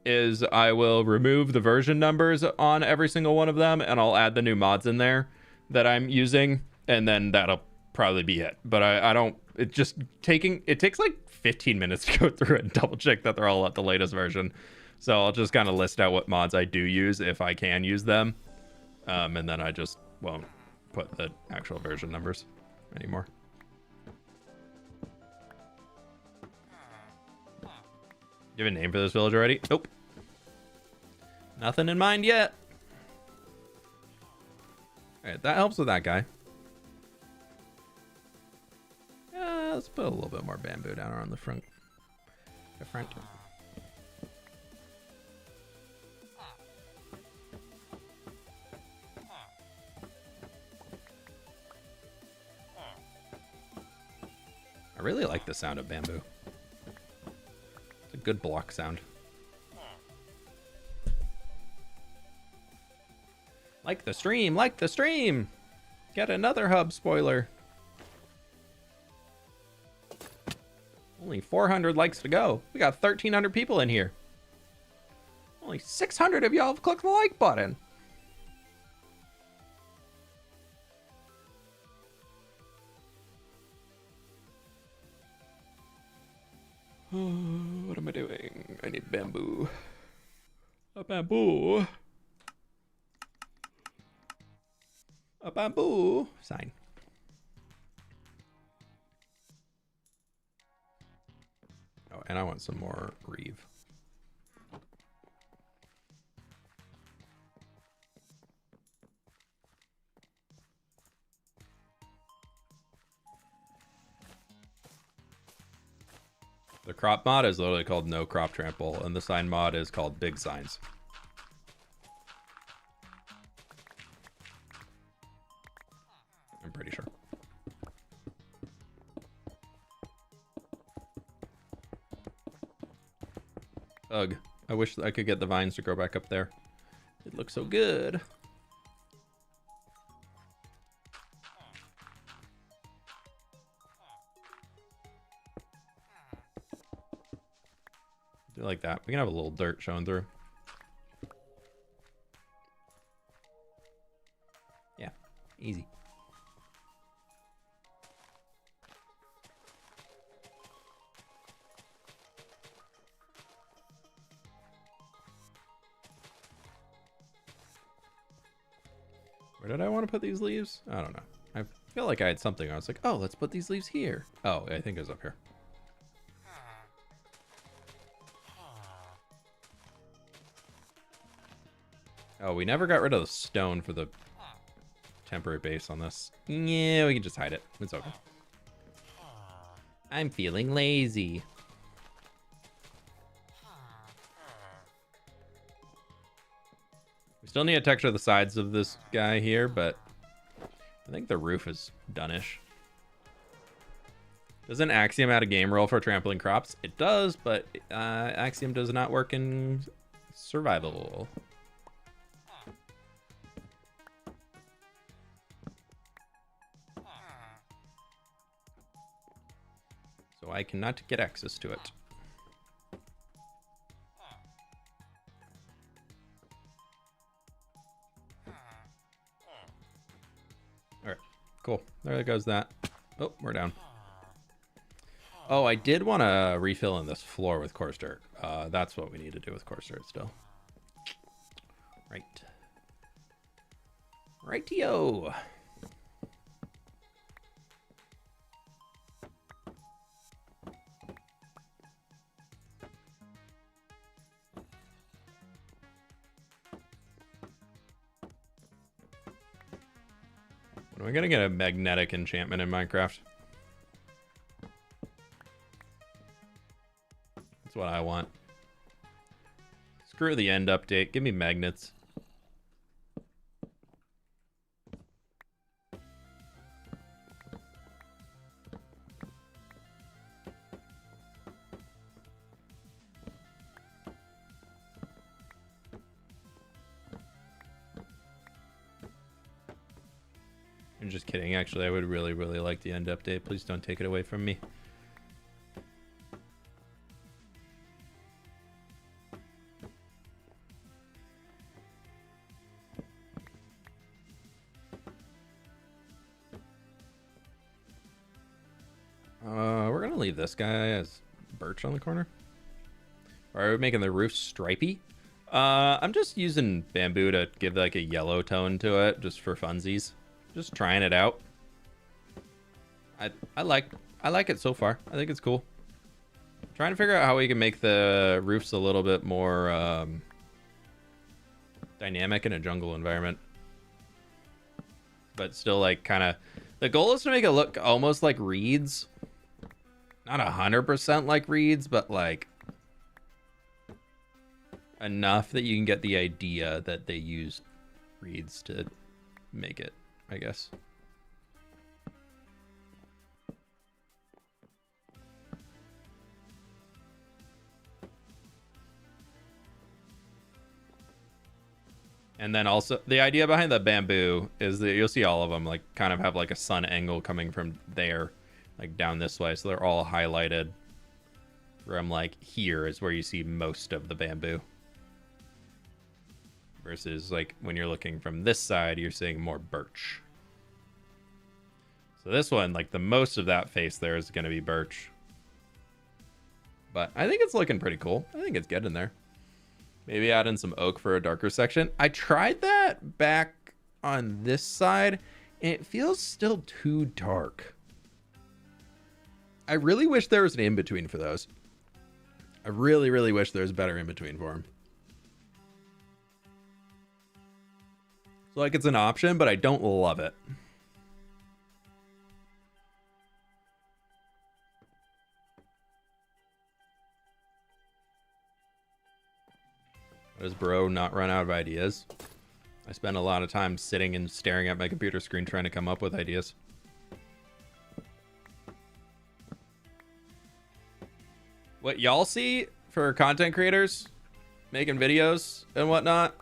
is I will remove the version numbers on every single one of them, and I'll add the new mods in there that I'm using, and then that'll probably be it. But I don't, it takes like 15 minutes to go through it and double check that they're all at the latest version. So I'll just kind of list out what mods I do use if I can use them. And then I just won't put the actual version numbers anymore. You have a name for this village already? Nope. Nothing in mind yet. Alright, that helps with that guy. Let's put a little bit more bamboo down around the front. I really like the sound of bamboo. It's a good block sound. Like the stream, like the stream! Get another hub spoiler. Only 400 likes to go. We got 1,300 people in here. Only 600 of y'all have clicked the like button. What am I doing? I need bamboo. A bamboo. A bamboo sign. Oh, and I want some more reeve. The crop mod is literally called no crop trample, and the sign mod is called big signs. I'm pretty sure. Ugh. I wish I could get the vines to grow back up there. It looks so good. Do like that. We can have a little dirt showing through. Yeah, easy. Where did I want to put these leaves? I don't know. I feel like I had something. I was like, oh, let's put these leaves here. Oh, I think it was up here. Oh, we never got rid of the stone for the temporary base on this. Yeah, we can just hide it. It's okay. I'm feeling lazy. Still need to texture the sides of this guy here, but I think the roof is done-ish. Doesn't Axiom add a game role for trampling crops? It does, but Axiom does not work in survival. So I cannot get access to it. Alright, cool. There goes that. Oh, we're down. Oh, I did want to refill in this floor with coarse dirt. That's what we need to do with coarse dirt still. Right. Rightio. When are we gonna get a magnetic enchantment in Minecraft? That's what I want. Screw the end update. Give me magnets. I'm just kidding. Actually, I would really, really like the end update. Please don't take it away from me. We're gonna leave this guy as birch on the corner. Or are we making the roof stripy? I'm just using bamboo to give like a yellow tone to it, just for funsies. Just trying it out. I like it so far. I think it's cool. Trying to figure out how we can make the roofs a little bit more dynamic in a jungle environment, but still like kind of. The goal is to make it look almost like reeds. Not 100% like reeds, but like enough that you can get the idea that they used reeds to make it, I guess. And then also the idea behind the bamboo is that you'll see all of them like kind of have like a sun angle coming from there, like down this way. So they're all highlighted from like here is where you see most of the bamboo. Versus like when you're looking from this side, you're seeing more birch. So this one, like the most of that face there is going to be birch. But I think it's looking pretty cool. I think it's getting there. Maybe add in some oak for a darker section. I tried that back on this side, and it feels still too dark. I really wish there was an in-between for those. I really, really wish there was a better in-between for them. So like it's an option, but I don't love it. Does bro not run out of ideas? I spend a lot of time sitting and staring at my computer screen trying to come up with ideas. What y'all see for content creators making videos and whatnot,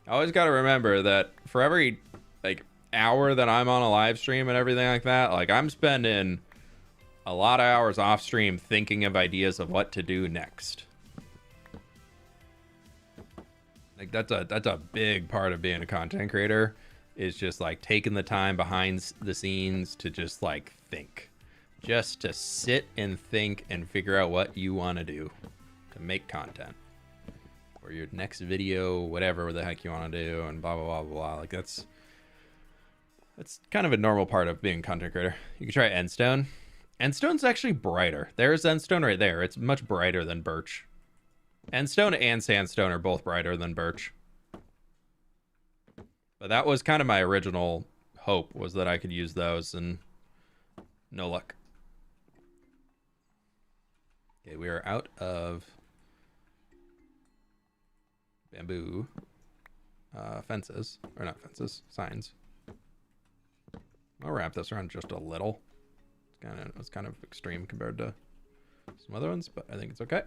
I always got to remember that for every like hour that I'm on a live stream and everything like that, like I'm spending a lot of hours off stream thinking of ideas of what to do next. Like that's a big part of being a content creator, is just like taking the time behind the scenes to just like think, just to sit and think and figure out what you want to do to make content or your next video, whatever the heck you want to do, and blah blah blah blah. Like that's kind of a normal part of being a content creator. You can try endstone. Endstone's actually brighter. There's endstone right there. It's much brighter than birch. Endstone and sandstone are both brighter than birch. But that was kind of my original hope, was that I could use those, and no luck. Okay, we are out of bamboo. fences, or not fences, signs. I'll wrap this around just a little. It's kind of extreme compared to some other ones, but I think it's okay.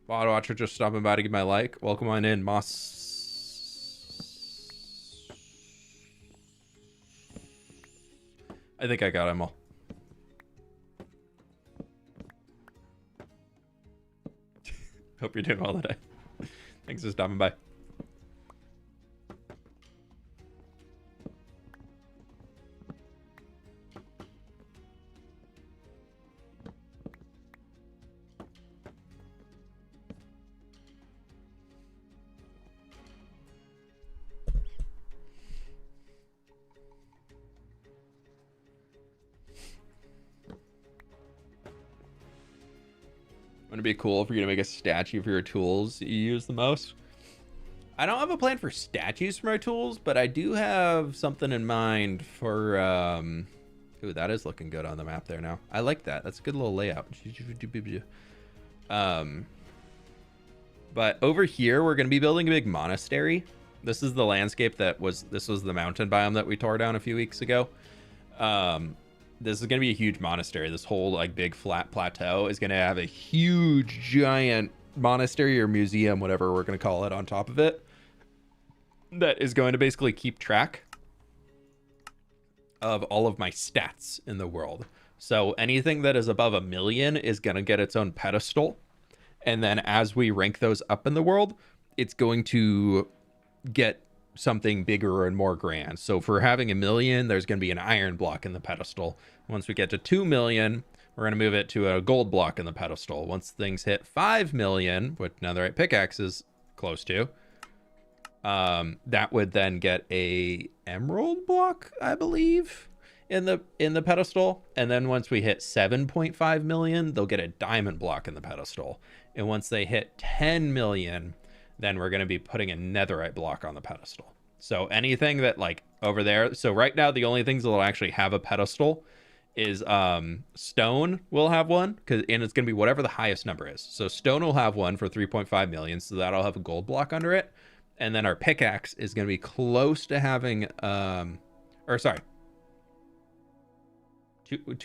Bot Watcher just stopping by to give my like. Welcome on in, Moss. I think I got them all. Hope you're doing well today. Thanks for stopping by. Wouldn't it be cool if you're gonna make a statue for your tools you use the most? I don't have a plan for statues for my tools, but I do have something in mind for ooh, that is looking good on the map there now. I like that. That's a good little layout. But over here we're gonna be building a big monastery. This is the landscape this was the mountain biome that we tore down a few weeks ago. This is going to be a huge monastery. This whole like big flat plateau is going to have a huge giant monastery or museum, whatever we're going to call it, on top of it. That is going to basically keep track of all of my stats in the world. So anything that is above 1 million is going to get its own pedestal. And then as we rank those up in the world, it's going to get something bigger and more grand. So for having 1 million, there's going to be an iron block in the pedestal. Once we get to 2 million, we're going to move it to a gold block in the pedestal. Once things hit 5 million, which netherite pickaxe is close to, that would then get a emerald block, I believe, in the pedestal. And then once we hit 7.5 million, they'll get a diamond block in the pedestal. And once they hit 10 million, then we're going to be putting a netherite block on the pedestal. So anything that like over there. So right now, the only things that will actually have a pedestal is stone will have one, and it's going to be whatever the highest number is. So stone will have one for 3.5 million. So that'll have a gold block under it. And then our pickaxe is going to be close to having, 2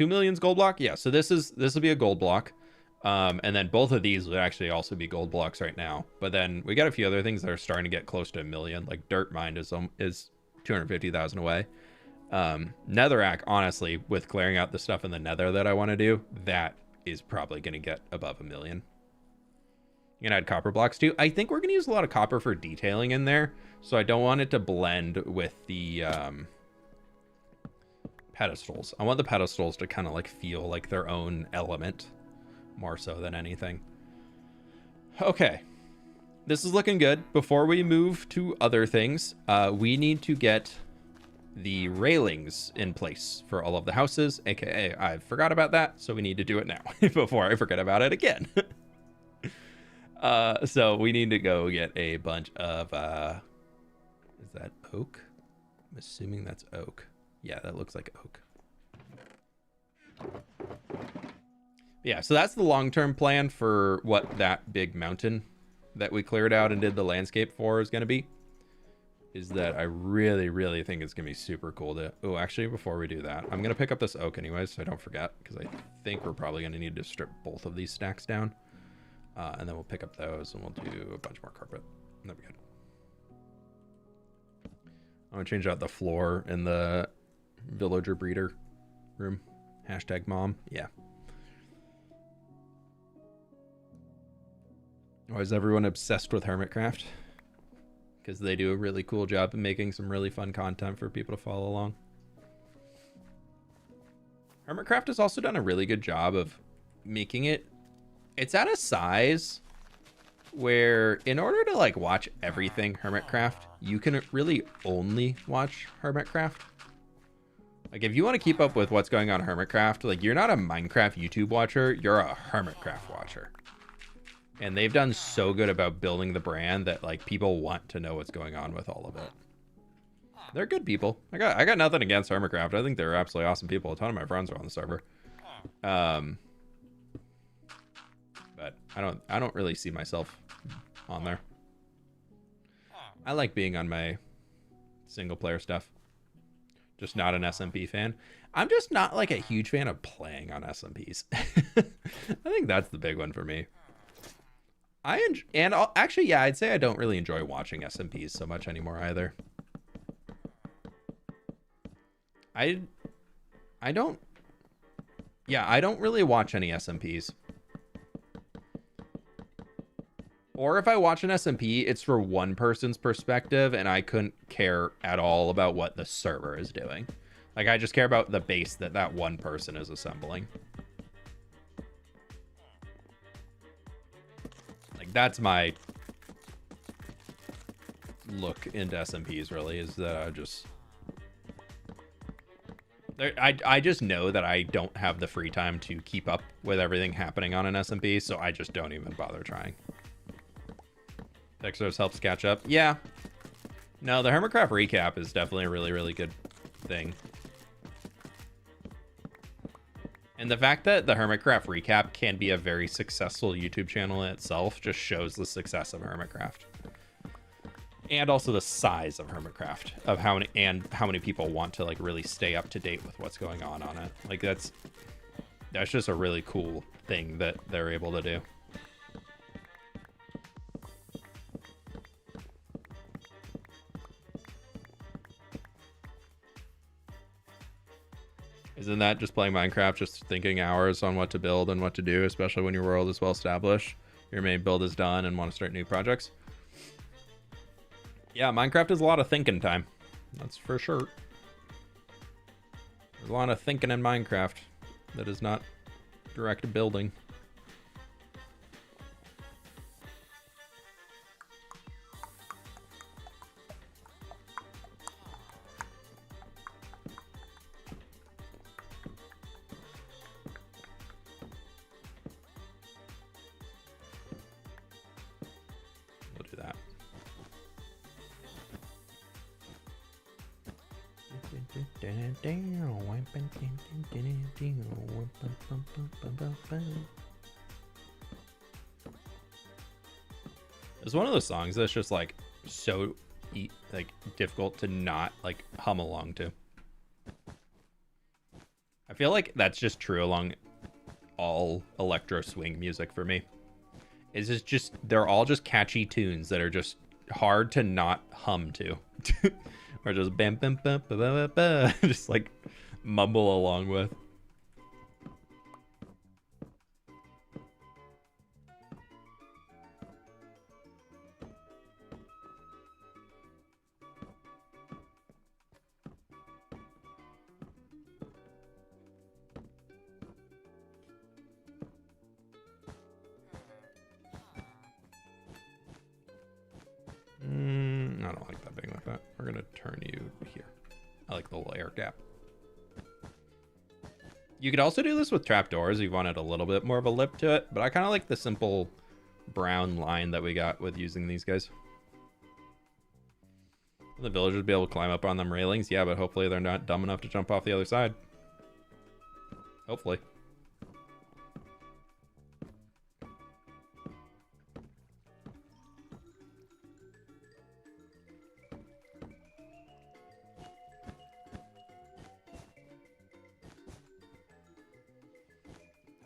million's gold block. Yeah. So this will be a gold block. And then both of these would actually also be gold blocks right now. But then we got a few other things that are starting to get close to 1 million. Like Dirt Mine is 250,000 away. Netherrack, honestly, with clearing out the stuff in the nether that I want to do, that is probably going to get above 1 million. You can add copper blocks too. I think we're going to use a lot of copper for detailing in there. So I don't want it to blend with the pedestals. I want the pedestals to kind of like feel like their own element, more so than anything. Okay, this is looking good. Before we move to other things, we need to get the railings in place for all of the houses, aka I forgot about that, so we need to do it now before I forget about it again. So we need to go get a bunch of is that oak? I'm assuming that's oak. Yeah, that looks like oak. Yeah, so that's the long-term plan for what that big mountain that we cleared out and did the landscape for is going to be. Is that I really, really think it's going to be super cool to... Oh, actually, before we do that, I'm going to pick up this oak anyways, so I don't forget, because I think we're probably going to need to strip both of these stacks down. And then we'll pick up those, and we'll do a bunch more carpet. That'll be good. I'm going to change out the floor in the villager breeder room. Hashtag mom. Yeah. Why is everyone obsessed with Hermitcraft? Because they do a really cool job of making some really fun content for people to follow along. Hermitcraft has also done a really good job of making it... It's at a size where in order to like watch everything Hermitcraft, you can really only watch Hermitcraft. Like if you want to keep up with what's going on in Hermitcraft, like you're not a Minecraft YouTube watcher, you're a Hermitcraft watcher. And they've done so good about building the brand that like people want to know what's going on with all of it. They're good people. I got nothing against Hermitcraft. I think they're absolutely awesome people. A ton of my friends are on the server. But I don't really see myself on there. I like being on my single player stuff. Just not an SMP fan. I'm just not like a huge fan of playing on SMPs. I think that's the big one for me. Actually, yeah, I'd say I don't really enjoy watching SMPs so much anymore either. I don't really watch any SMPs. Or if I watch an SMP, it's for one person's perspective, and I couldn't care at all about what the server is doing. Like, I just care about the base that one person is assembling. Like, that's my look into SMPs, really, is that I just know that I don't have the free time to keep up with everything happening on an SMP, so I just don't even bother trying. Texters helps catch up. Yeah. No, the Hermitcraft recap is definitely a really, really good thing. And the fact that the Hermitcraft recap can be a very successful YouTube channel in itself just shows the success of Hermitcraft. And also the size of Hermitcraft, of how many people want to like really stay up to date with what's going on it. Like that's just a really cool thing that they're able to do. Isn't that just playing Minecraft, just thinking hours on what to build and what to do, especially when your world is well established, your main build is done, and want to start new projects? Yeah, Minecraft is a lot of thinking time. That's for sure. There's a lot of thinking in Minecraft that is not direct building. We'll do that. It's one of those songs that's just like so like difficult to not like hum along to. I feel like that's just true along all electro swing music for me. It's just they're all just catchy tunes that are just hard to not hum to. Or just bam bam bam bam bam bam, just like mumble along with. I don't like that being like that. We're gonna turn you here. I like the little air gap. You could also do this with trapdoors if you wanted a little bit more of a lip to it, but I kind of like the simple brown line that we got with using these guys. The villagers be able to climb up on them railings, yeah, but hopefully they're not dumb enough to jump off the other side. Hopefully.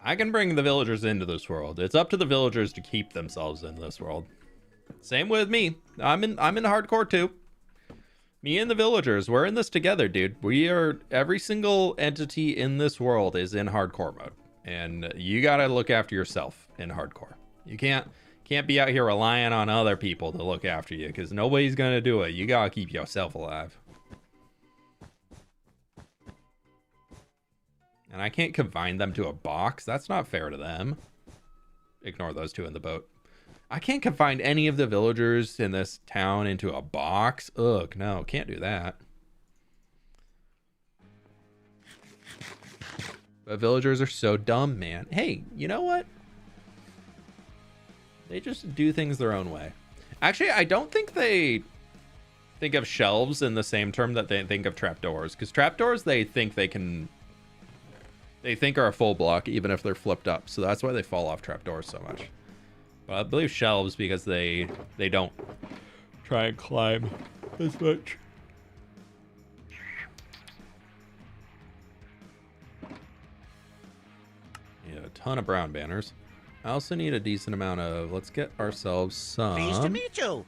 I can bring the villagers into this world. It's up to the villagers to keep themselves in this world. Same with me. I'm in hardcore too. Me and the villagers, we're in this together, dude. Every single entity in this world is in hardcore mode. And you gotta look after yourself in hardcore. You can't be out here relying on other people to look after you, because nobody's gonna do it. You gotta keep yourself alive. And I can't confine them to a box. That's not fair to them. Ignore those two in the boat. I can't confine any of the villagers in this town into a box. Ugh, no, can't do that. But villagers are so dumb, man. Hey, you know what? They just do things their own way. Actually, I don't think they think of shelves in the same term that they think of trapdoors. Because trapdoors, they think are a full block even if they're flipped up, so that's why they fall off trapdoors so much. But I believe shelves, because they don't try and climb as much. Need a ton of brown banners. I also need a decent amount of, let's get ourselves some. Pleased to meet you.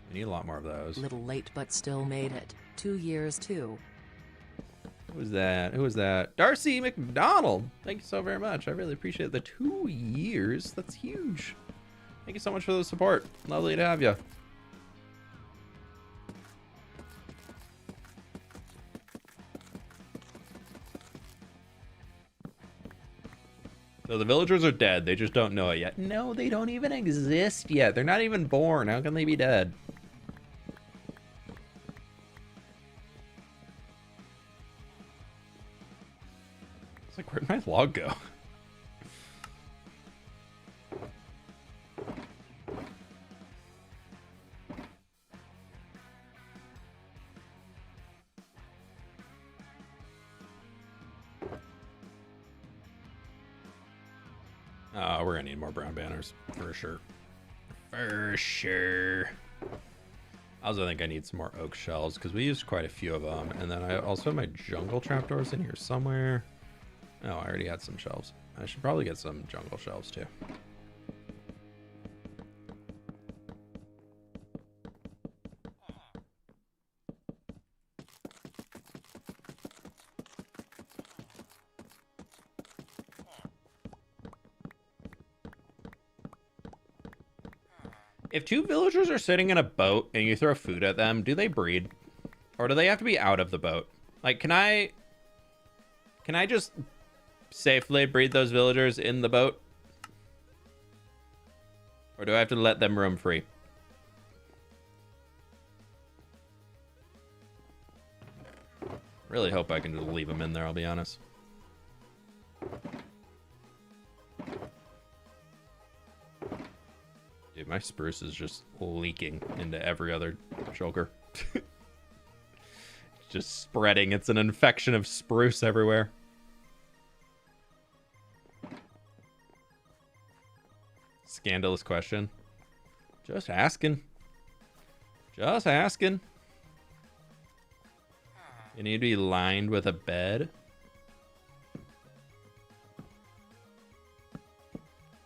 We need a lot more of those. Little late but still made it. 2 years too. Who was that? Who was that? Darcy McDonald. Thank you so very much. I really appreciate the 2 years. That's huge. Thank you so much for the support. Lovely to have you. So the villagers are dead. They just don't know it yet. No, they don't even exist yet. They're not even born. How can they be dead? It's like, where'd my log go? We're gonna need more brown banners for sure. For sure. I also think I need some more oak shells because we used quite a few of them. And then I also have my jungle trapdoors in here somewhere. Oh, I already had some shelves. I should probably get some jungle shelves too. If 2 villagers are sitting in a boat and you throw food at them, do they breed? Or do they have to be out of the boat? Like, can I just safely breed those villagers in the boat? Or do I have to let them roam free? Really hope I can just leave them in there, I'll be honest. Dude, my spruce is just leaking into every other shulker. Just spreading. It's an infection of spruce everywhere. Scandalous question. Just asking. Just asking. You need to be lined with a bed.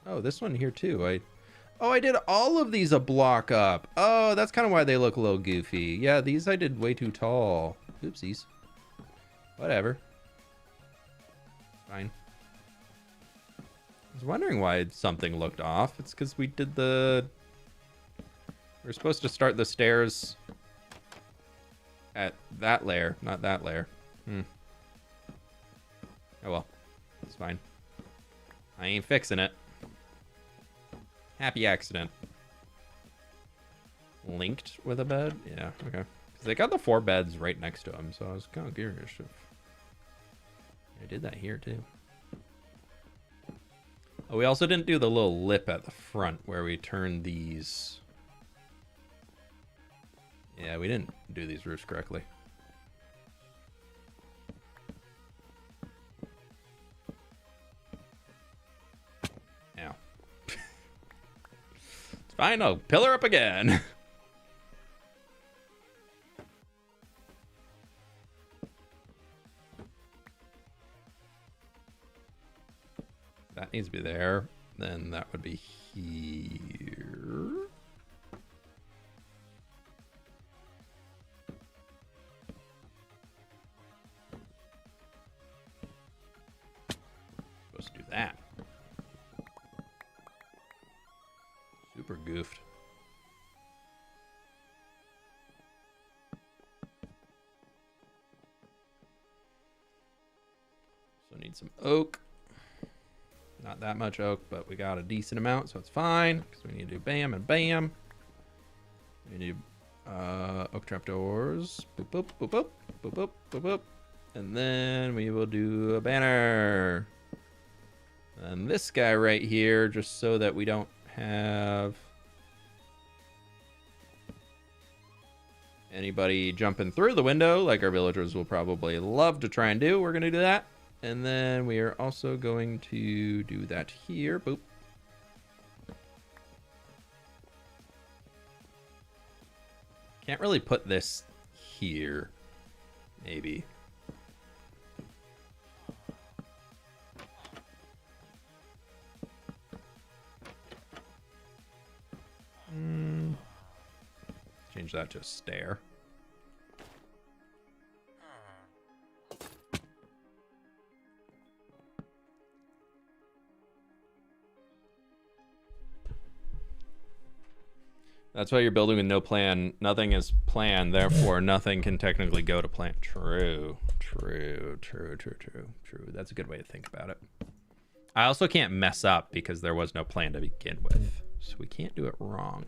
Oh, this one here too. Oh, I did all of these a block up. Oh, that's kind of why they look a little goofy. Yeah, these I did way too tall. Oopsies. Whatever. Fine. I was wondering why something looked off. It's because we did the... We're supposed to start the stairs at that layer, not that layer. Oh well. It's fine. I ain't fixing it. Happy accident. Linked with a bed? Yeah, okay. Because they got the 4 beds right next to them, so I was kind of curious if I did that here too. Oh, we also didn't do the little lip at the front where we turned these. Yeah, we didn't do these roofs correctly. Ow. It's fine, I'll pillar up again. That needs to be there. Then that would be here. Supposed to do that. Super goofed. So need some oak. Not that much oak, but we got a decent amount, so it's fine. Because we need to do bam and bam. We need oak trapdoors. Boop, boop, boop, boop, boop, boop, boop, boop. And then we will do a banner. And this guy right here, just so that we don't have anybody jumping through the window, like our villagers will probably love to try and do. We're going to do that. And then we are also going to do that here. Boop. Can't really put this here. Maybe. Change that to a stair. That's why you're building with no plan. Nothing is planned, therefore nothing can technically go to plan. True. That's a good way to think about it. I also can't mess up because there was no plan to begin with. So we can't do it wrong.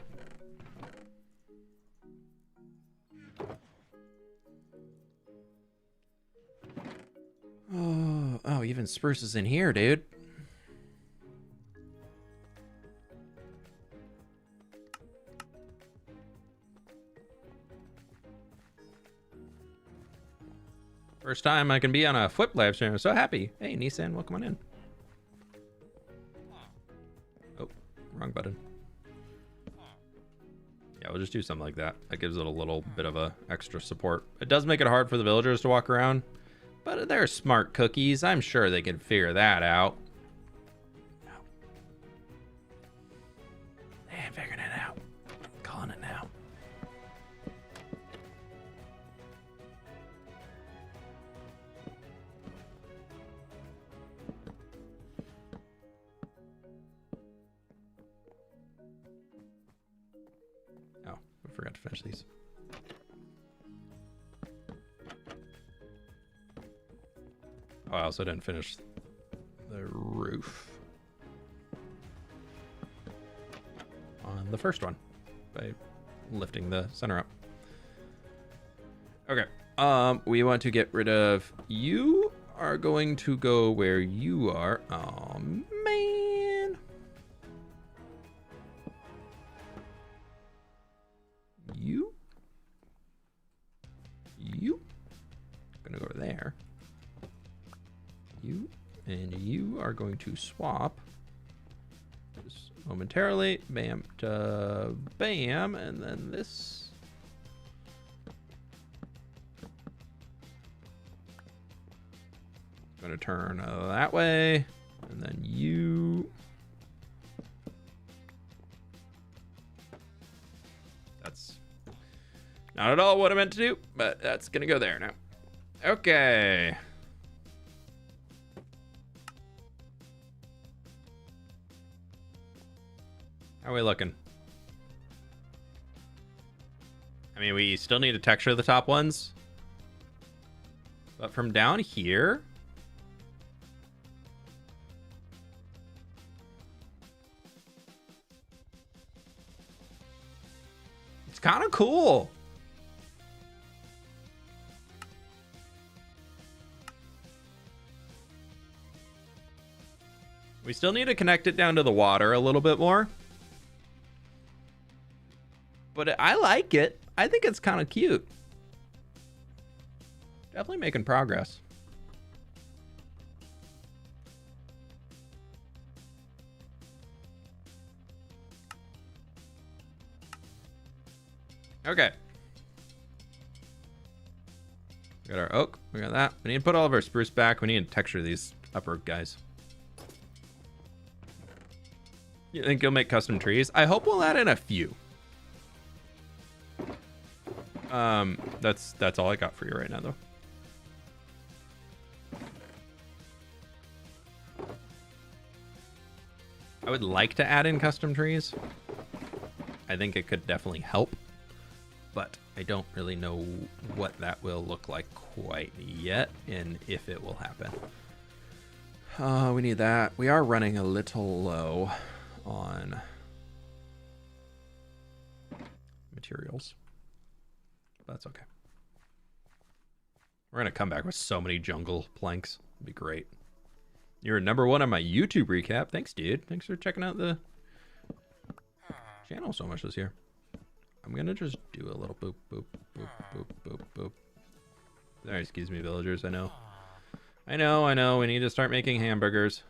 Oh, even spruce is in here, dude. First time I can be on a fWhip live stream. I'm so happy. Hey, Nissan, welcome on in. Oh, wrong button. Yeah, we'll just do something like that. That gives it a little bit of a extra support. It does make it hard for the villagers to walk around, but they're smart cookies. I'm sure they can figure that out. No. They ain't figuring it out. I'm calling it now. Oh, I forgot to finish these. Oh, I also didn't finish the roof on the first one by lifting the center up. Okay. We want to get rid of you. Are going to go where you are. Oh man. You. Gonna go over there. You and you are going to swap just momentarily. Bam to bam, and then this. Going to turn that way, and then you. That's not at all what I meant to do, but that's gonna go there now. Okay. How are we looking? I mean, we still need to texture the top ones. But from down here... it's kind of cool. We still need to connect it down to the water a little bit more. But I like it. I think it's kind of cute. Definitely making progress. Okay. We got our oak. We got that. We need to put all of our spruce back. We need to texture these upper guys. You think you'll make custom trees? I hope we'll add in a few. That's all I got for you right now, though. I would like to add in custom trees. I think it could definitely help, but I don't really know what that will look like quite yet and if it will happen. We need that. We are running a little low on materials. That's okay. We're going to come back with so many jungle planks. It'd be great. You're number one on my YouTube recap. Thanks, dude. Thanks for checking out the channel so much this year. I'm going to just do a little boop, boop, boop, boop, boop, boop. Sorry, excuse me, villagers. I know. We need to start making hamburgers.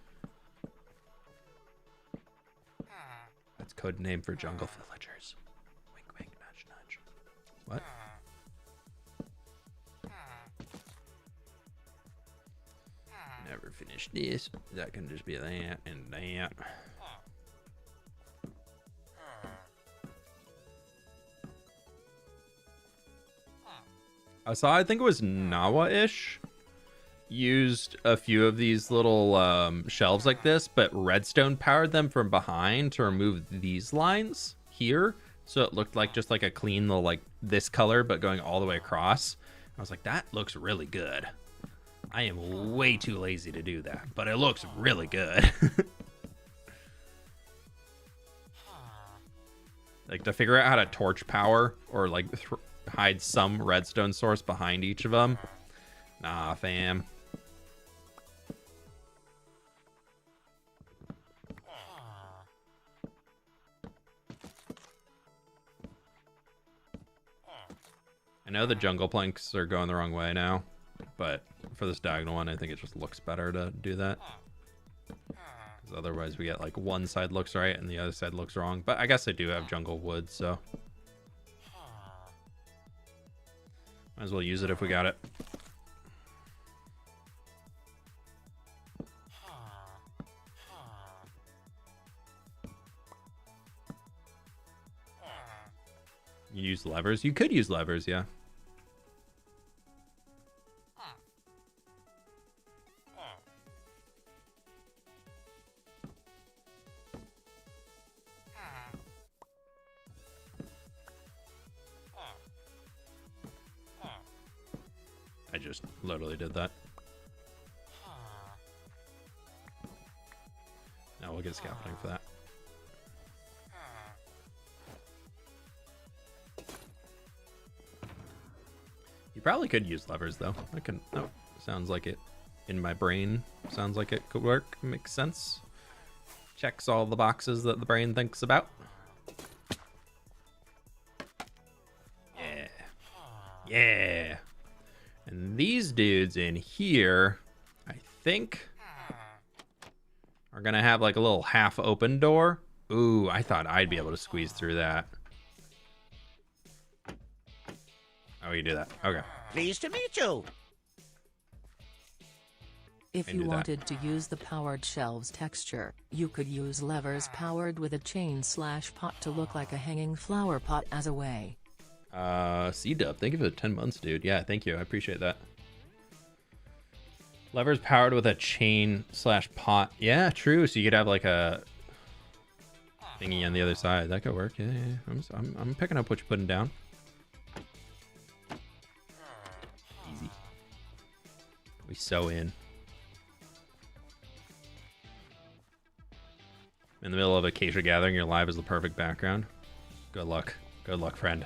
That's code name for jungle villagers. Wink, wink, nudge, nudge. What? Never finished this. That can just be that and that. I saw, I think it was Nawa-ish, used a few of these little shelves like this, but redstone powered them from behind to remove these lines here. So it looked like just like a clean little, like this color, but going all the way across. I was like, that looks really good. I am way too lazy to do that, but it looks really good. Like to figure out how to torch power or like hide some redstone source behind each of them. Nah, fam. I know the jungle planks are going the wrong way now, but for this diagonal one, I think it just looks better to do that. Because otherwise we get like one side looks right and the other side looks wrong. But I guess I do have jungle wood, so might as well use it if we got it. You use levers? You could use levers, yeah. I just literally did that. Now we'll get scaffolding for that. You probably could use levers though. I can. Oh, sounds like it in my brain. Sounds like it could work. Makes sense. Checks all the boxes that the brain thinks about. Yeah. Yeah. And these dudes in here, I think, are gonna have like a little half open door. Ooh, I thought I'd be able to squeeze through that. Oh, you do that. Okay. Pleased to meet you. If you wanted to use the powered shelves texture, you could use levers powered with a chain/pot to look like a hanging flower pot as a way. C-Dub, thank you for the 10 months, dude. Yeah, thank you. I appreciate that. Levers powered with a chain/pot. Yeah, true. So you could have like a thingy on the other side. That could work. Yeah, yeah. I'm picking up what you're putting down. Easy. We sew in. In the middle of acacia gathering, your live is the perfect background. Good luck. Good luck, friend.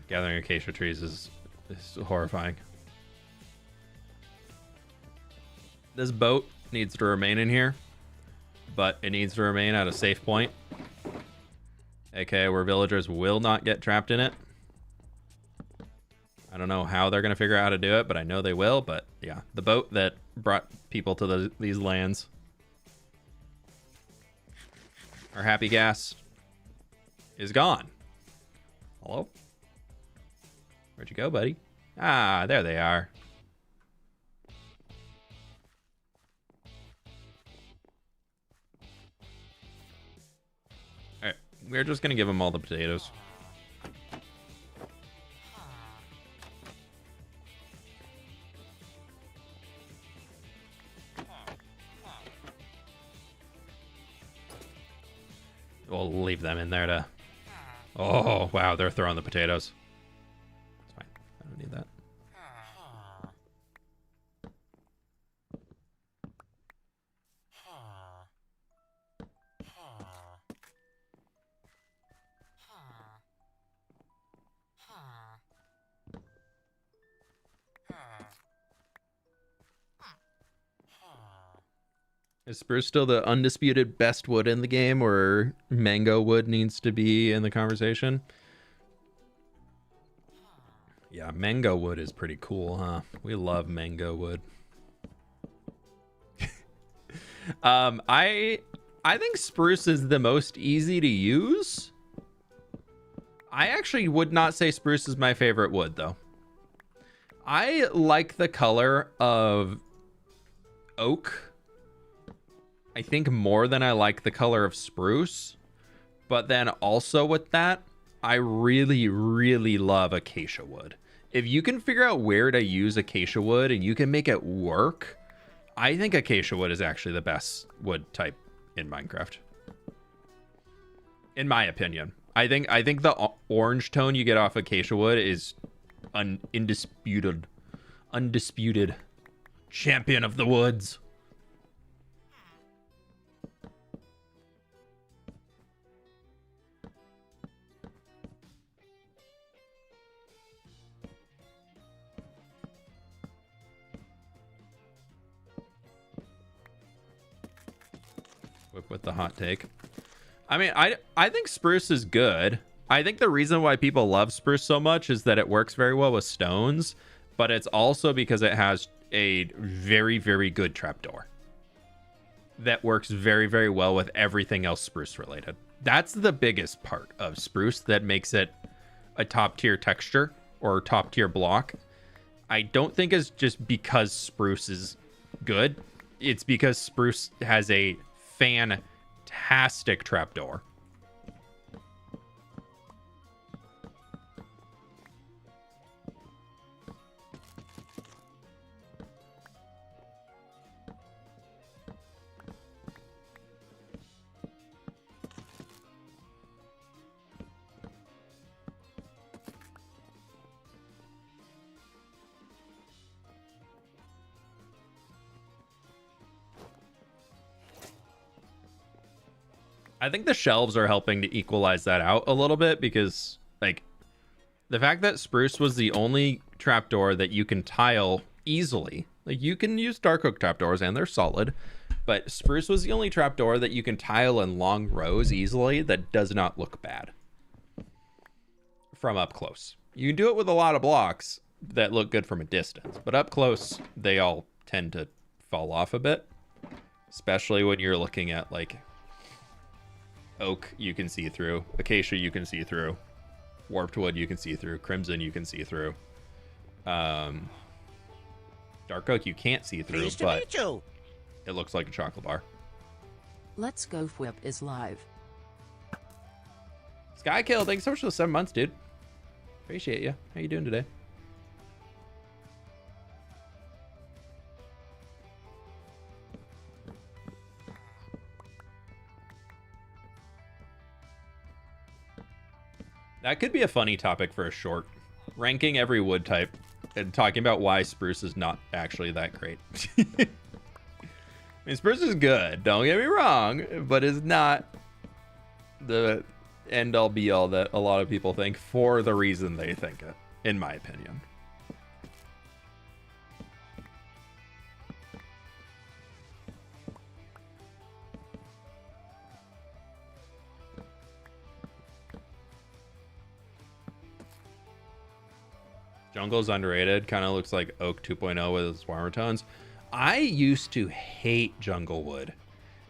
Gathering acacia trees is horrifying. This boat needs to remain in here, but it needs to remain at a safe point. AKA where villagers will not get trapped in it. I don't know how they're going to figure out how to do it, but I know they will. But yeah, the boat that brought people to these lands. Our happy Ghast is gone. Hello? Where'd you go, buddy? Ah, there they are. Alright, we're just gonna give them all the potatoes. We'll leave them in there to... Oh, wow, they're throwing the potatoes. It's fine. I don't need that. Is spruce still the undisputed best wood in the game, or mango wood needs to be in the conversation? Yeah, mango wood is pretty cool, huh? We love mango wood. I think spruce is the most easy to use. I actually would not say spruce is my favorite wood, though. I like the color of oak, I think, more than I like the color of spruce. But then also with that, I really, really love acacia wood. If you can figure out where to use acacia wood and you can make it work, I think acacia wood is actually the best wood type in Minecraft. In my opinion. I think the orange tone you get off acacia wood is undisputed champion of the woods. Whip with the hot take. I mean, I think spruce is good. I think the reason why people love spruce so much is that it works very well with stones, but it's also because it has a very, very good trapdoor that works very, very well with everything else spruce related. That's the biggest part of spruce that makes it a top tier texture or top tier block. I don't think it's just because spruce is good. It's because spruce has a fantastic trapdoor. I think the shelves are helping to equalize that out a little bit because, like, the fact that spruce was the only trapdoor that you can tile easily. Like, you can use dark oak trapdoors and they're solid, but spruce was the only trapdoor that you can tile in long rows easily that does not look bad from up close. You can do it with a lot of blocks that look good from a distance, but up close, they all tend to fall off a bit, especially when you're looking at, like, oak you can see through, acacia you can see through, warped wood you can see through, crimson you can see through, dark oak you can't see through, but it looks like a chocolate bar. Let's Go fWhip is live. Skykill, thanks so much for the 7 months, dude. Appreciate you. How you doing today? That could be a funny topic for a short. Ranking every wood type and talking about why spruce is not actually that great. I mean, spruce is good, don't get me wrong, but it's not the end-all be-all that a lot of people think for the reason they think it, in my opinion. Jungle's underrated. Kind of looks like Oak 2.0 with its warmer tones. I used to hate Junglewood.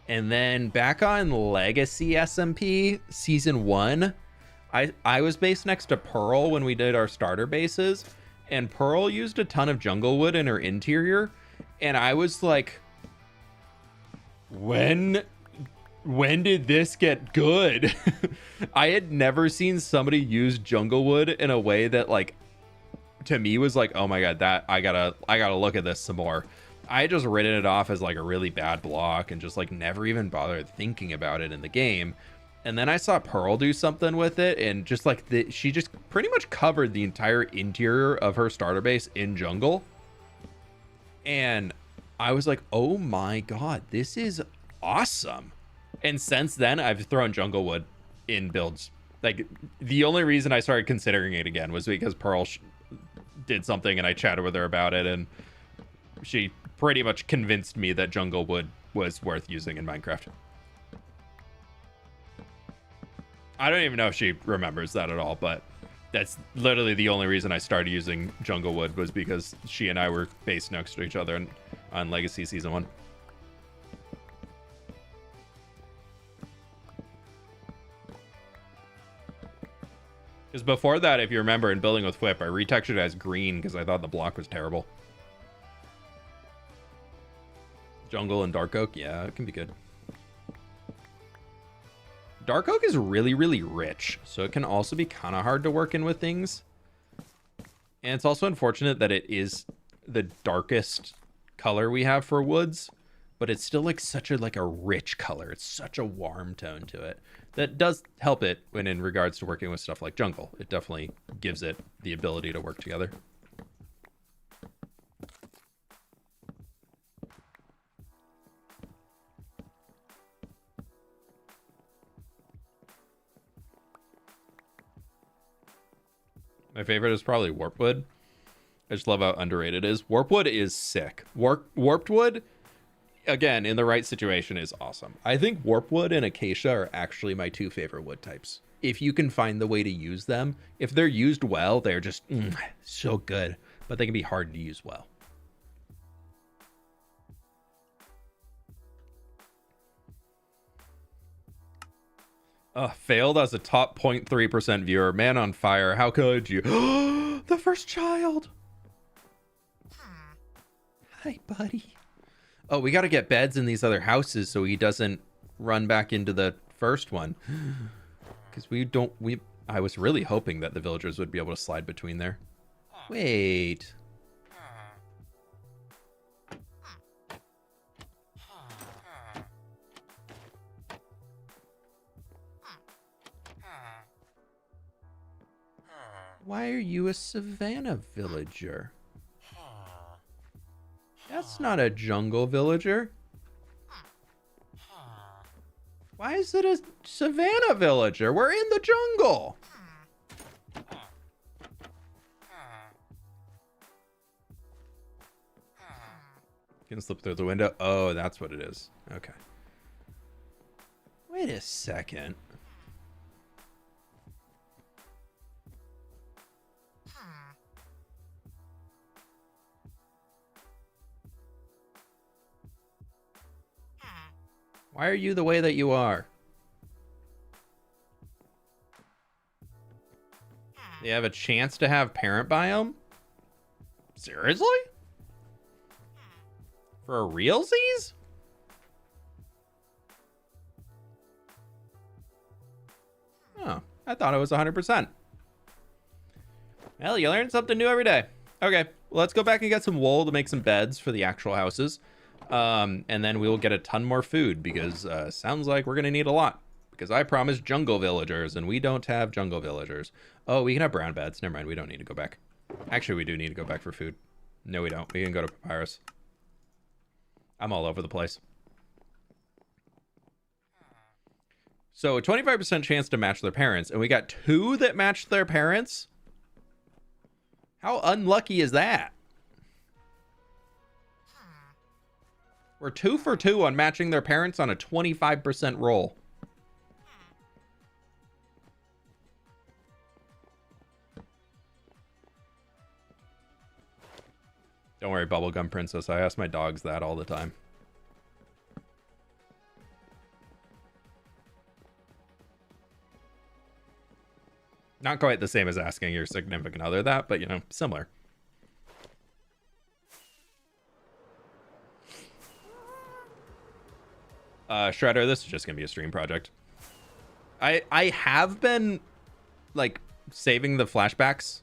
And then back on Legacy SMP Season 1, I was based next to Pearl when we did our starter bases. And Pearl used a ton of Junglewood in her interior. And I was like, when did this get good? I had never seen somebody use Junglewood in a way that, like, to me was like, oh my god, that I gotta look at this some more. I had just written it off as like a really bad block and just like never even bothered thinking about it in the game. And then I saw Pearl do something with it, and just like she just pretty much covered the entire interior of her starter base in jungle. And I was like, oh my god, this is awesome. And since then, I've thrown Junglewood in builds. Like, the only reason I started considering it again was because Pearl did something and I chatted with her about it, and she pretty much convinced me that Junglewood was worth using in Minecraft. I don't even know if she remembers that at all, but that's literally the only reason I started using Junglewood, was because she and I were based next to each other on Legacy Season 1. Because before that, if you remember, in building with fWhip, I retextured it as green because I thought the block was terrible. Jungle and dark oak, yeah, it can be good. Dark oak is really, really rich, so it can also be kind of hard to work in with things. And it's also unfortunate that it is the darkest color we have for woods, but it's still like such a rich color. It's such a warm tone to it that does help it when in regards to working with stuff like jungle. It definitely gives it the ability to work together. My favorite is probably warp wood. I just love how underrated it is. Warp wood is sick. Warped wood, again, in the right situation, is awesome. I think warp wood and acacia are actually my two favorite wood types. If you can find the way to use them, if they're used well, they're just so good. But they can be hard to use well. Failed as a top 0.3% viewer. Man on fire. How could you? The first child. Hi, buddy. Oh, we got to get beds in these other houses so he doesn't run back into the first one. Because I was really hoping that the villagers would be able to slide between there. Wait. Why are you a Savannah villager? That's not a jungle villager. Why is it a Savannah villager? We're in the jungle. Can slip through the window. Oh, that's what it is. Okay. Wait a second. Why are you the way that you are? They have a chance to have parent biome? Seriously? For a realsies? Oh, I thought it was 100%. Well, you learn something new every day. Okay, well, let's go back and get some wool to make some beds for the actual houses. And then we will get a ton more food because sounds like we're going to need a lot. Because I promised jungle villagers and we don't have jungle villagers. Oh, we can have brown beds. Never mind, we don't need to go back. Actually, we do need to go back for food. No, we don't. We can go to Papyrus. I'm all over the place. So a 25% chance to match their parents. And we got 2 that matched their parents? How unlucky is that? We're 2 for 2 on matching their parents on a 25% roll. Don't worry, Bubblegum Princess. I ask my dogs that all the time. Not quite the same as asking your significant other that, but, you know, similar. Shredder, this is just gonna be a stream project. I have been like saving the flashbacks,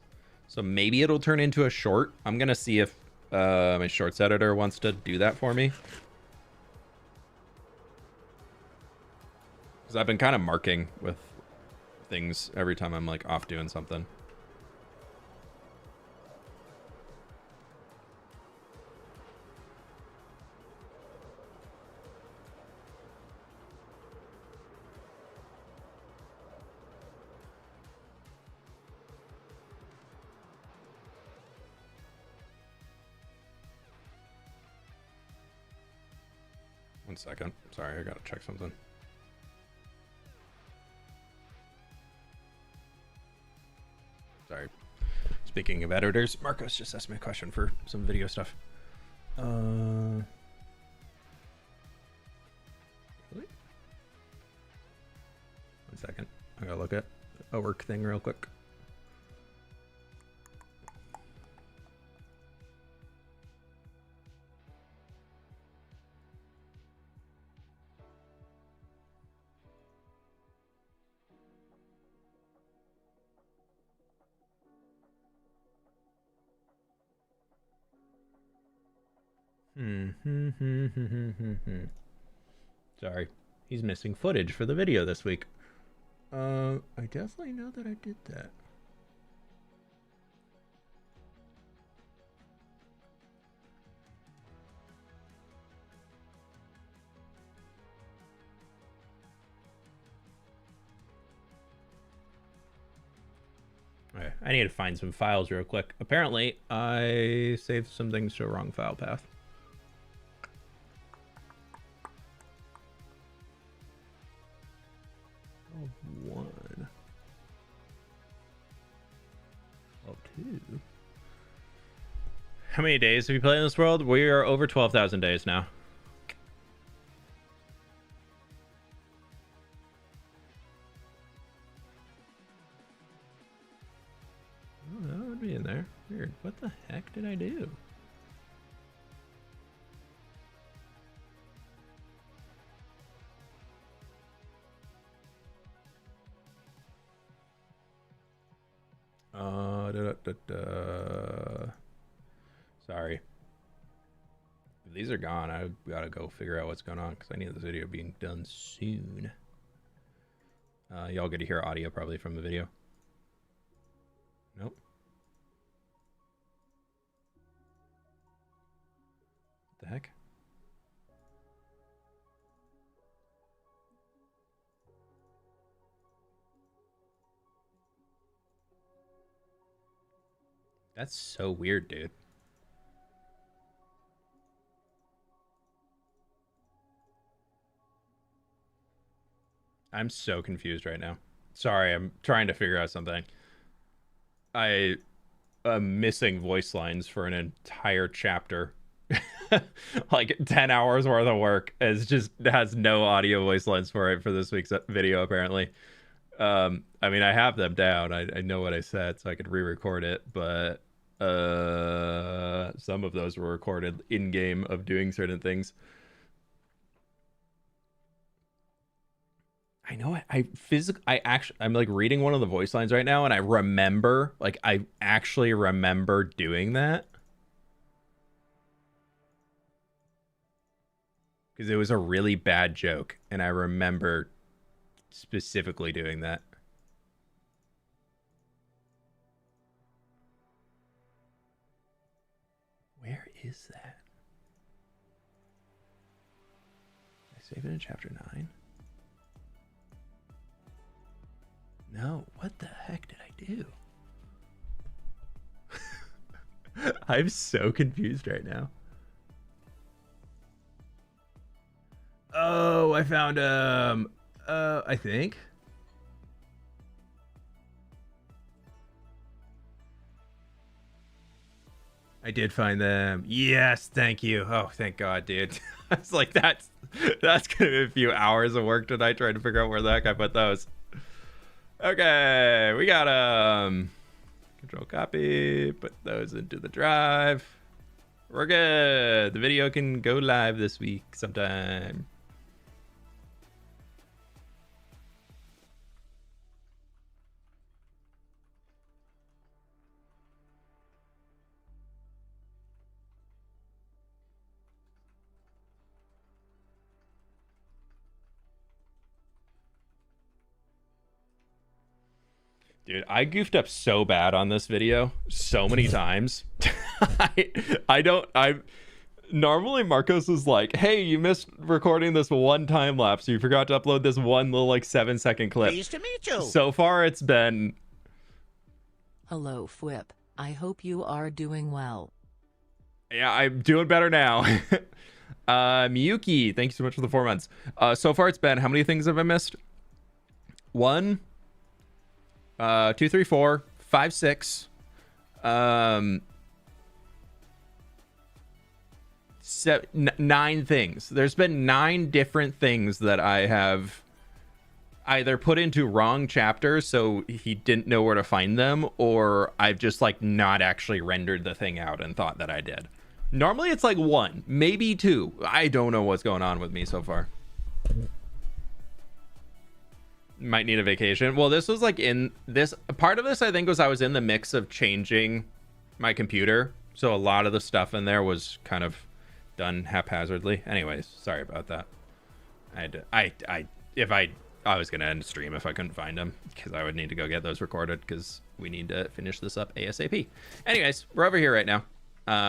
so maybe it'll turn into a short. I'm gonna see if my shorts editor wants to do that for me, because I've been kind of marking with things every time I'm like off doing something. One second. Sorry, I gotta check something. Sorry. Speaking of editors, Marcos just asked me a question for some video stuff. Really? One second. I gotta look at a work thing real quick. Sorry. He's missing footage for the video this week. I definitely know that I did that. Alright, I need to find some files real quick. Apparently, I saved some things to a wrong file path. One. Oh, two. How many days have you played in this world? We are over 12,000 days now. Oh, that would be in there. Weird. What the heck did I do? Sorry. If these are gone, I gotta go figure out what's going on because I need this video being done soon. Y'all get to hear audio probably from the video. Nope. What the heck? That's so weird, dude. I'm so confused right now. Sorry, I'm trying to figure out something. I am missing voice lines for an entire chapter. Like 10 hours worth of work. It just has no audio voice lines for it for this week's video, apparently. I mean, I have them down. I know what I said, so I could re-record it, but some of those were recorded in-game of doing certain things. I know I'm like reading one of the voice lines right now, and I remember, like, I actually remember doing that. Because it was a really bad joke, and I remember specifically doing that. Where is that? Did I save it in chapter 9? No, what the heck did I do? I'm so confused right now. Oh, I found I think. I did find them. Yes, thank you. Oh, thank God, dude. I was like, that's gonna be a few hours of work tonight trying to figure out where the heck I put those. Okay, we got control copy, put those into the drive. We're good. The video can go live this week sometime. Dude, I goofed up so bad on this video so many times. Normally Marcos is like, hey, you missed recording this one time lapse. You forgot to upload this one little like 7-second clip. Pleased to meet you. So far it's been... Hello, fWhip. I hope you are doing well. Yeah, I'm doing better now. Miyuki, thank you so much for the 4 months. So far it's been, how many things have I missed? 1, 2, 3, 4, 5, 6, 9 things. There's been 9 different things that I have either put into wrong chapters so he didn't know where to find them, or I've just like not actually rendered the thing out and thought that I did. Normally it's like 1, maybe 2. I don't know what's going on with me so far. Might need a vacation. Well, this was like in this part of this, I think, was I was in the mix of changing my computer, so a lot of the stuff in there was kind of done haphazardly. Anyways, sorry about that. I was gonna end the stream if I couldn't find them, because I would need to go get those recorded, because we need to finish this up ASAP. Anyways, we're over here right now.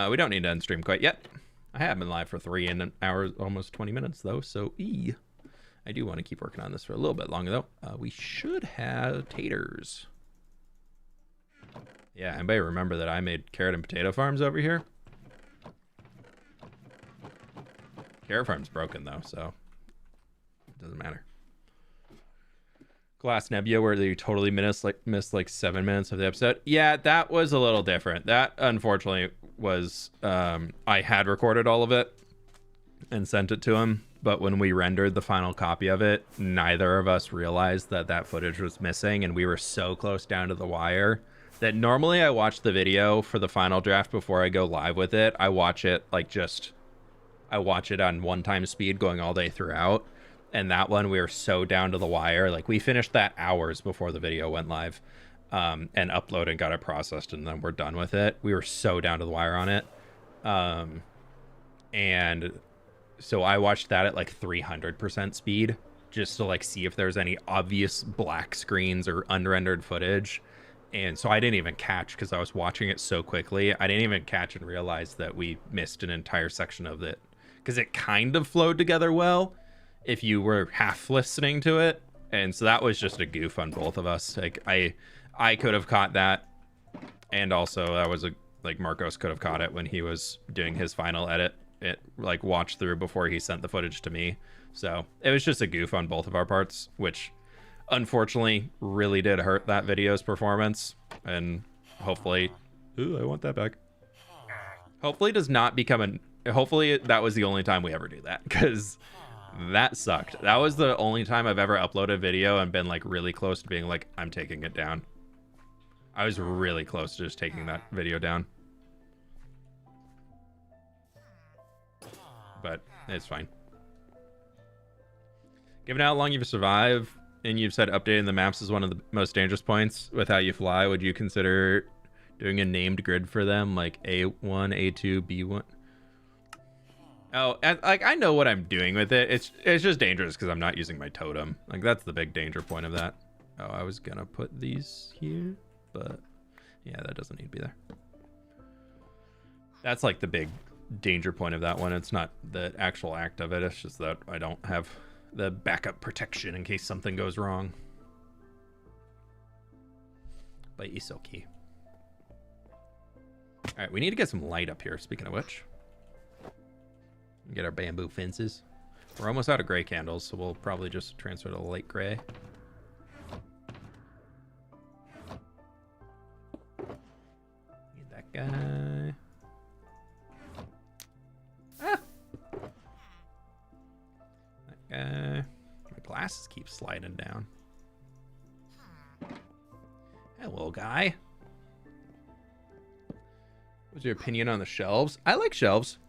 We don't need to end stream quite yet. I have been live for 3 hours, almost 20 minutes though, so I do want to keep working on this for a little bit longer though. We should have taters. Yeah, anybody remember that I made carrot and potato farms over here? Carrot farm's broken though, so it doesn't matter. Glass Nebula, where you totally missed like 7 minutes of the episode. Yeah, that was a little different. That unfortunately was I had recorded all of it and sent it to him, but when we rendered the final copy of it, neither of us realized that that footage was missing, and we were so close down to the wire that normally I watch the video for the final draft before I go live with it. I watch it I watch it on 1x speed going all day throughout. And that one, we were so down to the wire. Like, we finished that hours before the video went live, and uploaded and got it processed, and then we're done with it. We were so down to the wire on it. And so I watched that at like 300% speed just to like see if there's any obvious black screens or unrendered footage. And so I didn't even catch, because I was watching it so quickly, I didn't even catch and realize that we missed an entire section of it, because it kind of flowed together well if you were half listening to it. And so that was just a goof on both of us. Like, I could have caught that, and also that was like Marcos could have caught it when he was doing his final edit, it like watched through before he sent the footage to me. So it was just a goof on both of our parts, which unfortunately really did hurt that video's performance. And hopefully, ooh, I want that back. Hopefully does not become hopefully that was the only time we ever do that, because that sucked. That was the only time I've ever uploaded a video and been like really close to being like, I'm taking it down. I was really close to just taking that video down. But it's fine. Given how long you've survived, and you've said updating the maps is one of the most dangerous points with how you fly, would you consider doing a named grid for them, like A1, A2, B1? Oh, like, I know what I'm doing with it. It's just dangerous because I'm not using my totem. Like, that's the big danger point of that. Oh, I was gonna put these here, but yeah, that doesn't need to be there. That's like the big danger point of that one. It's not the actual act of it. It's just that I don't have the backup protection in case something goes wrong. But it's okay. All right, we need to get some light up here, speaking of which. Get our bamboo fences. We're almost out of gray candles, so we'll probably just transfer to light gray. Need that guy. Ah! That guy. My glasses keep sliding down. Hello, guy. What's your opinion on the shelves? I like shelves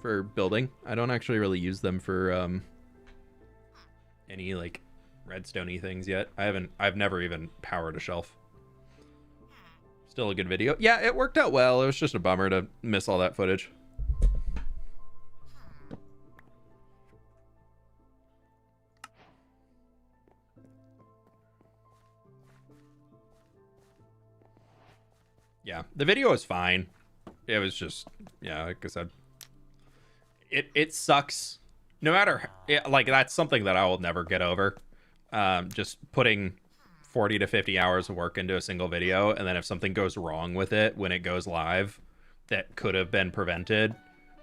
for building. I don't actually really use them for any like redstone-y things yet. I've never even powered a shelf. Still a good video. Yeah, it worked out well. It was just a bummer to miss all that footage. Yeah, the video was fine. It was just, yeah, like I said, it sucks. No matter, like, that's something that I will never get over. Just putting 40 to 50 hours of work into a single video, and then if something goes wrong with it when it goes live that could have been prevented,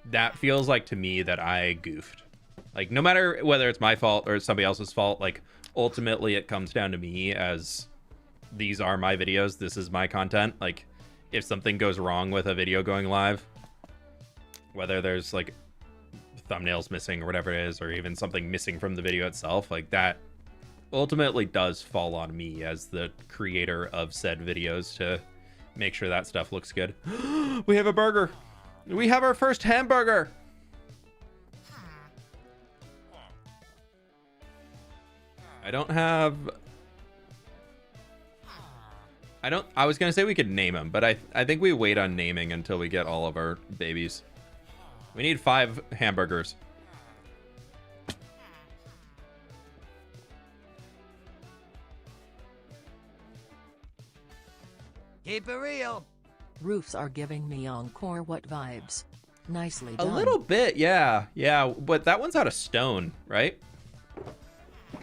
that feels like to me that I goofed. Like, no matter whether it's my fault or it's somebody else's fault, like, ultimately it comes down to me as these are my videos, this is my content. Like, if something goes wrong with a video going live, whether there's like thumbnails missing or whatever it is, or even something missing from the video itself, like, that ultimately does fall on me as the creator of said videos to make sure that stuff looks good. We have a burger. We have our first hamburger. I was gonna say we could name them, but I think we wait on naming until we get all of our babies. We need 5 hamburgers. Keep it real. Roofs are giving me Encore what vibes. Nicely A done. little bit, yeah. Yeah, but that one's out of stone, right?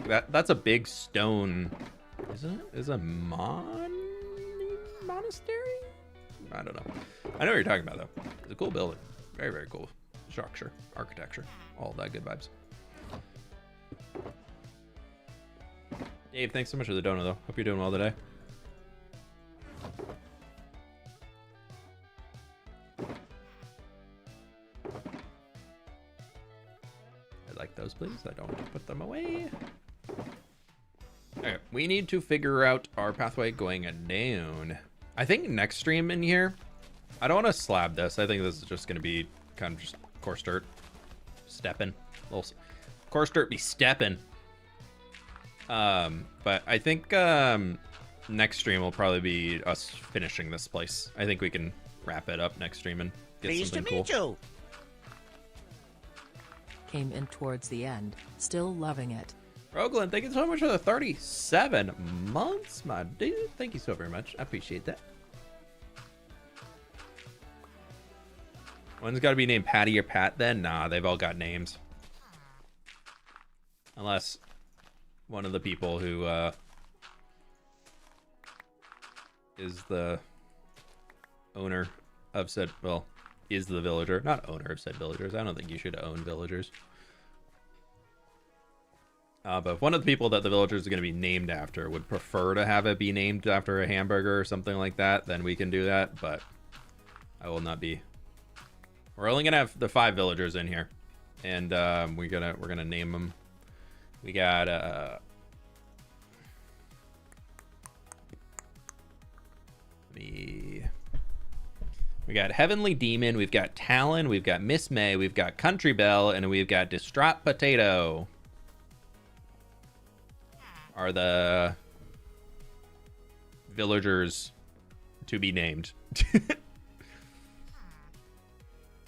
That's a big stone. Isn't it? Is a monastery? I don't know. I know what you're talking about, though. It's a cool building. Very, very cool. Structure, architecture, all that good vibes. Dave, thanks so much for the donut, though. Hope you're doing well today. I'd like those, please. I don't put them away. Okay, we need to figure out our pathway going down. I think next stream in here, I don't want to slab this. I think this is just going to be kind of just coarse dirt. Stepping. Little coarse dirt be stepping. But I think next stream will probably be us finishing this place. I think we can wrap it up next stream and get Pleased to something meet cool. you. Came in towards the end. Still loving it. Roglin, thank you so much for the 37 months, my dude. Thank you so very much. I appreciate that. One's got to be named Patty or Pat then? Nah, they've all got names. Unless one of the people who is the owner of said, well, is the villager. Not owner of said villagers. I don't think you should own villagers. But if one of the people that the villagers are going to be named after would prefer to have it be named after a hamburger or something like that, then we can do that. But I will not be. We're only going to have the 5 villagers in here, and we're gonna name them. We got we got Heavenly Demon, we've got Talon, we've got Miss May, we've got Country Belle, and we've got Distraught Potato. Are the villagers to be named.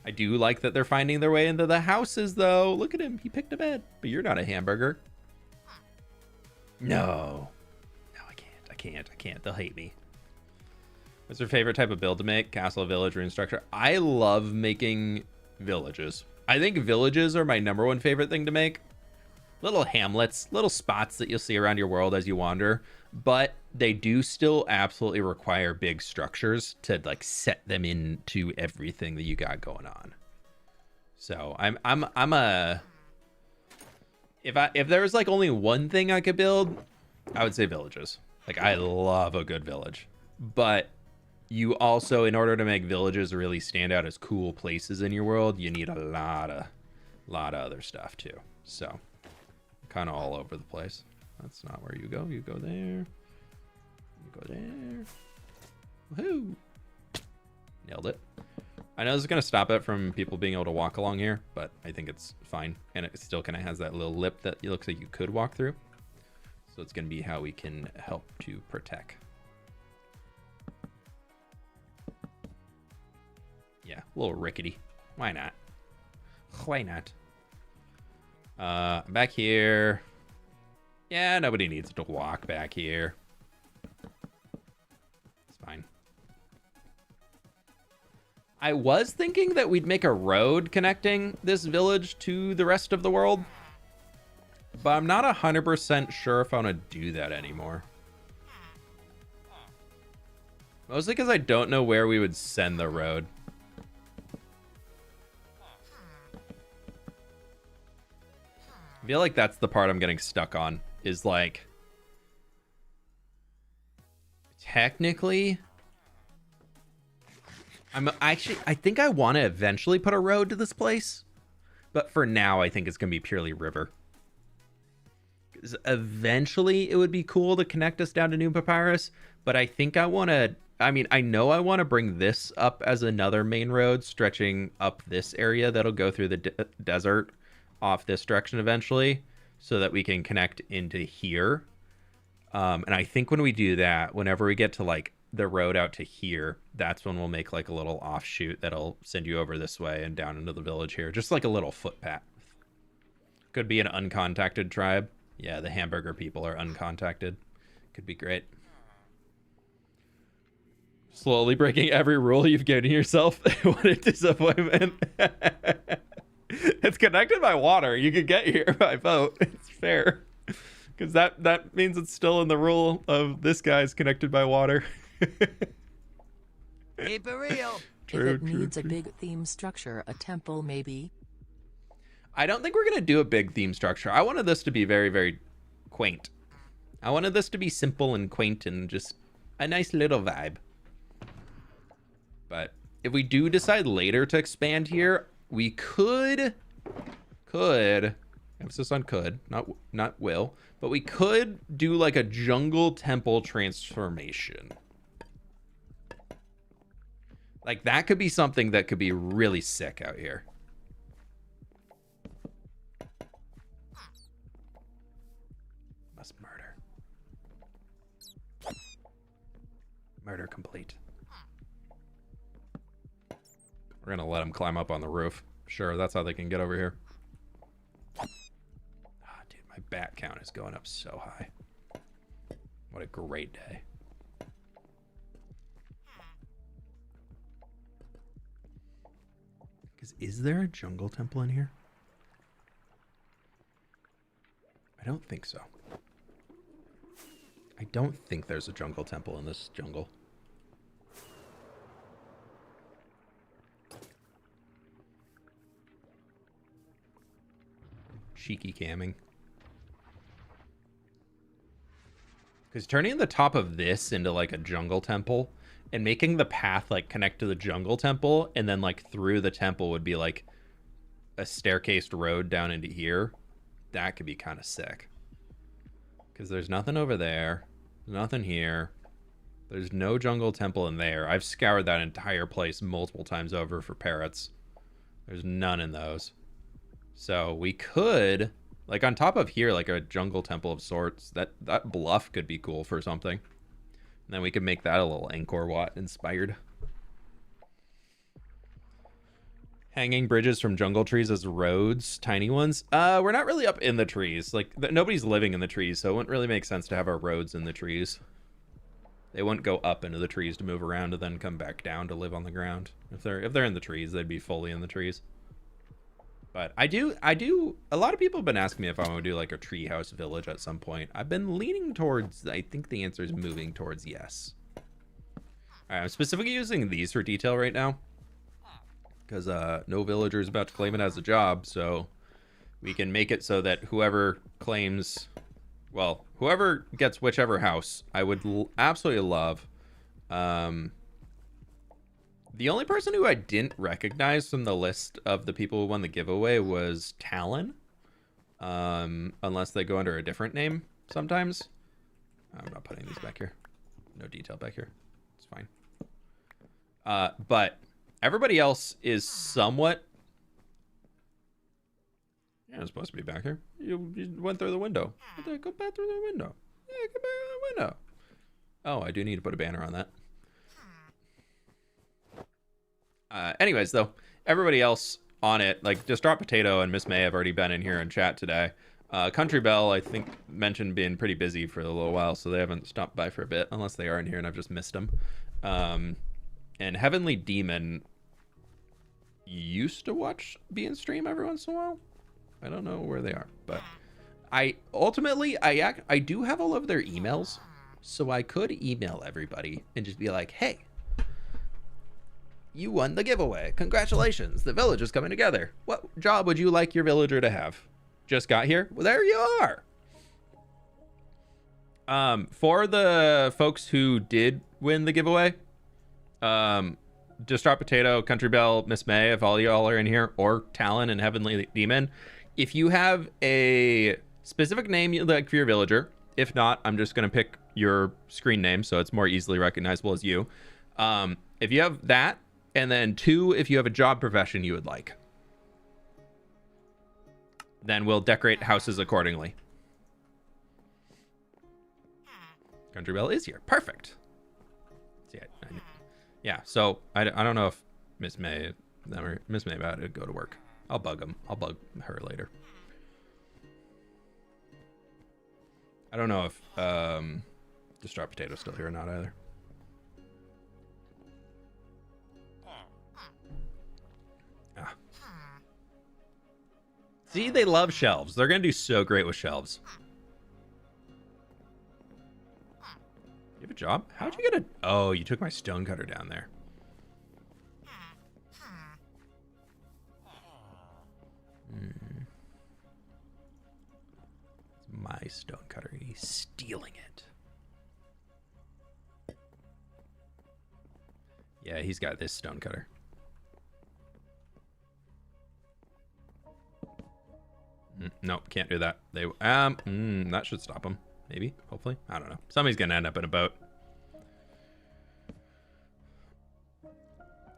I do like that they're finding their way into the houses, though. Look at him. He picked a bed. But you're not a hamburger. No. No, I can't. They'll hate me. What's your favorite type of build to make? Castle, village, rune structure. I love making villages. I think villages are my #1 favorite thing to make. Little hamlets, little spots that you'll see around your world as you wander, but they do still absolutely require big structures to like set them into everything that you got going on. So I'm a if there was like only one thing I could build, I would say villages. Like I love a good village, but you also, in order to make villages really stand out as cool places in your world, you need a lot of other stuff too. So kind of all over the place. That's not where you go. You go there. You go there. Woohoo! Nailed it. I know this is going to stop it from people being able to walk along here, but I think it's fine. And it still kind of has that little lip that it looks like you could walk through. So it's going to be how we can help to protect. Yeah, a little rickety. Why not? Why not? Back here. Yeah, nobody needs to walk back here. It's fine. I was thinking that we'd make a road connecting this village to the rest of the world, but I'm not 100% sure if I want to do that anymore. Mostly because I don't know where we would send the road. I feel like that's the part I'm getting stuck on, is like, technically, I think I want to eventually put a road to this place, but for now I think it's going to be purely river. 'Cause eventually it would be cool to connect us down to New Papyrus, but I think I want to, I know I want to bring this up as another main road stretching up this area that'll go through the desert off this direction eventually, so that we can connect into here. And I think when we do that, whenever we get to like the road out to here, that's when we'll make like a little offshoot that'll send you over this way and down into the village here. Just like a little footpath. Could be an uncontacted tribe. Yeah, the hamburger people are uncontacted. Could be great. Slowly breaking every rule you've given yourself. What a disappointment. It's connected by water. You could get here by boat. It's fair. Because that means it's still in the rule of this guy's connected by water. Keep it real. If it needs a big theme structure, a temple maybe. I don't think we're going to do a big theme structure. I wanted this to be very, very quaint. I wanted this to be simple and quaint and just a nice little vibe. But if we do decide later to expand here, we could, emphasis on could, not will, but we could do like a jungle temple transformation. Like that could be something that could be really sick out here. Must murder. Murder complete. We're gonna let them climb up on the roof. Sure, that's how they can get over here. Ah, dude, my bat count is going up so high. What a great day. Because is there a jungle temple in here? I don't think so. I don't think there's a jungle temple in this jungle. Cheeky camming. Because turning the top of this into like a jungle temple and making the path like connect to the jungle temple and then like through the temple would be like a staircased road down into here. That could be kind of sick. Because there's nothing over there. Nothing here. There's no jungle temple in there. I've scoured that entire place multiple times over for parrots. There's none in those. So we could, like on top of here, like a jungle temple of sorts. That bluff could be cool for something. And then we could make that a little Angkor Wat inspired. Hanging bridges from jungle trees as roads, tiny ones. We're not really up in the trees. Like nobody's living in the trees, so it wouldn't really make sense to have our roads in the trees. They wouldn't go up into the trees to move around and then come back down to live on the ground. If they're in the trees, they'd be fully in the trees. But I do. A lot of people have been asking me if I want to do like a treehouse village at some point. I've been leaning towards. I think the answer is moving towards yes. All right, I'm specifically using these for detail right now. Because no villager is about to claim it as a job, so we can make it so that whoever claims, well, whoever gets whichever house, I would absolutely love. The only person who I didn't recognize from the list of the people who won the giveaway was Talon, unless they go under a different name sometimes. I'm not putting these back here. No detail back here. It's fine. But everybody else is somewhat... Yeah, it's supposed to be back here. You went through the window. Go back through the window. Yeah, go back through the window. Oh, I do need to put a banner on that. Anyways, though, everybody else on it, like Distraught Potato and Miss May have already been in here in chat today. Country Bell, I think, mentioned being pretty busy for a little while, so they haven't stopped by for a bit, unless they are in here and I've just missed them. And Heavenly Demon used to watch being stream every once in a while. I don't know where they are, but I do have all of their emails, so I could email everybody and just be like, hey, you won the giveaway. Congratulations. The village is coming together. What job would you like your villager to have? Just got here? Well, there you are. For the folks who did win the giveaway, Distraught Potato, Country Bell, Miss May, if all y'all are in here, or Talon and Heavenly Demon, if you have a specific name you'd like for your villager, if not, I'm just going to pick your screen name so it's more easily recognizable as you. If you have that, and then 2, if you have a job profession you would like, then we'll decorate houses accordingly. Country Bell is here. Perfect. Yeah, so I don't know if Miss May about to go to work. I'll bug him. I'll bug her later. I don't know if Distraught Potato's still here or not either. Ah. See, they love shelves. They're gonna do so great with shelves. You have a job? How'd you get a... Oh, you took my stonecutter down there. It's my stonecutter. He's stealing it. Yeah, he's got this stonecutter. Nope, can't do that. They that should stop him. Maybe, hopefully. I don't know. Somebody's gonna end up in a boat.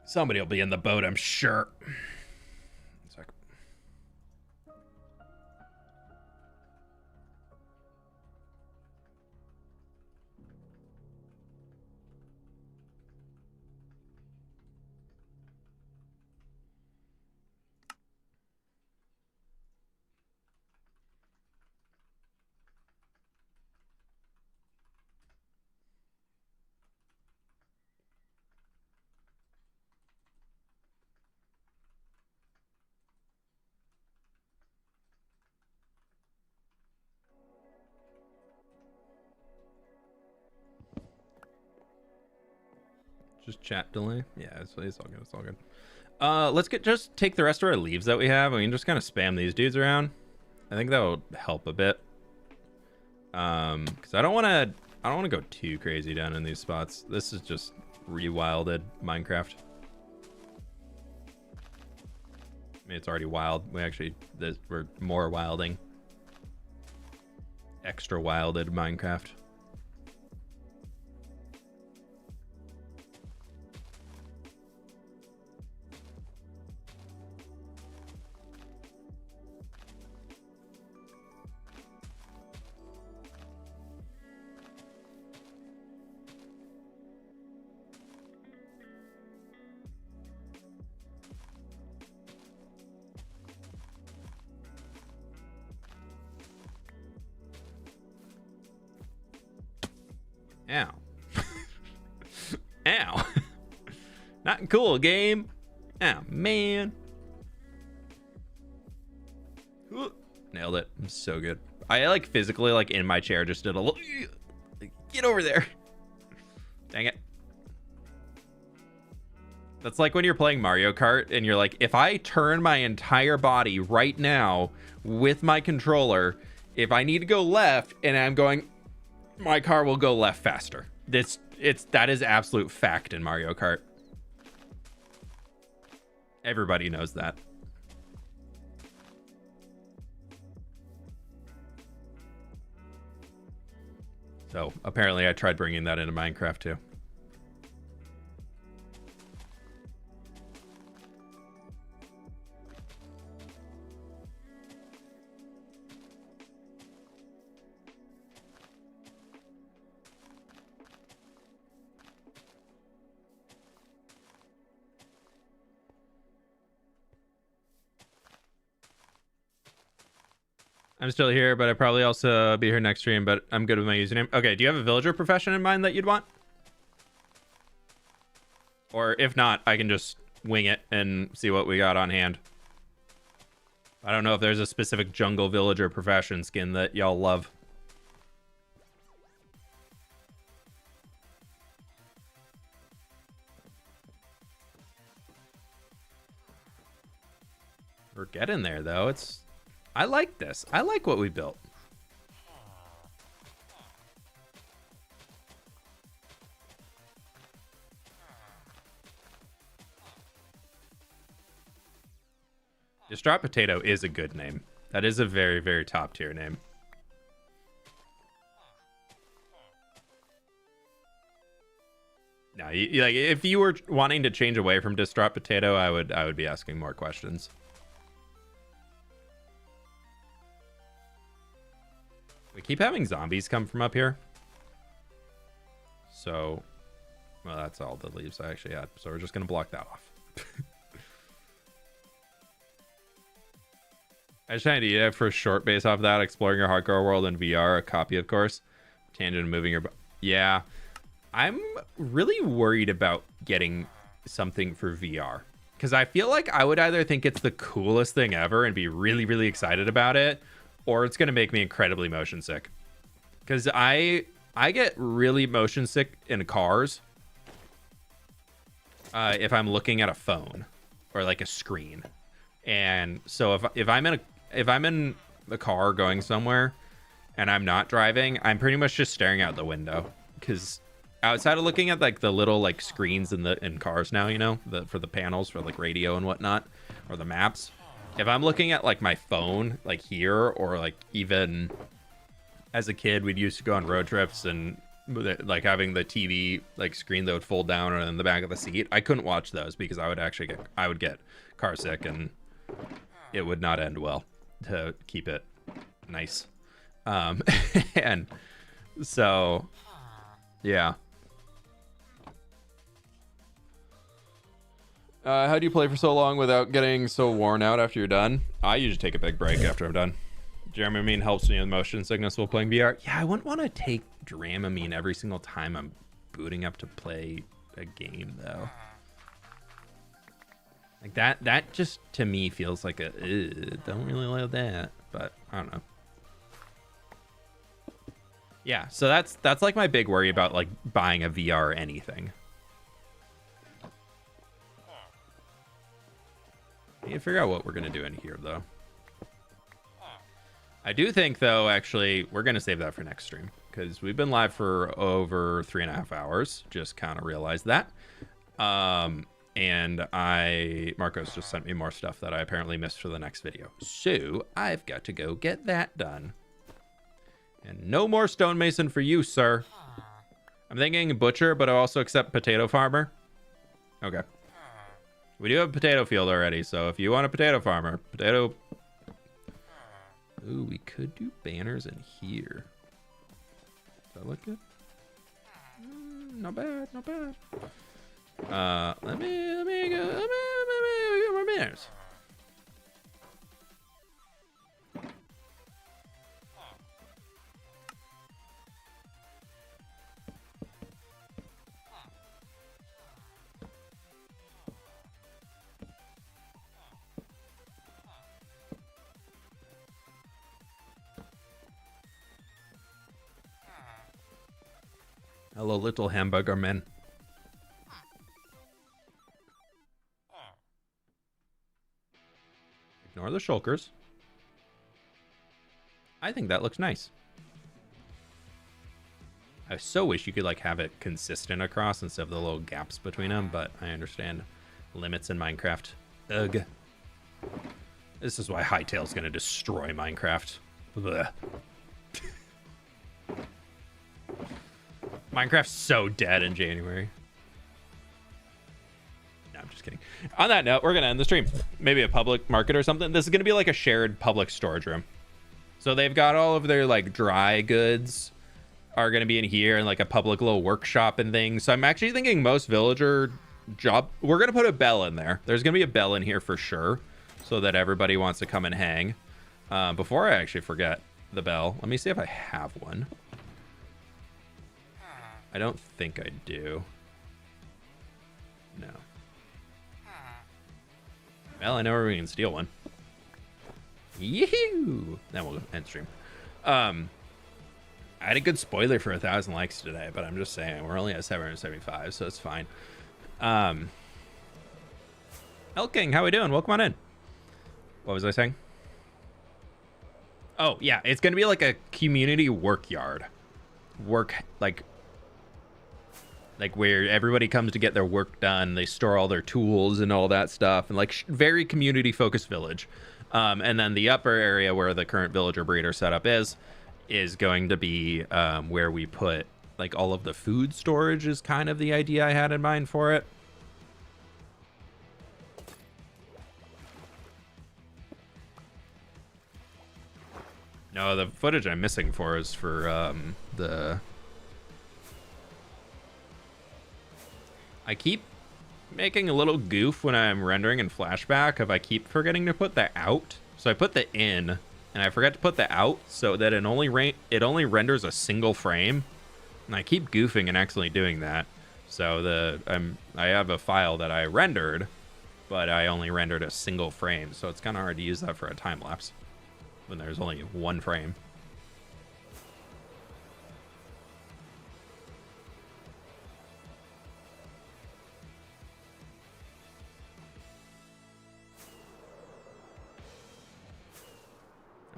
Somebody will be in the boat, I'm sure. Just chat delay. Yeah, it's all good. It's all good. Let's just take the rest of our leaves that we have. I mean, just kind of spam these dudes around. I think that will help a bit. Because I don't want to go too crazy down in these spots. This is just rewilded Minecraft. I mean, it's already wild. We're more wilding. Extra wilded Minecraft. Ow. Ow. Not cool, game. Ow, man. Nailed it. I'm so good. I like physically like in my chair just did a little... Get over there. Dang it. That's like when you're playing Mario Kart and you're like, if I turn my entire body right now with my controller, if I need to go left and I'm going... my car will go left faster. That is absolute fact in Mario Kart. Everybody knows that. So apparently I tried bringing that into Minecraft too. I'm still here, but I probably also be here next stream, but I'm good with my username. Okay, do you have a villager profession in mind that you'd want? Or if not, I can just wing it and see what we got on hand. I don't know if there's a specific jungle villager profession skin that y'all love. We're getting there, though. I like this. I like what we built. Distraught Potato is a good name. That is a very, very top tier name. Now, like if you were wanting to change away from Distraught Potato, I would be asking more questions. We keep having zombies come from up here. So Well, that's all the leaves I actually had, so we're just gonna block that off. I just trying to eat it for a short base off that, exploring your hardcore world in VR, a copy, of course. Tangent moving your... Yeah. I'm really worried about getting something for VR. Because I feel like I would either think it's the coolest thing ever and be really, really excited about it, or it's going to make me incredibly motion sick. Because I get really motion sick in cars if I'm looking at a phone or like a screen. And so if I'm in the car going somewhere and I'm not driving, I'm pretty much just staring out the window, because outside of looking at like the little like screens in cars now, you know, for the panels for like radio and whatnot, or the maps, if I'm looking at like my phone like here, or like even as a kid we'd used to go on road trips and like having the TV like screen that would fold down in the back of the seat, I couldn't watch those because I would get car sick and it would not end well to keep it nice. And so yeah. How do you play for so long without getting so worn out after you're done? I usually take a big break after I'm done. Dramamine helps me with motion sickness while playing VR. Yeah, I wouldn't want to take Dramamine every single time I'm booting up to play a game, though. Like that just to me feels like don't really like that, but I don't know. Yeah, so that's like my big worry about like buying a VR or anything. I need to figure out what we're gonna do in here though. I do think though, actually, we're gonna save that for next stream because we've been live for over 3.5 hours. Just kind of realized that. And Marcos just sent me more stuff that I apparently missed for the next video. So I've got to go get that done. And no more stonemason for you, sir. I'm thinking butcher, but I also accept potato farmer. Okay. We do have a potato field already, so if you want a potato farmer, potato... Ooh, we could do banners in here. Does that look good? Not bad, not bad. Let me get more banners. Hello, little hamburger man. Ignore the shulkers. I think that looks nice. I so wish you could like have it consistent across instead of the little gaps between them, but I understand limits in Minecraft. Ugh. This is why Hytale's gonna destroy Minecraft. Blech. Minecraft's so dead in January. No, I'm just kidding. On that note, we're going to end the stream. Maybe a public market or something. This is going to be like a shared public storage room. So they've got all of their like dry goods are going to be in here and like a public little workshop and things. So I'm actually thinking most villager job... We're going to put a bell in there. There's going to be a bell in here for sure so that everybody wants to come and hang. Before I actually forget the bell, let me see if I have one. I don't think I do. No. Well, I know where we can steal one. Yee-hoo! Then we'll end stream. I had a good spoiler for 1,000 likes today, but I'm just saying we're only at 775, so it's fine. Elking, how we doing? Welcome on in. What was I saying? Oh, yeah, it's gonna be like a community work yard. Like where everybody comes to get their work done. They store all their tools and all that stuff, and like very community focused village. And then the upper area where the current villager breeder setup is going to be where we put like all of the food storage is kind of the idea I had in mind for it. No, the footage I'm missing for is for the I keep making a little goof when I'm rendering in flashback if I keep forgetting to put the out. So I put the in and I forget to put the out so that it only renders a single frame. And I keep goofing and accidentally doing that. So I have a file that I rendered, but I only rendered a single frame. So it's kind of hard to use that for a time lapse when there's only one frame.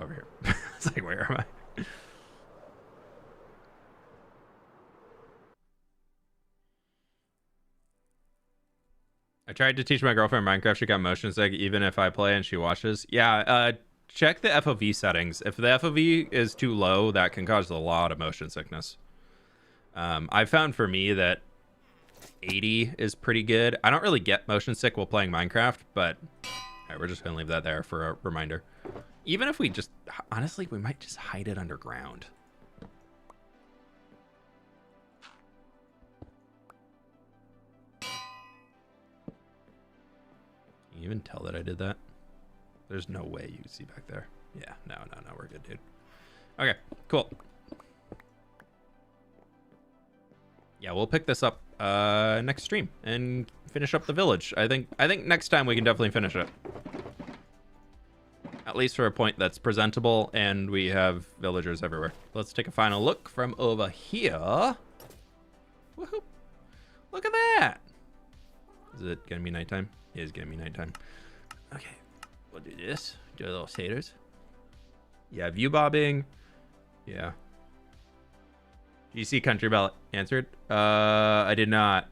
Over here. It's like, where am I? I tried to teach my girlfriend Minecraft. She got motion sick even if I play and she watches. Yeah, check the FOV settings. If the FOV is too low, that can cause a lot of motion sickness. I found for me that 80 is pretty good. I don't really get motion sick while playing Minecraft, but right, we're just going to leave that there for a reminder. Even if we just, honestly, we might just hide it underground. Can you even tell that I did that? There's no way you can see back there. Yeah, no, we're good, dude. Okay, cool. Yeah, we'll pick this up next stream and finish up the village. I think next time we can definitely finish it. At least for a point that's presentable and we have villagers everywhere. Let's take a final look from over here. Woohoo! Look at that! Is it gonna be nighttime? It is gonna be nighttime. Okay, we'll do this. Do a little shaders. Yeah, view bobbing. Yeah. GC Country Bell answered. I did not.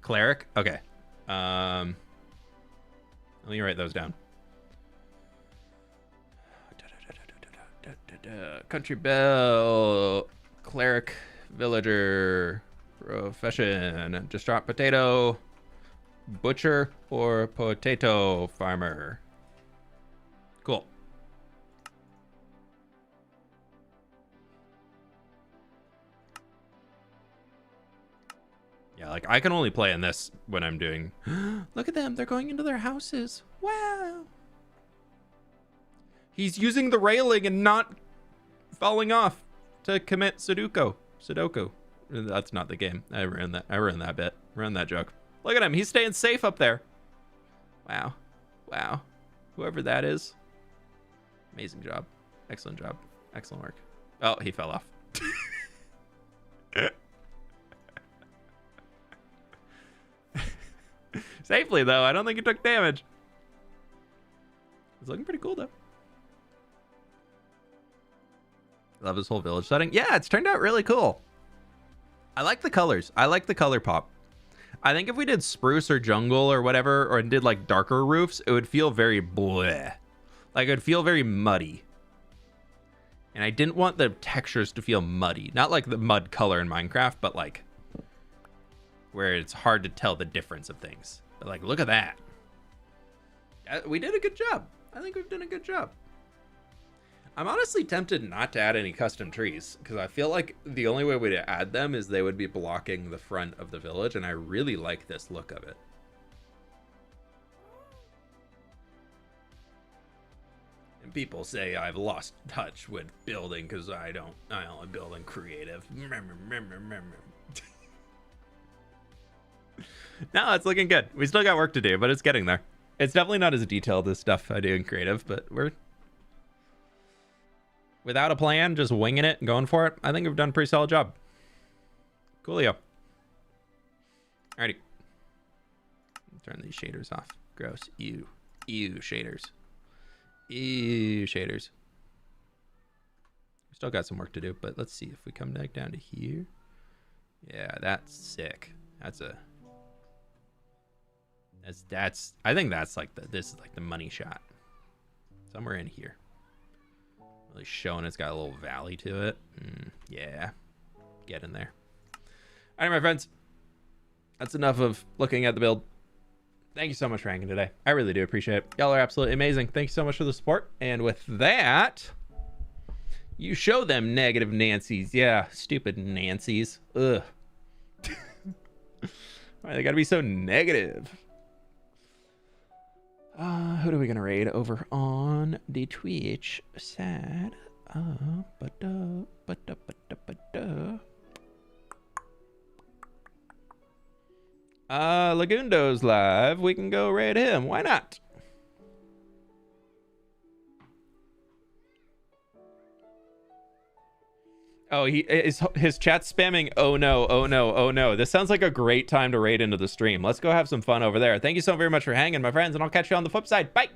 Cleric. Okay. Let me write those down. Country Bell. Cleric. Villager. Profession. Distraught potato. Butcher or potato farmer. Cool. Yeah, like I can only play in this when I'm doing. Look at them, they're going into their houses. Wow. He's using the railing and not falling off to commit Sudoku. That's not the game. I ruined that bit. Ruined that joke. Look at him. He's staying safe up there. Wow. Wow. Whoever that is. Amazing job. Excellent job. Excellent work. Oh, he fell off. Safely, though. I don't think he took damage. It's looking pretty cool, though. Love his whole village setting. Yeah, it's turned out really cool. I like the colors. I like the color pop. I think if we did spruce or jungle or whatever, or did like darker roofs, it would feel very bleh. Like it would feel very muddy. And I didn't want the textures to feel muddy. Not like the mud color in Minecraft, but like where it's hard to tell the difference of things. But like, look at that. We did a good job. I think we've done a good job. I'm honestly tempted not to add any custom trees because I feel like the only way to add them is they would be blocking the front of the village, and I really like this look of it. And people say I've lost touch with building because I only build in creative. No, it's looking good. We still got work to do, but it's getting there. It's definitely not as detailed as stuff I do in creative, but we're without a plan, just winging it and going for it. I think we've done a pretty solid job. Coolio. Alrighty. Turn these shaders off. Gross. Ew. Ew, shaders. Ew, shaders. We still got some work to do, but let's see if we come back down to here. Yeah, that's sick. That's I think that's like this is like the money shot. Somewhere in here. Really showing it's got a little valley to it. Yeah. Get in there. All right, my friends. That's enough of looking at the build. Thank you so much for hanging today. I really do appreciate it. Y'all are absolutely amazing. Thank you so much for the support. And with that, you show them negative Nancys. Yeah, stupid Nancys. Ugh. Why they gotta be so negative? Who are we gonna raid over on the Twitch side? Lagundo's live. We can go raid him. Why not? Oh, his chat's spamming. Oh no, oh no, oh no. This sounds like a great time to raid into the stream. Let's go have some fun over there. Thank you so very much for hanging, my friends, and I'll catch you on the flip side. Bye.